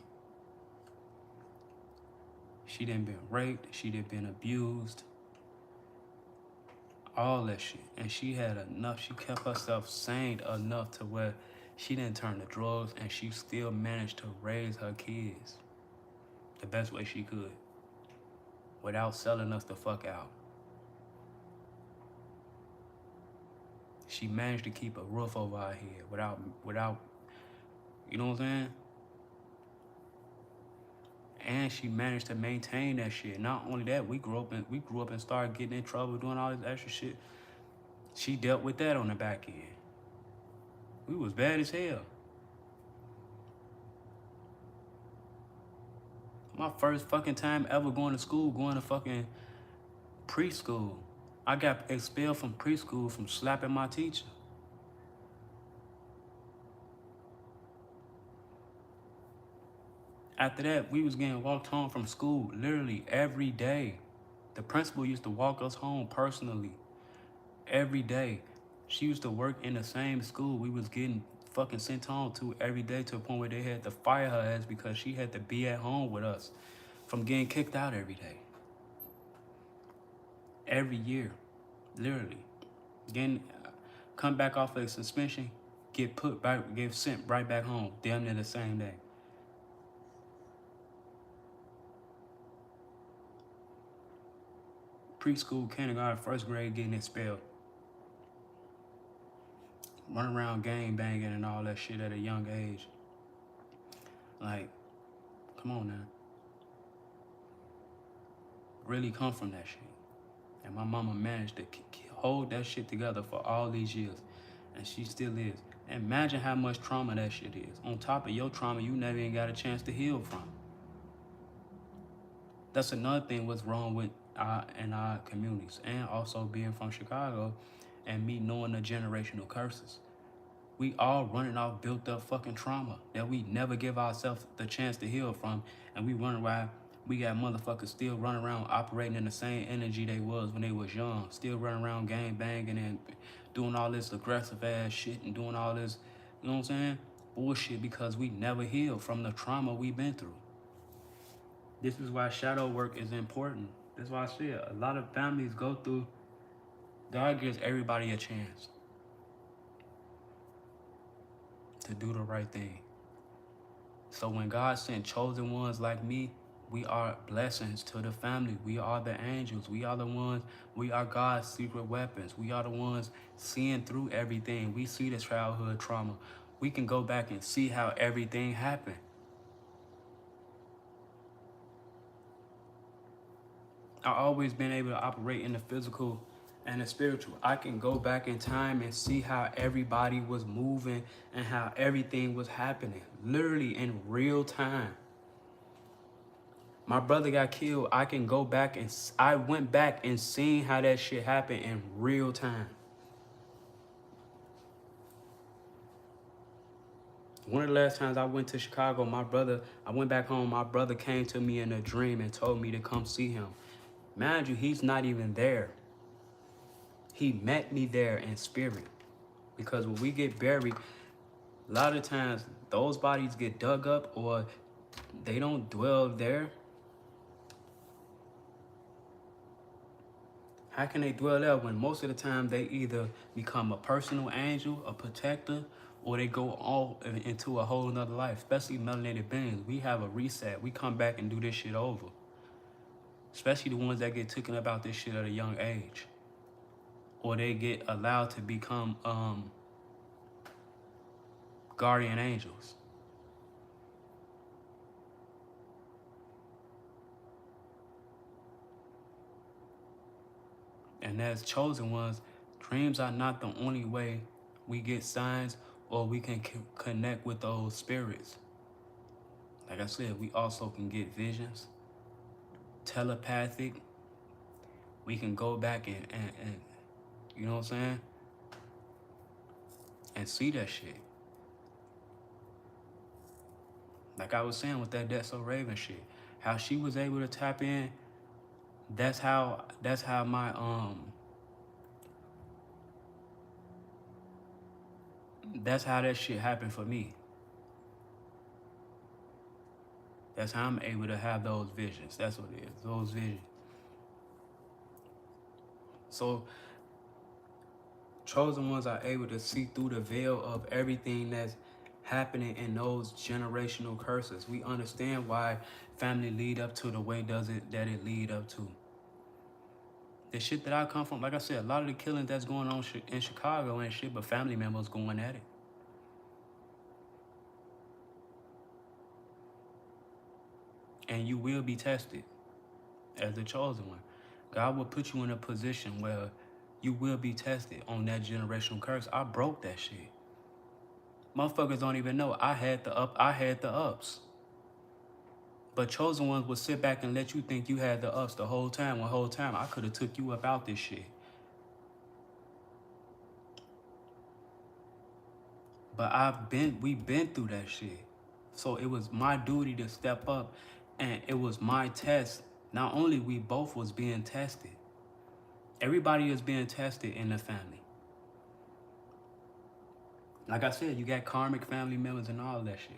S1: She done been raped. She done been abused. All that shit. And she had enough. She kept herself sane enough to where she didn't turn to drugs, and she still managed to raise her kids the best way she could without selling us the fuck out. She managed to keep a roof over our head without, you know what I'm saying? And she managed to maintain that shit. Not only that, we grew up and started getting in trouble, doing all this extra shit. She dealt with that on the back end. We was bad as hell. My first fucking time ever going to school, going to fucking preschool. I got expelled from preschool from slapping my teacher. After that, we was getting walked home from school literally every day. The principal used to walk us home personally every day. She used to work in the same school we was getting fucking sent home to every day, to a point where they had to fire her ass because she had to be at home with us from getting kicked out every day. Every year, literally. Come back off of suspension, get sent right back home, damn near the same day. Preschool, kindergarten, first grade, getting expelled. Running around gang banging and all that shit at a young age. Like, come on now. Really come from that shit. And my mama managed to hold that shit together for all these years. And she still is. Imagine how much trauma that shit is. On top of your trauma you never even got a chance to heal from. That's another thing what's wrong with in our communities, and also being from Chicago and me knowing the generational curses. We all running off built up fucking trauma that we never give ourselves the chance to heal from, and we run around. We got motherfuckers still running around operating in the same energy they was when they was young, still running around gang banging and doing all this aggressive ass shit and doing all this, you know what I'm saying? Bullshit, because we never healed from the trauma we've been through. This is why shadow work is important. That's why I said a lot of families go through. God gives everybody a chance to do the right thing. So when God sent chosen ones like me, we are blessings to the family. We are the angels. We are the ones, we are God's secret weapons. We are the ones seeing through everything. We see the childhood trauma. We can go back and see how everything happened. I've always been able to operate in the physical and the spiritual. I can go back in time and see how everybody was moving and how everything was happening, literally in real time. My brother got killed. I can go back and I went back and seen how that shit happened in real time. One of the last times I went to Chicago, I went back home, my brother came to me in a dream and told me to come see him. Mind you, he's not even there. He met me there in spirit. Because when we get buried, a lot of times those bodies get dug up or they don't dwell there. How can they dwell there when most of the time they either become a personal angel, a protector, or they go all into a whole nother life? Especially melanated beings. We have a reset. We come back and do this shit over. Especially the ones that get taken about this shit at a young age. Or they get allowed to become guardian angels. And as chosen ones, dreams are not the only way we get signs or we can connect with those spirits. Like I said, we also can get visions, telepathic. We can go back and you know what I'm saying? And see that shit. Like I was saying with that That's So Raven shit. How she was able to tap in, that's how my that's how that shit happened for me. That's how I'm able to have those visions. That's what it is, those visions. So chosen ones are able to see through the veil of everything that's happening in those generational curses. We understand why family lead up to the way that it lead up to. The shit that I come from, like I said, a lot of the killings that's going on in Chicago ain't shit but family members going at it. And you will be tested as the chosen one. God will put you in a position where you will be tested on that generational curse. I broke that shit. Motherfuckers don't even know I had the ups. But chosen ones will sit back and let you think you had the ups the whole time. One whole time I could have took you up out this shit. But we've been through that shit. So it was my duty to step up, and it was my test. Not only we both was being tested. Everybody is being tested in the family. Like I said, you got karmic family members and all that shit.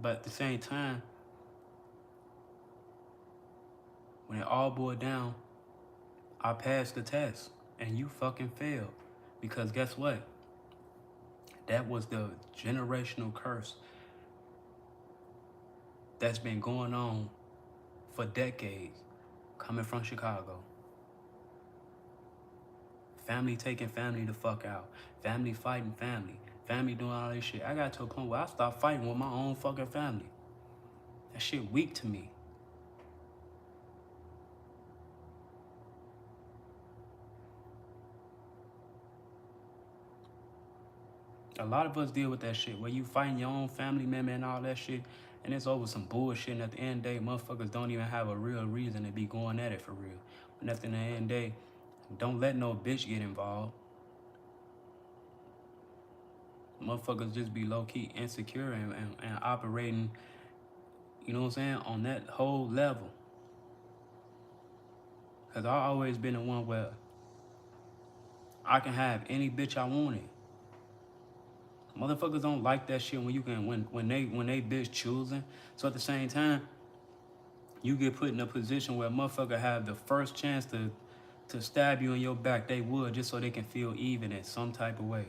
S1: But at the same time, when it all boiled down, I passed the test and you fucking failed. Because guess what? That was the generational curse that's been going on for decades coming from Chicago. Family taking family the fuck out. Family fighting family. Family doing all this shit. I got to a point where I stopped fighting with my own fucking family. That shit weak to me. A lot of us deal with that shit where you fighting your own family member and all that shit. And it's over some bullshit, and at the end of the day, motherfuckers don't even have a real reason to be going at it for real. But at the end of the day, don't let no bitch get involved. Motherfuckers just be low-key insecure and operating, you know what I'm saying, on that whole level. Because I always been the one where I can have any bitch I wanted. Motherfuckers don't like that shit when you can when they bitch choosing. So at the same time, you get put in a position where a motherfucker have the first chance to stab you in your back, they would, just so they can feel even in some type of way.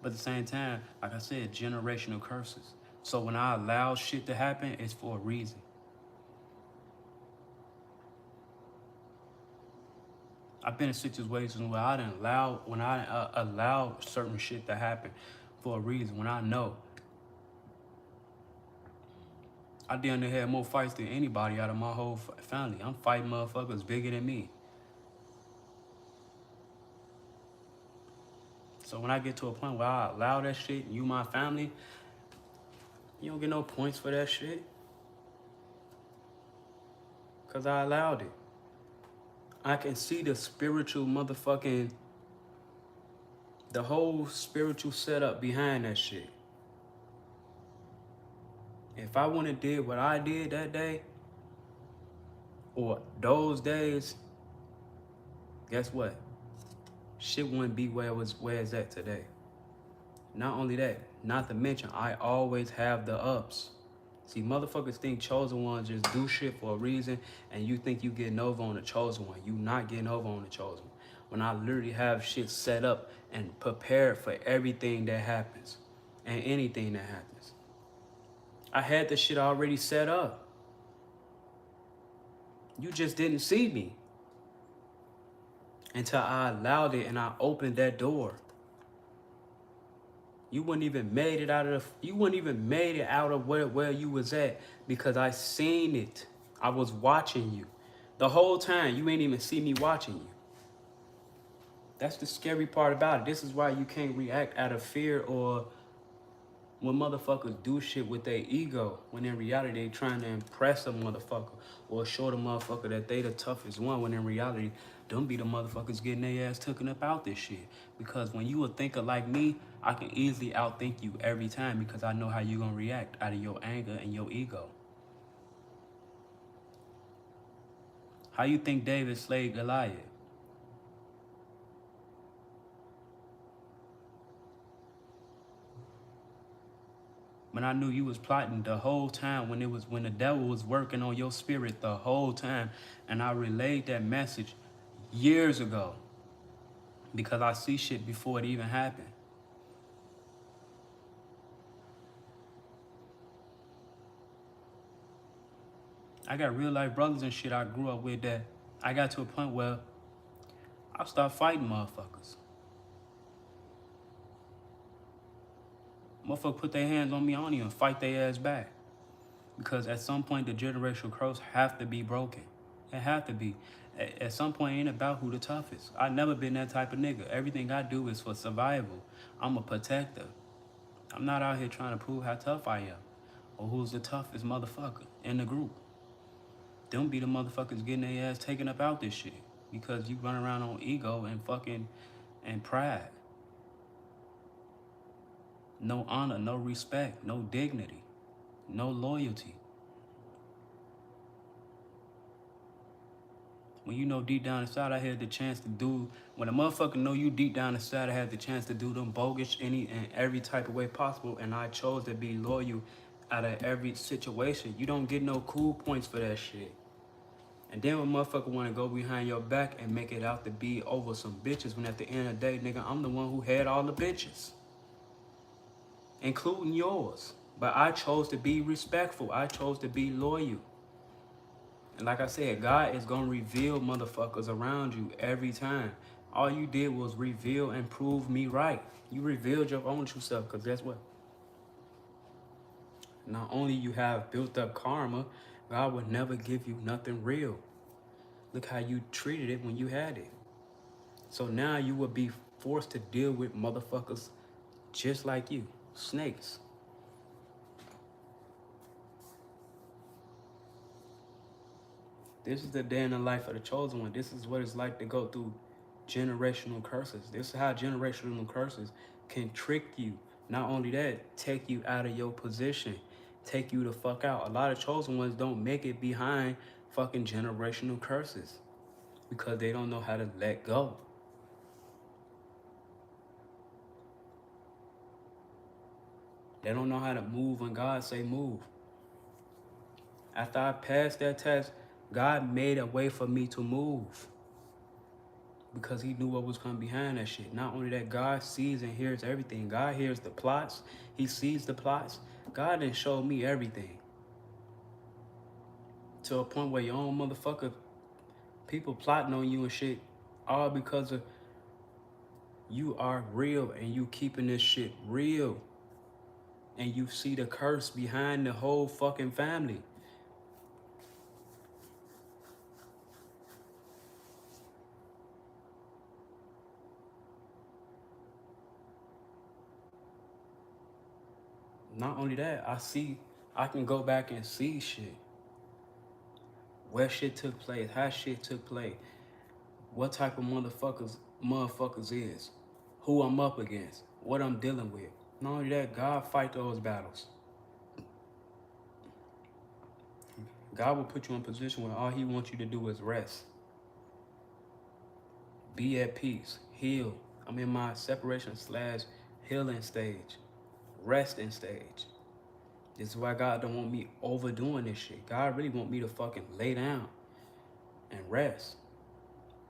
S1: But at the same time, like I said, generational curses. So when I allow shit to happen, it's for a reason. I've been in situations where I didn't allow certain shit to happen for a reason. When I know I damn near had more fights than anybody out of my whole family. I'm fighting motherfuckers bigger than me. So when I get to a point where I allow that shit, and you my family, you don't get no points for that shit. Cause I allowed it. I can see the spiritual motherfucking, the whole spiritual setup behind that shit. If I wouldn't have did what I did that day, or those days, guess what? Shit wouldn't be where it's at today. Not only that, not to mention, I always have the ups. See, motherfuckers think chosen ones just do shit for a reason, and you think you getting over on the chosen one. You not getting over on the chosen one. When I literally have shit set up and prepared for everything that happens, and anything that happens. I had the shit already set up. You just didn't see me until I allowed it and I opened that door. You wouldn't even made it out of where you was at because I seen it. I was watching you. The whole time you ain't even see me watching you. That's the scary part about it. This is why you can't react out of fear or when motherfuckers do shit with their ego, when in reality they trying to impress a motherfucker or show the motherfucker that they the toughest one, when in reality, them be the motherfuckers getting their ass taken up out this shit. Because when you a thinker like me, I can easily outthink you every time because I know how you gonna react out of your anger and your ego. How you think David slayed Goliath? When I knew you was plotting the whole time, when the devil was working on your spirit the whole time, and I relayed that message years ago because I see shit before it even happened. I got real life brothers and shit I grew up with that I got to a point where I started fighting motherfuckers. Motherfuckers put their hands on me, I don't even fight their ass back. Because at some point, the generational curse have to be broken. It have to be. At some point, it ain't about who the toughest. I never been that type of nigga. Everything I do is for survival. I'm a protector. I'm not out here trying to prove how tough I am or who's the toughest motherfucker in the group. Them be the motherfuckers getting their ass taken up out this shit because you run around on ego and fucking and pride. No honor, no respect, no dignity, no loyalty. When you know deep down inside I had the chance to do, when a motherfucker know you deep down inside I had the chance to do them bogus any and every type of way possible, and I chose to be loyal out of every situation, you don't get no cool points for that shit. And then when motherfucker want to go behind your back and make it out to be over some bitches, when at the end of the day, nigga, I'm the one who had all the bitches, including yours. But I chose to be respectful. I chose to be loyal. And like I said, God is going to reveal motherfuckers around you every time. All you did was reveal and prove me right. You revealed your own true self, because guess what? Not only you have built up karma, God would never give you nothing real. Look how you treated it when you had it. So now you will be forced to deal with motherfuckers just like you, snakes. This is the day in the life of the chosen one. This is what it's like to go through generational curses. This is how generational curses can trick you. Not only that, take you out of your position, take you the fuck out. A lot of chosen ones don't make it behind fucking generational curses because they don't know how to let go. They don't know how to move when God say move. After I passed that test, God made a way for me to move because he knew what was coming behind that shit. Not only that, God sees and hears everything. God hears the plots. He sees the plots. God didn't show me everything. To a point where your own motherfucker people plotting on you and shit, all because of you are real and you keeping this shit real. And you see the curse behind the whole fucking family. Not only that, I can go back and see shit. Where shit took place, how shit took place, what type of motherfuckers is, who I'm up against, what I'm dealing with. Not only that, God fight those battles. God will put you in a position where all he wants you to do is rest. Be at peace, heal. I'm in my separation/healing stage, resting stage. This is why God don't want me overdoing this shit. God really want me to fucking lay down and rest.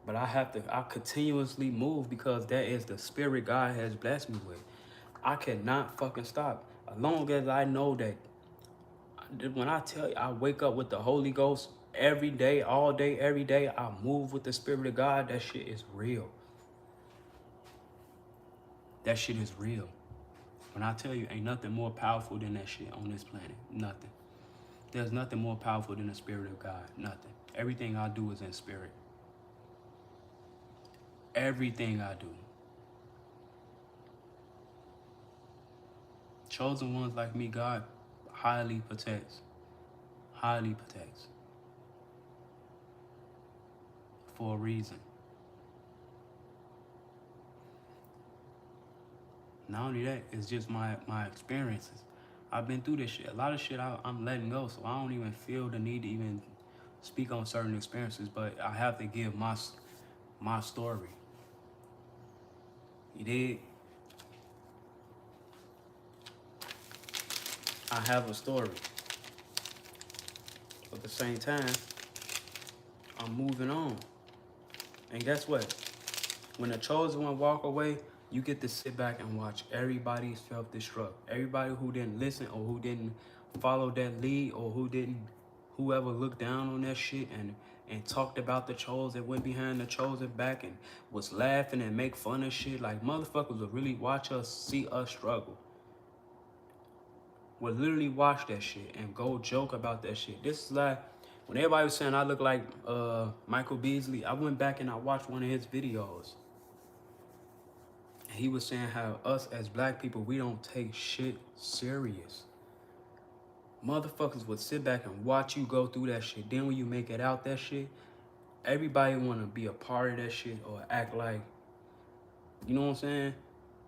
S1: But I continuously move because that is the spirit God has blessed me with. I cannot fucking stop. As long as I know that, when I tell you I wake up with the Holy Ghost every day, all day, every day, I move with the Spirit of God, that shit is real. That shit is real. When I tell you, ain't nothing more powerful than that shit on this planet. Nothing. There's nothing more powerful than the Spirit of God. Nothing. Everything I do is in spirit. Everything I do. Chosen ones like me, God highly protects. Highly protects. For a reason. Not only that, it's just my experiences. I've been through this shit. A lot of shit I'm letting go, so I don't even feel the need to even speak on certain experiences, but I have to give my story. You dig? I have a story. But at the same time, I'm moving on. And guess what? When the chosen one walk away, you get to sit back and watch everybody self-destruct. Everybody who didn't listen or who didn't follow that lead or whoever looked down on that shit and talked about the chosen, went behind the chosen back and was laughing and make fun of shit. Like, motherfuckers would really watch us, see us struggle. Would literally watch that shit and go joke about that shit. This is like, when everybody was saying I look like Michael Beasley, I went back and I watched one of his videos. And he was saying how us as black people, we don't take shit serious. Motherfuckers would sit back and watch you go through that shit. Then when you make it out that shit, everybody want to be a part of that shit or act like, you know what I'm saying?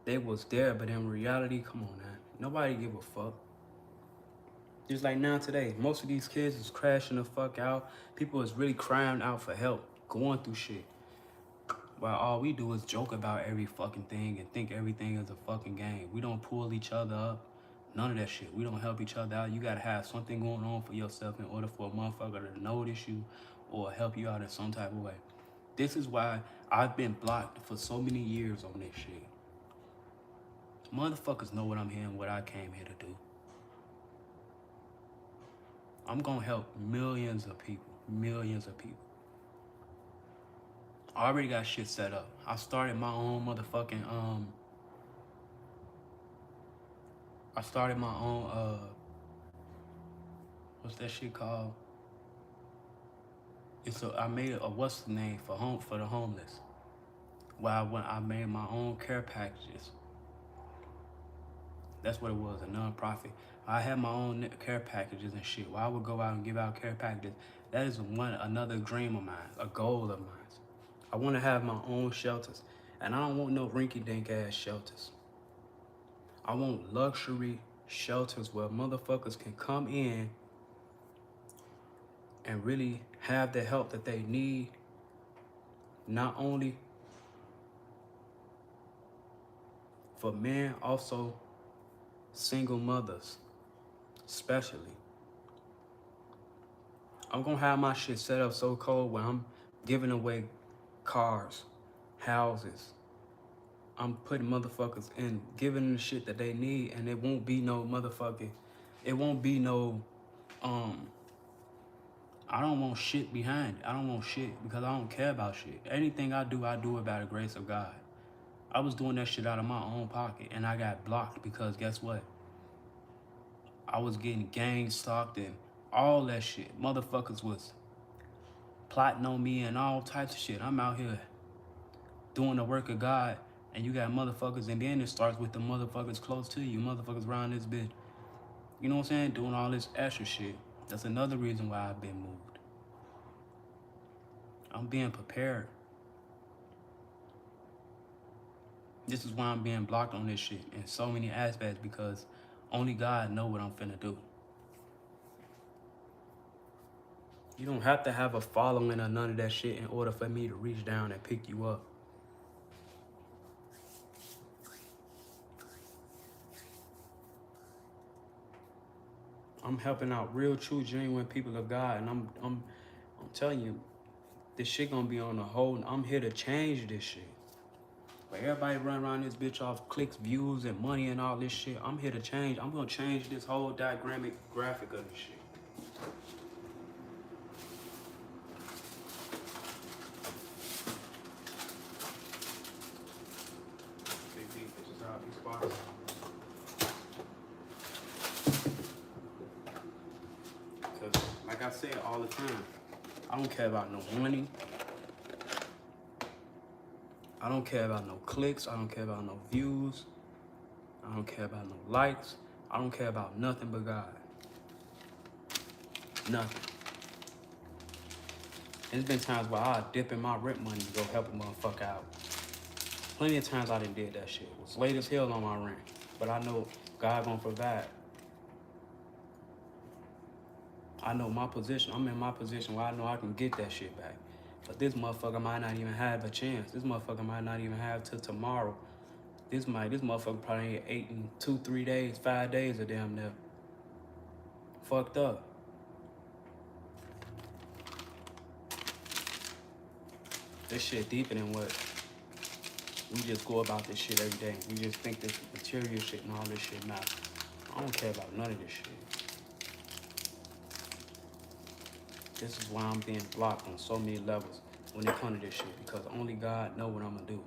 S1: They was there, but in reality, come on, man. Nobody give a fuck. Just like now today, most of these kids is crashing the fuck out. People is really crying out for help, going through shit. While all we do is joke about every fucking thing and think everything is a fucking game. We don't pull each other up. None of that shit. We don't help each other out. You gotta have something going on for yourself in order for a motherfucker to notice you or help you out in some type of way. This is why I've been blocked for so many years on this shit. Motherfuckers know what I'm here and what I came here to do. I'm gonna help millions of people. Millions of people. I already got shit set up. I started my own motherfucking, what's that shit called? I made a what's the name for the homeless. I made my own care packages. That's what it was, a non-profit. I had my own care packages and shit. Where I would go out and give out care packages That is another dream of mine, a goal of mine. I want to have my own shelters. And I don't want no rinky-dink ass shelters. I want luxury shelters where motherfuckers can come in and really have the help that they need, not only for men, also single mothers, especially. I'm gonna have my shit set up so cold where I'm giving away cars, houses. I'm putting motherfuckers in, giving them the shit that they need, and it won't be no motherfucking, it won't be no, I don't want shit behind it. I don't want shit because I don't care about shit. Anything I do it by the grace of God. I was doing that shit out of my own pocket, and I got blocked because guess what? I was getting gang stalked and all that shit. Motherfuckers was plotting on me and all types of shit. I'm out here doing the work of God, and you got motherfuckers, and then it starts with the motherfuckers close to you, motherfuckers around this bitch. You know what I'm saying? Doing all this extra shit. That's another reason why I've been moved. I'm being prepared. This is why I'm being blocked on this shit in so many aspects, because only God know what I'm finna do. You don't have to have a following or none of that shit in order for me to reach down and pick you up. I'm helping out real, true, genuine people of God, and I'm telling you, this shit gonna be on the whole. I'm here to change this shit. But everybody run around this bitch off clicks, views, and money and all this shit. I'm here to change. I'm gonna change this whole diagrammic graphic of this shit. Big deep, this is how these spots. Cause like I say all the time, I don't care about no money. I don't care about no clicks. I don't care about no views. I don't care about no likes. I don't care about nothing but God. Nothing. There's been times where I dip in my rent money to go help a motherfucker out. Plenty of times I done did that shit. It was late as hell on my rent. But I know God gonna provide. I know my position. I'm in my position where I know I can get that shit back. But this motherfucker might not even have a chance. This motherfucker might not even have till tomorrow. This motherfucker probably ain't 8 in 2, 3 days, 5 days of damn near. Fucked up. This shit deeper than what we just go about this shit every day. We just think this material shit and all this shit matters. I don't care about none of this shit. This is why I'm being blocked on so many levels when it comes to this shit, because only God know what I'm gonna do.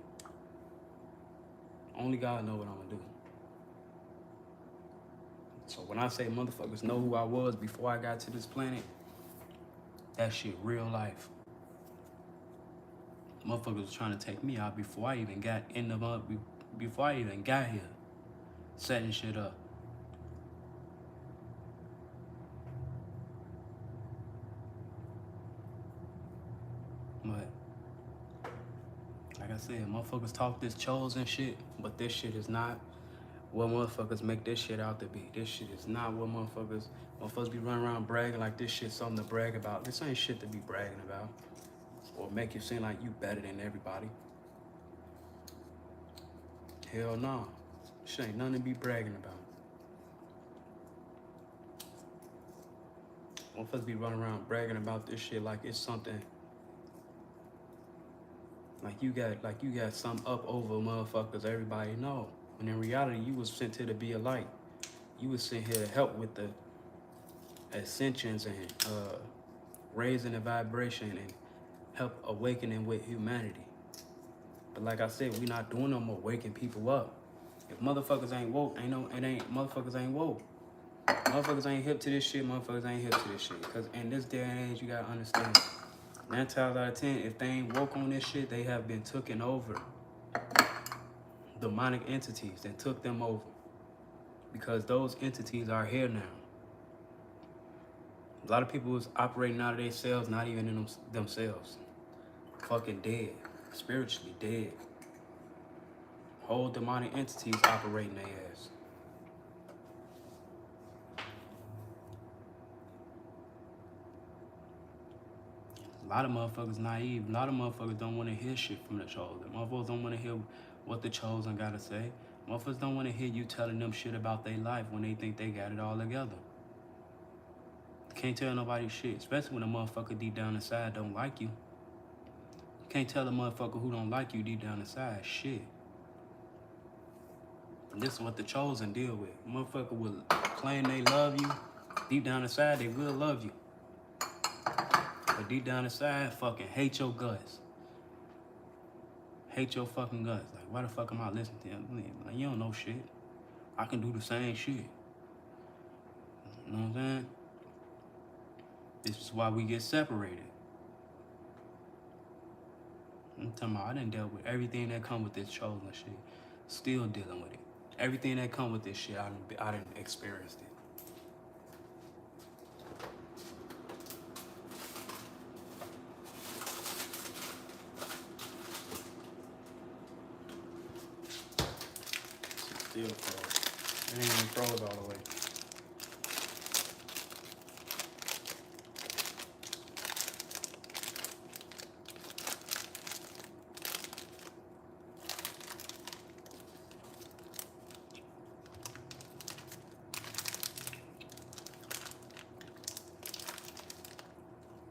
S1: Only God know what I'm gonna do. So when I say motherfuckers know who I was before I got to this planet, that shit real life. Motherfuckers was trying to take me out before I even got in the before I even got here, setting shit up. But like I said, motherfuckers talk this chosen shit, but this shit is not what motherfuckers make this shit out to be. This shit is not what motherfuckers be running around bragging like this shit's something to brag about. This ain't shit to be bragging about or make you seem like you better than everybody. Hell no. Shit ain't nothing to be bragging about. Motherfuckers be running around bragging about this shit like it's something, like you got something up over motherfuckers everybody know. When in reality, you was sent here to be a light. You was sent here to help with the ascensions and raising the vibration and help awakening with humanity. But like I said, we not doing no more waking people up. If motherfuckers ain't woke, motherfuckers ain't woke. Motherfuckers ain't hip to this shit, motherfuckers ain't hip to this shit. Because in this day and age, you gotta understand, 9 times out of 10, if they ain't woke on this shit, they have been taken over. Demonic entities that took them over. Because those entities are here now. A lot of people is operating out of themselves, not even in themselves. Fucking dead. Spiritually dead. Whole demonic entities operating their ass. A lot of motherfuckers naive. A lot of motherfuckers don't want to hear shit from the chosen. Motherfuckers don't want to hear what the chosen gotta say. Motherfuckers don't want to hear you telling them shit about their life when they think they got it all together. Can't tell nobody shit, especially when a motherfucker deep down inside don't like you. Can't tell a motherfucker who don't like you deep down inside shit. And this is what the chosen deal with. Motherfucker will claim they love you. Deep down inside, they will love you. But deep down inside, fucking hate your guts. Hate your fucking guts. Like, why the fuck am I listening to him? Like, you don't know shit. I can do the same shit. You know what I'm saying? This is why we get separated. I'm talking about, I done dealt with everything that come with this chosen shit. Still dealing with it. Everything that come with this shit, I done experienced it. Still froze. It ain't even froze all the way.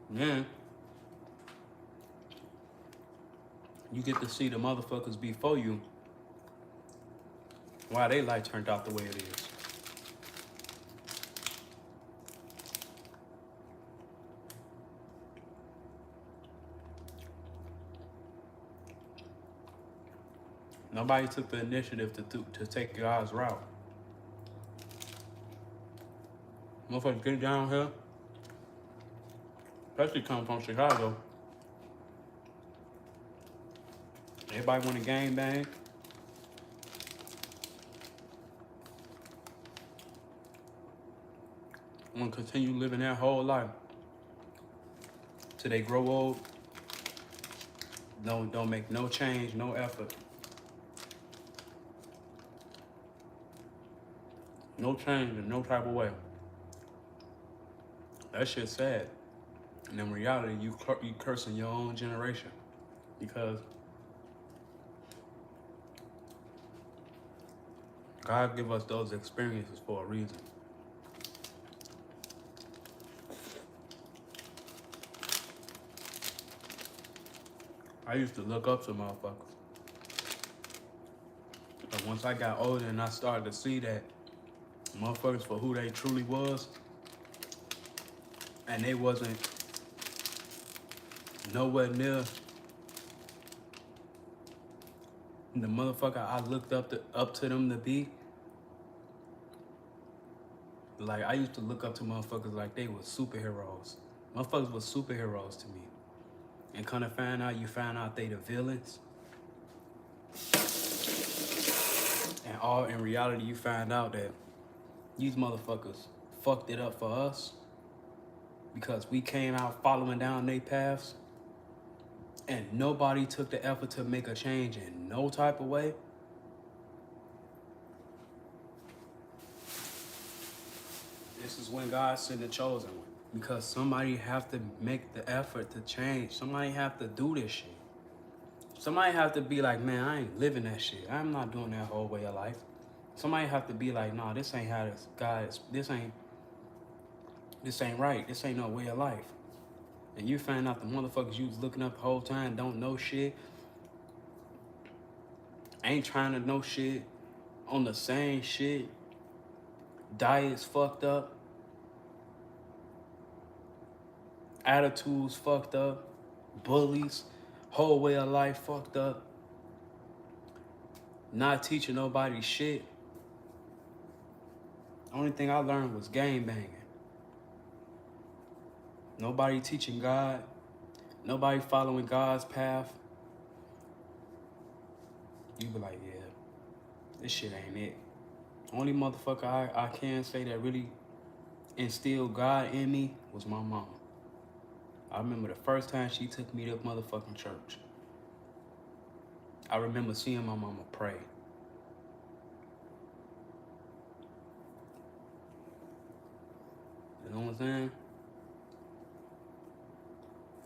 S1: Then you get to see the motherfuckers before you why they life turned out the way it is. Nobody took the initiative to take God's route. Motherfuckers get down here, especially coming from Chicago. Everybody want to gang bang. Want to continue living their whole life till they grow old. Don't make no change, no effort. No change in no type of way. That shit's sad. And in reality, you cursing your own generation because God give us those experiences for a reason. I used to look up to motherfuckers. But once I got older and I started to see that motherfuckers for who they truly was, and they wasn't nowhere near the motherfucker I looked up to them to be. Like, I used to look up to motherfuckers like they were superheroes. Motherfuckers were superheroes to me. And kind of you find out they the villains. And all in reality, you find out that these motherfuckers fucked it up for us because we came out following down their paths and nobody took the effort to make a change in no type of way. This is when God sent the chosen one. Because somebody have to make the effort to change. Somebody have to do this shit. Somebody have to be like, man, I ain't living that shit. I'm not doing that whole way of life. Somebody have to be like, nah, this ain't how this God, this ain't right. This ain't no way of life. And you find out the motherfuckers you was looking up the whole time don't know shit. Ain't trying to know shit. On the same shit. Diets fucked up. Attitudes fucked up. Bullies. Whole way of life fucked up. Not teaching nobody shit. Only thing I learned was gang banging. Nobody teaching God. Nobody following God's path. You be like, yeah, this shit ain't it. Only motherfucker I can say that really instilled God in me was my mama. I remember the first time she took me to motherfucking church. I remember seeing my mama pray. You know what I'm saying?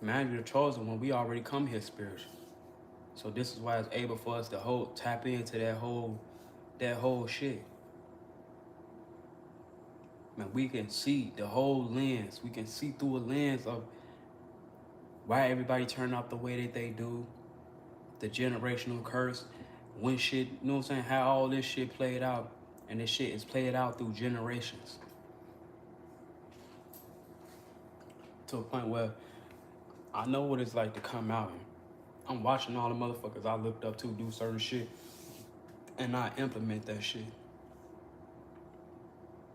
S1: Man, you're the chosen one. We already come here spiritual. So this is why it's able for us to tap into that whole shit. Man, we can see the whole lens. We can see through a lens of why everybody turned out the way that they do, the generational curse, when shit, you know what I'm saying, how all this shit played out, and this shit is played out through generations. To a point where I know what it's like to come out and I'm watching all the motherfuckers I looked up to do certain shit and not implement that shit.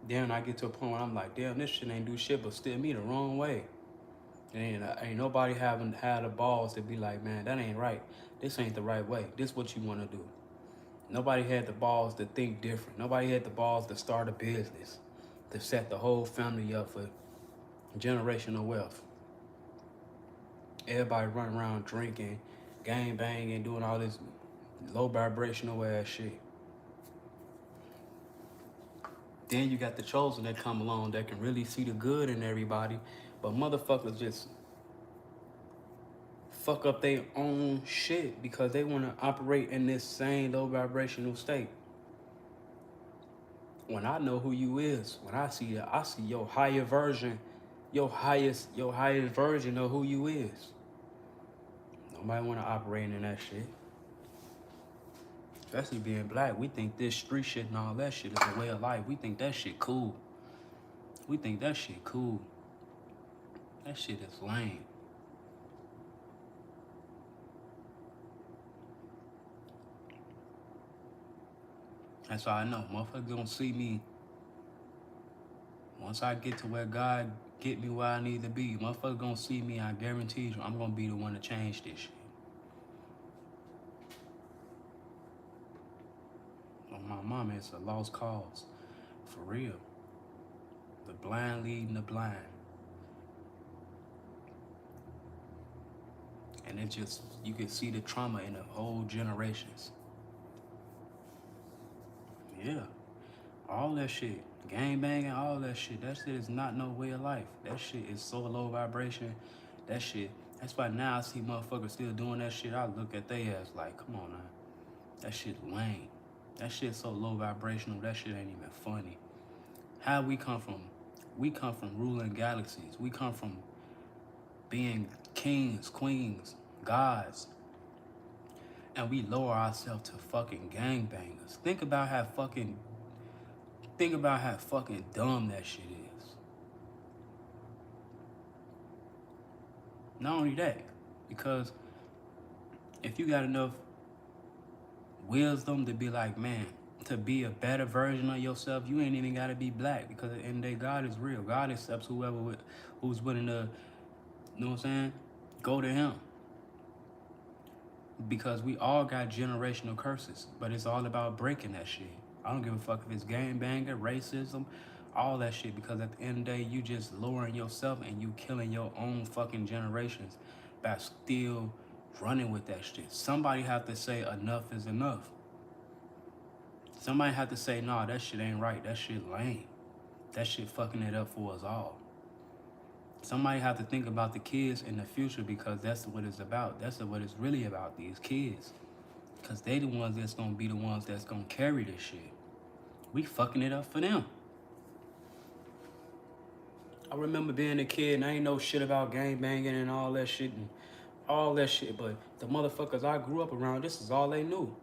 S1: Then I get to a point where I'm like, damn, this shit ain't do shit but steer me the wrong way. And ain't nobody haven't had the balls to be like, man, that ain't right. This ain't the right way. This what you want to do. Nobody had the balls to think different. Nobody had the balls to start a business, to set the whole family up for generational wealth. Everybody running around drinking, gang banging, doing all this low vibrational ass shit. Then you got the chosen that come along that can really see the good in everybody, but motherfuckers just fuck up their own shit because they want to operate in this same low vibrational state. When I know who you is, when I see that, I see your higher version, your highest version of who you is. Nobody want to operate in that shit. Especially being black, we think this street shit and all that shit is a way of life. We think that shit cool. We think that shit cool. That shit is lame. That's how I know. Motherfuckers gonna see me. Once I get to where God get me where I need to be, motherfuckers gonna see me. I guarantee you, I'm gonna be the one to change this shit. My mama, it's a lost cause. For real. The blind leading the blind. And it just, you can see the trauma in the whole generations. Yeah. All that shit. Gang banging, all that shit. That shit is not no way of life. That shit is so low vibration. That shit. That's why now I see motherfuckers still doing that shit. I look at they ass like, come on now. That shit lame. That shit so low vibrational. That shit ain't even funny. How we come from? We come from ruling galaxies. We come from being kings, queens, gods. And we lower ourselves to fucking gangbangers. Think about how fucking dumb that shit is. Not only that, because if you got enough wisdom to be like, man, to be a better version of yourself, you ain't even gotta be black, because at the end of the day, God is real. God accepts who's willing to, you know what I'm saying, go to him. Because we all got generational curses, but it's all about breaking that shit. I don't give a fuck if it's gangbanging, racism, all that shit, because at the end of the day, you just lowering yourself and you killing your own fucking generations by still running with that shit. Somebody have to say enough is enough. Somebody have to say, nah, that shit ain't right. That shit lame. That shit fucking it up for us all. Somebody have to think about the kids in the future, because that's what it's about. That's what it's really about, these kids. Because they the ones that's going to be the ones that's going to carry this shit. We fucking it up for them. I remember being a kid and I ain't know shit about gang banging and all that shit, but the motherfuckers I grew up around, this is all they knew.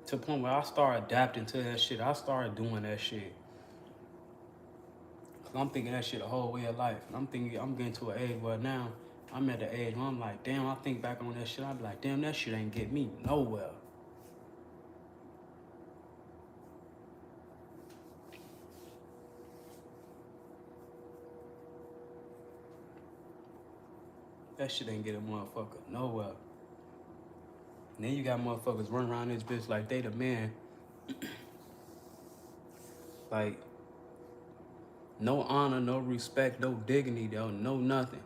S1: To the point where I started adapting to that shit. I started doing that shit. Cause I'm thinking that shit a whole way of life. And I'm getting to an age where now I'm at the age where I'm like, damn, I think back on that shit, I be like, damn, that shit ain't get me nowhere. That shit ain't get a motherfucker nowhere. And then you got motherfuckers running around this bitch like they the man. Like, no honor, no respect, no dignity, though, no nothing.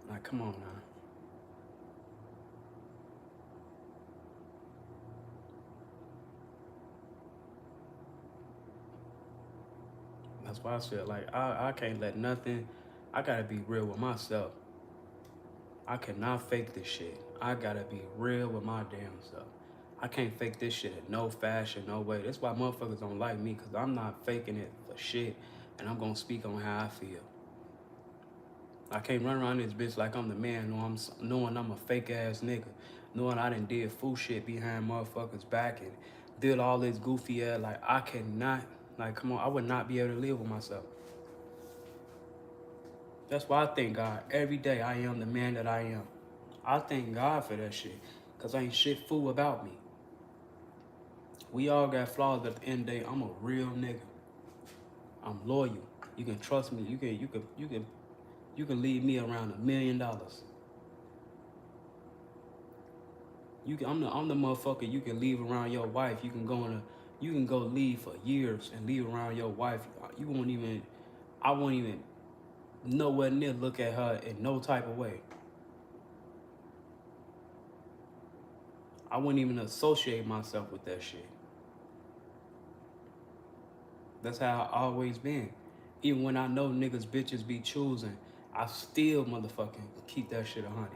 S1: Like, come on now. That's why I said, like, I can't let nothing, I gotta be real with myself. I cannot fake this shit. I gotta be real with my damn self. I can't fake this shit in no fashion, no way. That's why motherfuckers don't like me, because I'm not faking it for shit, and I'm gonna speak on how I feel. I can't run around this bitch like I'm the man, knowing I'm a fake ass nigga, knowing I done did fool shit behind motherfuckers' back and did all this goofy ass. Like, I cannot, like, come on, I would not be able to live with myself. That's why I thank God every day I am the man that I am. I thank God for that shit, because ain't shit fool about me. We all got flaws, but at the end of the day, I'm a real nigga. I'm loyal. You can trust me. You can leave me around $1 million. I'm the motherfucker you can leave around your wife. You can go leave for years and leave around your wife. I won't even nowhere near look at her in no type of way. I wouldn't even associate myself with that shit. That's how I always been. Even when I know niggas bitches be choosing, I still motherfucking keep that shit 100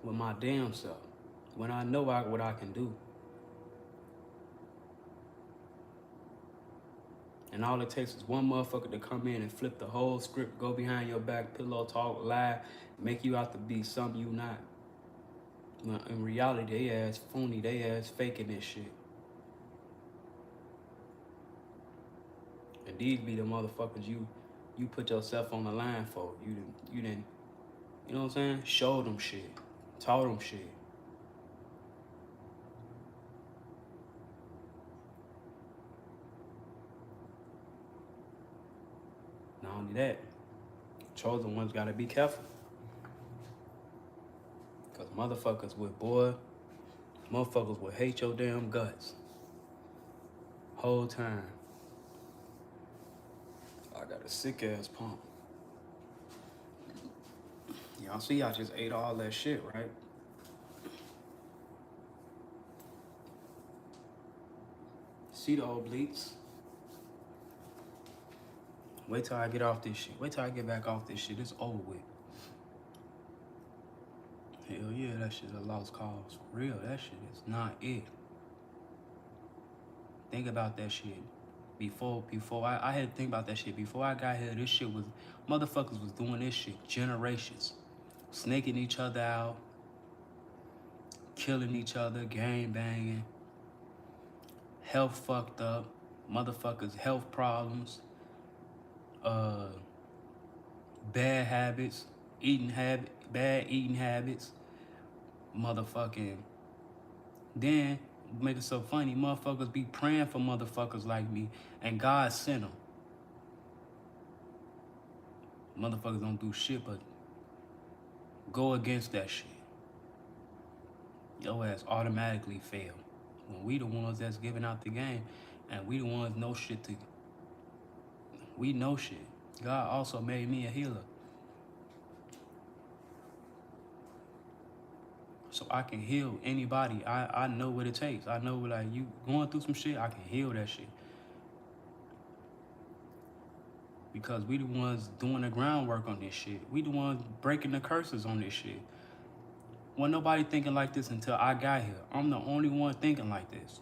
S1: with my damn self. When I know what I can do. And all it takes is one motherfucker to come in and flip the whole script, go behind your back, pillow talk, lie, make you out to be something you not. When in reality, they ass phony, they ass faking this shit. And these be the motherfuckers you put yourself on the line for. You didn't, you know what I'm saying? Show them shit, taught them shit. Not only that, chosen ones gotta be careful. Cause motherfuckers will hate your damn guts. Whole time. I got a sick ass pump. Y'all see I just ate all that shit, right? See the obliques. Wait till I get off this shit. Wait till I get back off this shit. It's over with. Hell yeah, that shit a lost cause. For real, that shit is not it. Think about that shit. Before I had to think about that shit. Before I got here, this shit was, motherfuckers was doing this shit generations. Snaking each other out. Killing each other, gang banging. Health fucked up. Motherfuckers' health problems. Bad habits. Bad eating habits. Motherfucking. Then, make it so funny, motherfuckers be praying for motherfuckers like me, and God sent them. Motherfuckers don't do shit but go against that shit. Your ass automatically fail. When we the ones that's giving out the game, and we the ones know shit to, we know shit. God also made me a healer. So I can heal anybody. I know what it takes. I know, like, you going through some shit, I can heal that shit. Because we the ones doing the groundwork on this shit. We the ones breaking the curses on this shit. Wasn't nobody thinking like this until I got here. I'm the only one thinking like this.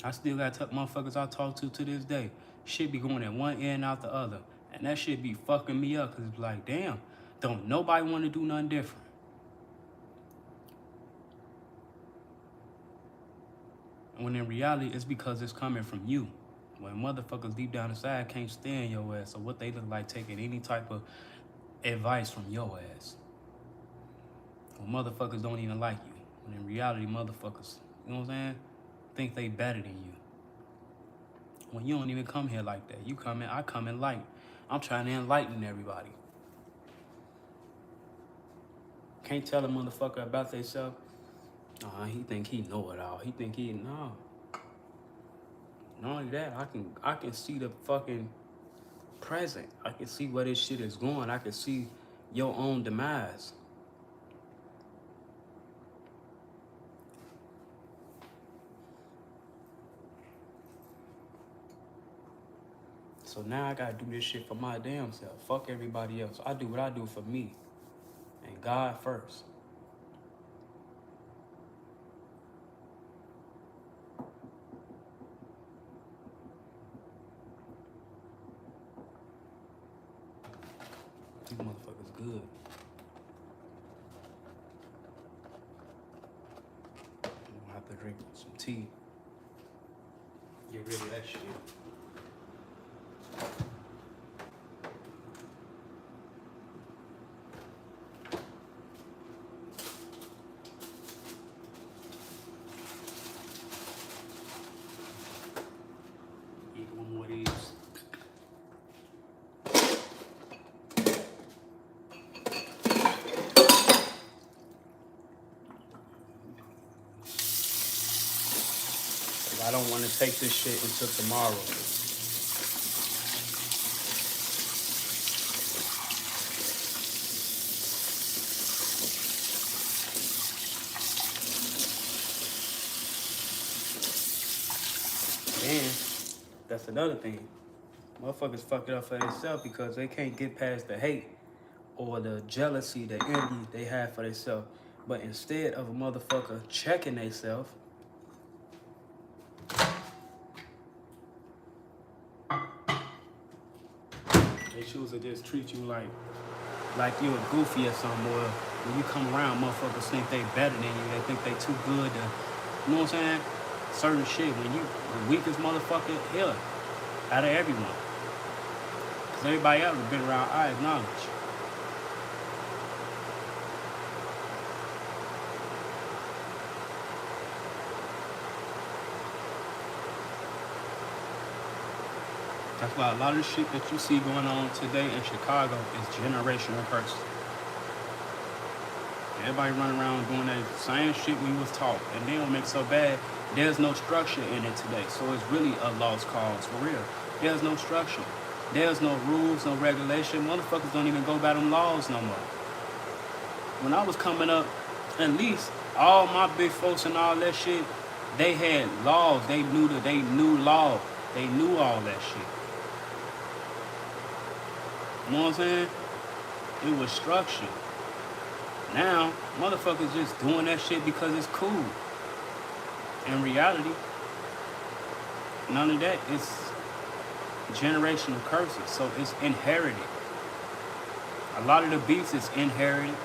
S1: I still got motherfuckers I talk to this day. Shit be going in one ear and out the other. And that shit be fucking me up, because it's like, damn, don't nobody want to do nothing different. When in reality, it's because it's coming from you. When motherfuckers deep down inside can't stand your ass, so what they look like taking any type of advice from your ass. When motherfuckers don't even like you. When in reality, motherfuckers, you know what I'm saying, think they better than you. When you don't even come here like that. You come in, I come in light. I'm trying to enlighten everybody. Can't tell a motherfucker about themselves. He think he know it all. He think he no. Not only that, I can see the fucking present. I can see where this shit is going. I can see your own demise. So now I gotta do this shit for my damn self. Fuck everybody else. I do what I do for me. And God first. These motherfuckers good. I'm gonna have to drink some tea. Get rid of that shit. Eat one more of these. I don't want to take this shit until tomorrow. And that's another thing. Motherfuckers fuck it up for themselves because they can't get past the hate or the jealousy, the envy they have for themselves. But instead of a motherfucker checking themselves, they choose to just treat you like you a goofy or something. Or when you come around, motherfuckers think they better than you. They think they too good to, you know what I'm saying? Certain shit. When you the weakest motherfucker here out of everyone. Because everybody else has been around, I acknowledge. That's why a lot of the shit that you see going on today in Chicago is generational curses. Everybody running around doing that same shit we was taught. And they don't make so bad. There's no structure in it today. So it's really a lost cause, for real. There's no structure. There's no rules, no regulation. Motherfuckers don't even go by them laws no more. When I was coming up, at least all my big folks and all that shit, they had laws. They knew law. They knew all that shit. You know what I'm saying? It was structured. Now, motherfuckers just doing that shit because it's cool. In reality, none of that is generational curses. So it's inherited. A lot of the beats is inherited.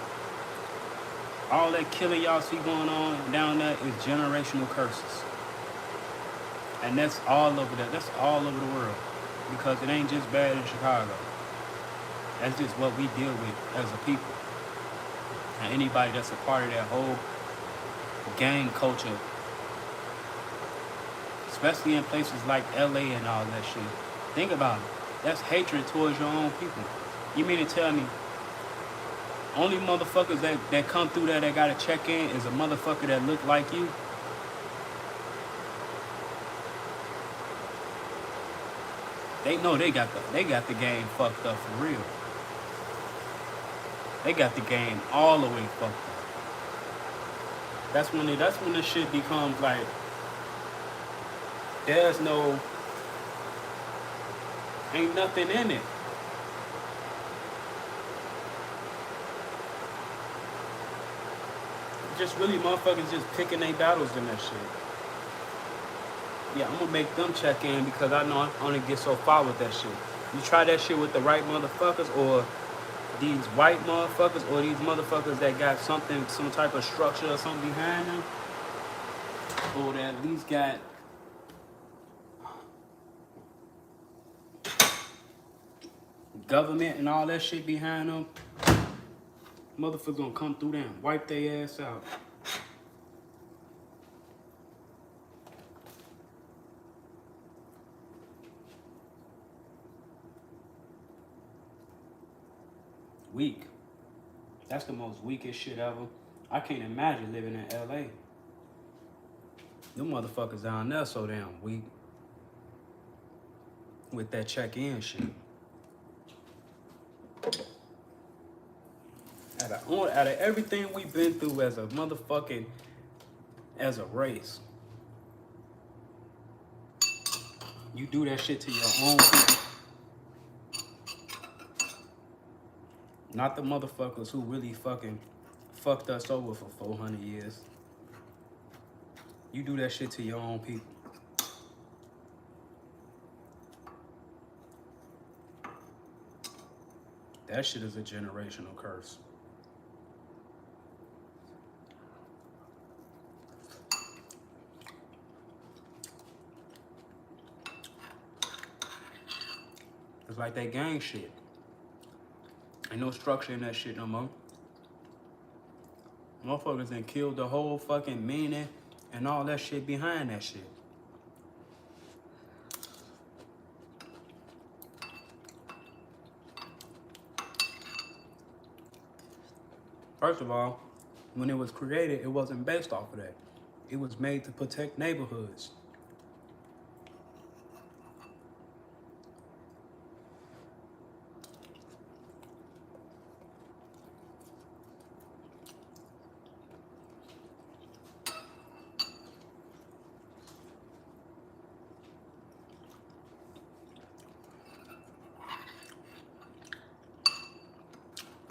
S1: All that killing y'all see going on down there is generational curses. And that's all over there. That's all over the world. Because it ain't just bad in Chicago. That's just what we deal with as a people. And anybody that's a part of that whole gang culture, especially in places like LA and all that shit. Think about it. That's hatred towards your own people. You mean to tell me only motherfuckers that come through there that gotta check in is a motherfucker that look like you? They know they got the game fucked up for real. They got the game all the way fucked up. That's when the shit becomes like ain't nothing in it. Just really motherfuckers just picking their battles in that shit. Yeah, I'm gonna make them check in because I know I only get so far with that shit. You try that shit with the right motherfuckers or these white motherfuckers or these motherfuckers that got something, some type of structure or something behind them, or that at least got government and all that shit behind them, motherfuckers gonna come through them, wipe their ass out. Weak. That's the most weakest shit ever. I can't imagine living in LA. Them motherfuckers down there so damn weak with that check-in shit. Out of everything we've been through as a motherfucking, as a race, you do that shit to your own people. Not the motherfuckers who really fucking fucked us over for 400 years. You do that shit to your own people. That shit is a generational curse. It's like that gang shit. Ain't no structure in that shit no more. Motherfuckers done killed the whole fucking meaning and all that shit behind that shit. First of all, when it was created, it wasn't based off of that. It was made to protect neighborhoods.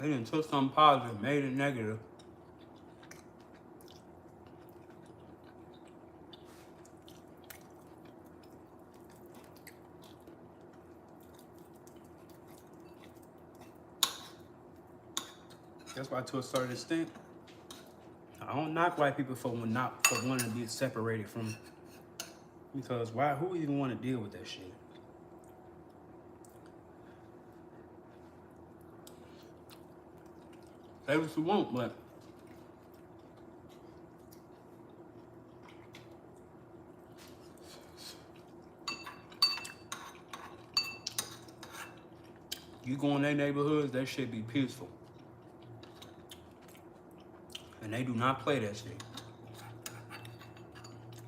S1: They done took something positive, made it negative. That's why, to a certain extent, I don't knock white people for wanting to be separated from. Because why? Who even want to deal with that shit? Say what you want, but you go in their neighborhoods, that shit be peaceful. And they do not play that shit.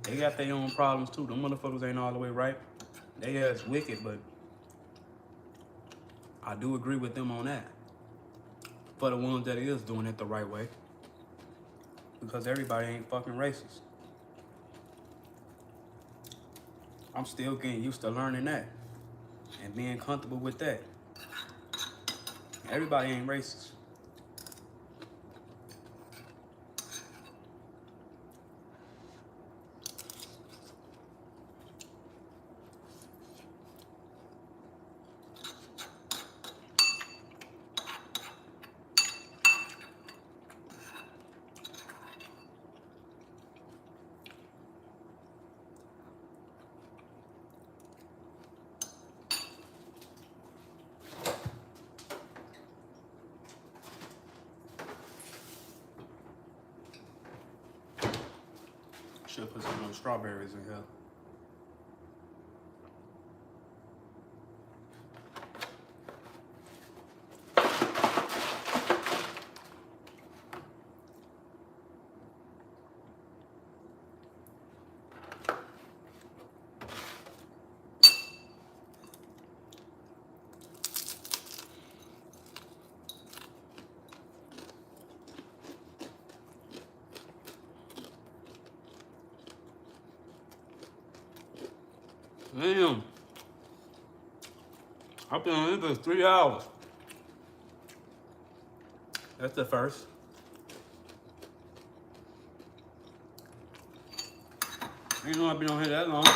S1: They got their own problems too. Them motherfuckers ain't all the way right. They ass wicked, but I do agree with them on that. For the ones that is doing it the right way. Because everybody ain't fucking racist. I'm still getting used to learning that. And being comfortable with that. Everybody ain't racist. Should put some little strawberries in here. Damn. I've been on this for 3 hours. That's the first. You know I've been on here that long.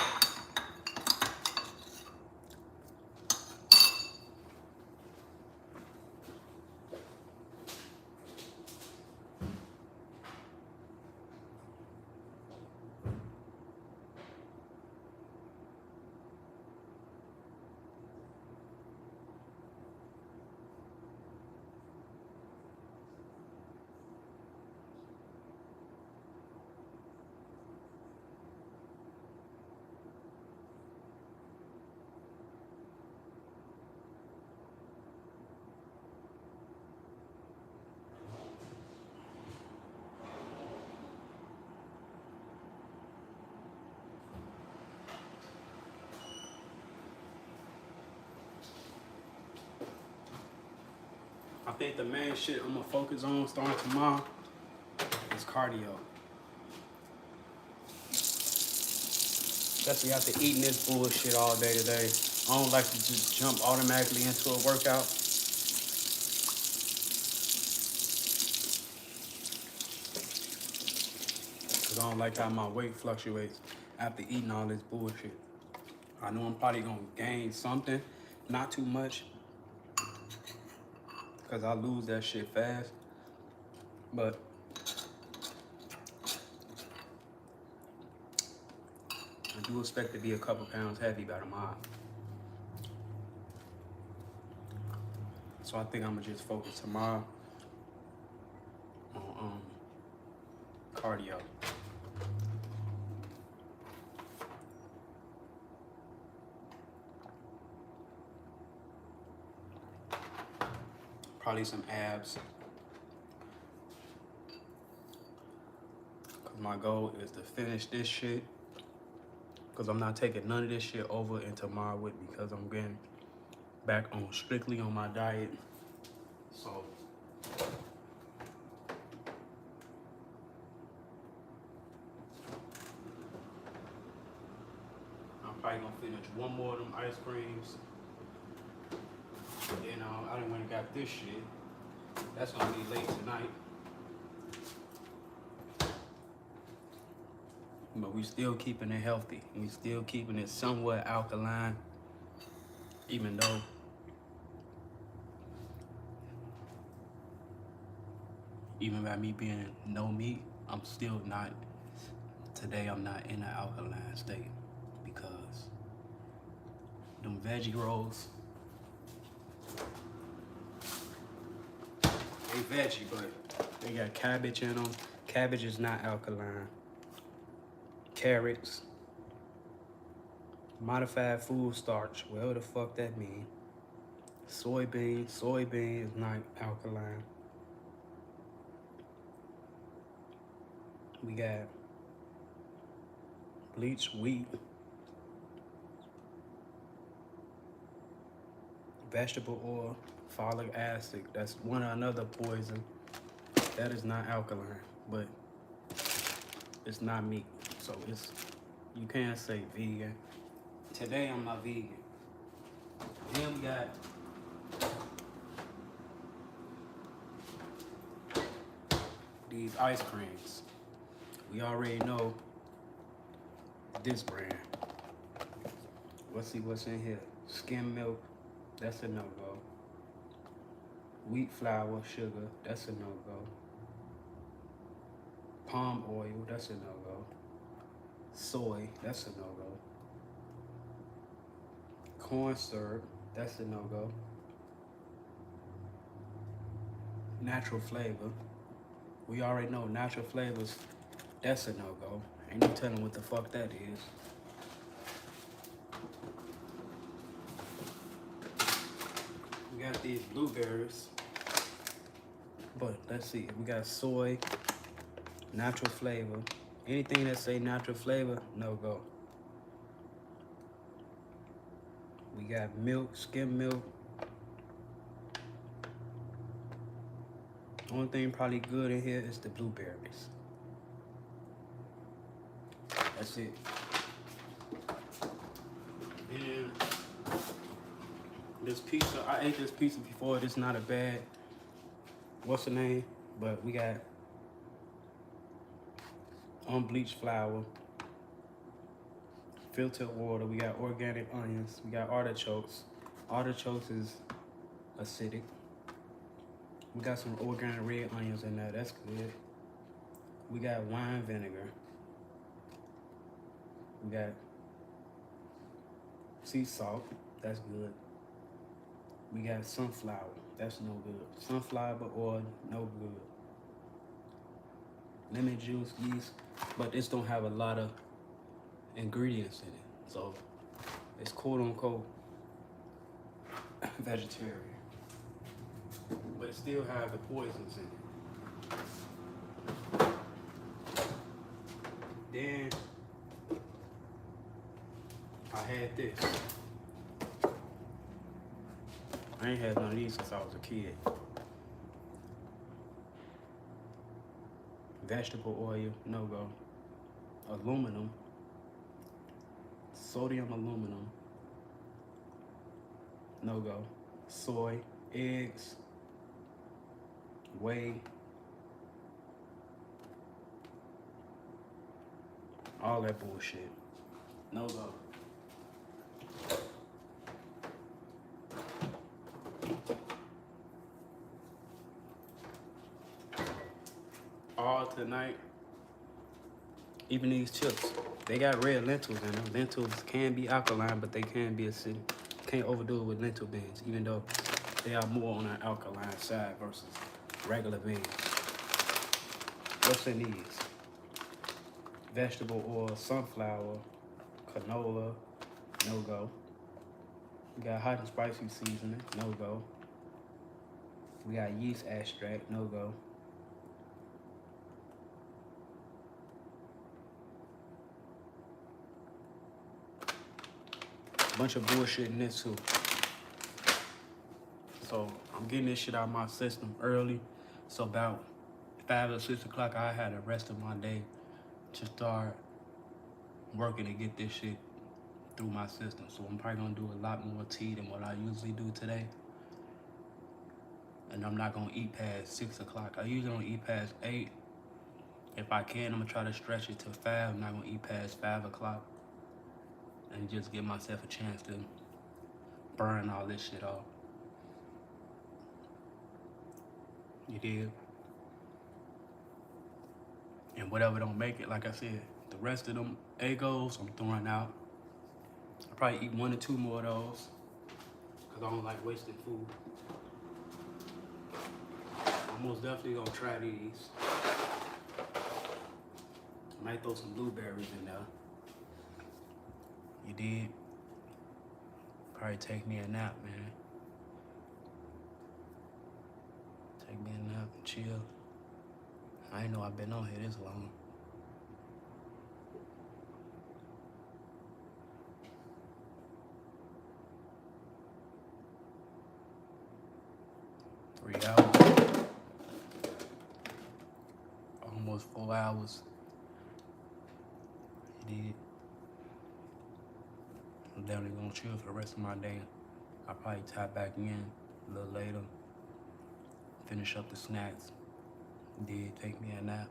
S1: think the main shit I'm gonna focus on starting tomorrow is cardio. Especially after eating this bullshit all day today. I don't like to just jump automatically into a workout. Cause I don't like how my weight fluctuates after eating all this bullshit. I know I'm probably gonna gain something, not too much, cause I lose that shit fast. But I do expect to be a couple pounds heavy by tomorrow. So I think I'm gonna just focus tomorrow on cardio. Probably some abs. Cause my goal is to finish this shit. Cause I'm not taking none of this shit over into tomorrow with me, because I'm getting back on strictly on my diet. So I'm probably gonna finish one more of them ice creams. Then I done went and got this shit. That's gonna be late tonight. But we still keeping it healthy. We still keeping it somewhat alkaline. Even though even by me being no meat, I'm still not, today I'm not in an alkaline state, because them veggie rolls, they veggie, but they got cabbage in them. Cabbage is not alkaline. Carrots, modified food starch, whatever the fuck that means. Soybean is not alkaline. We got bleached wheat, vegetable oil, folic acid. That's another poison. That is not alkaline, but it's not meat. So you can't say vegan. Today I'm not vegan. Then we got these ice creams. We already know this brand. Let's see what's in here. Skim milk, that's a no-go. Wheat flour, sugar, that's a no-go. Palm oil, that's a no-go. Soy, that's a no-go. Corn syrup, that's a no-go. Natural flavor. We already know natural flavors, that's a no-go. Ain't no telling what the fuck that is. We got these blueberries. But let's see, we got soy, natural flavor. Anything that say natural flavor, no-go. We got milk, skim milk. Only thing probably good in here is the blueberries. That's it. And this pizza, I ate this pizza before. It's not a bad, what's the name? But we got unbleached flour, filtered water. We got organic onions. We got artichokes. Artichokes is acidic. We got some organic red onions in there. That's good. We got wine vinegar. We got sea salt. That's good. We got sunflower. That's no good. Sunflower oil, no good. Lemon juice, yeast, but this don't have a lot of ingredients in it. So it's quote unquote vegetarian. But it still have the poisons in it. Then I had this. I ain't had none of these since I was a kid. Vegetable oil, no go. Aluminum, sodium aluminum, no go. Soy, eggs, whey, all that bullshit, no go. All tonight, even these chips, they got red lentils in them. Lentils can be alkaline, but they can be acidic. Can't overdo it with lentil beans, even though they are more on the alkaline side versus regular beans. What's in these? Vegetable oil, sunflower, canola, no go. We got hot and spicy seasoning, no go. We got yeast extract, no go. Bunch of bullshit in this too. So I'm getting this shit out of my system early. So about 5 or 6 o'clock, I had the rest of my day to start working to get this shit through my system. So I'm probably gonna do a lot more tea than what I usually do today. And I'm not gonna eat past 6 o'clock. I usually don't eat past 8. If I can, I'm gonna try to stretch it to 5. I'm not gonna eat past 5 o'clock. And just give myself a chance to burn all this shit off. You did? And whatever don't make it, like I said, the rest of them Eggos I'm throwing out. I'll probably eat 1 or 2 more of those, because I don't like wasting food. I'm most definitely gonna try these. I might throw some blueberries in there. You did? Probably take me a nap, man. Take me a nap and chill. I didn't know I've been on here this long. Three hours. Almost 4 hours. You did? I'm definitely gonna chill for the rest of my day. I'll probably tap back in a little later. Finish up the snacks. Did take me a nap.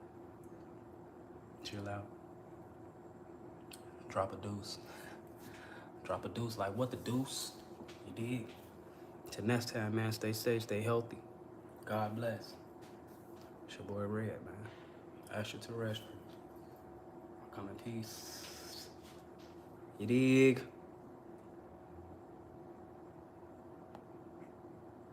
S1: Chill out. Drop a deuce. Drop a deuce like what the deuce? You did? Till next time, man. Stay safe, stay healthy. God bless. It's your boy Red, man. Extraterrestrial. Come in peace. You dig?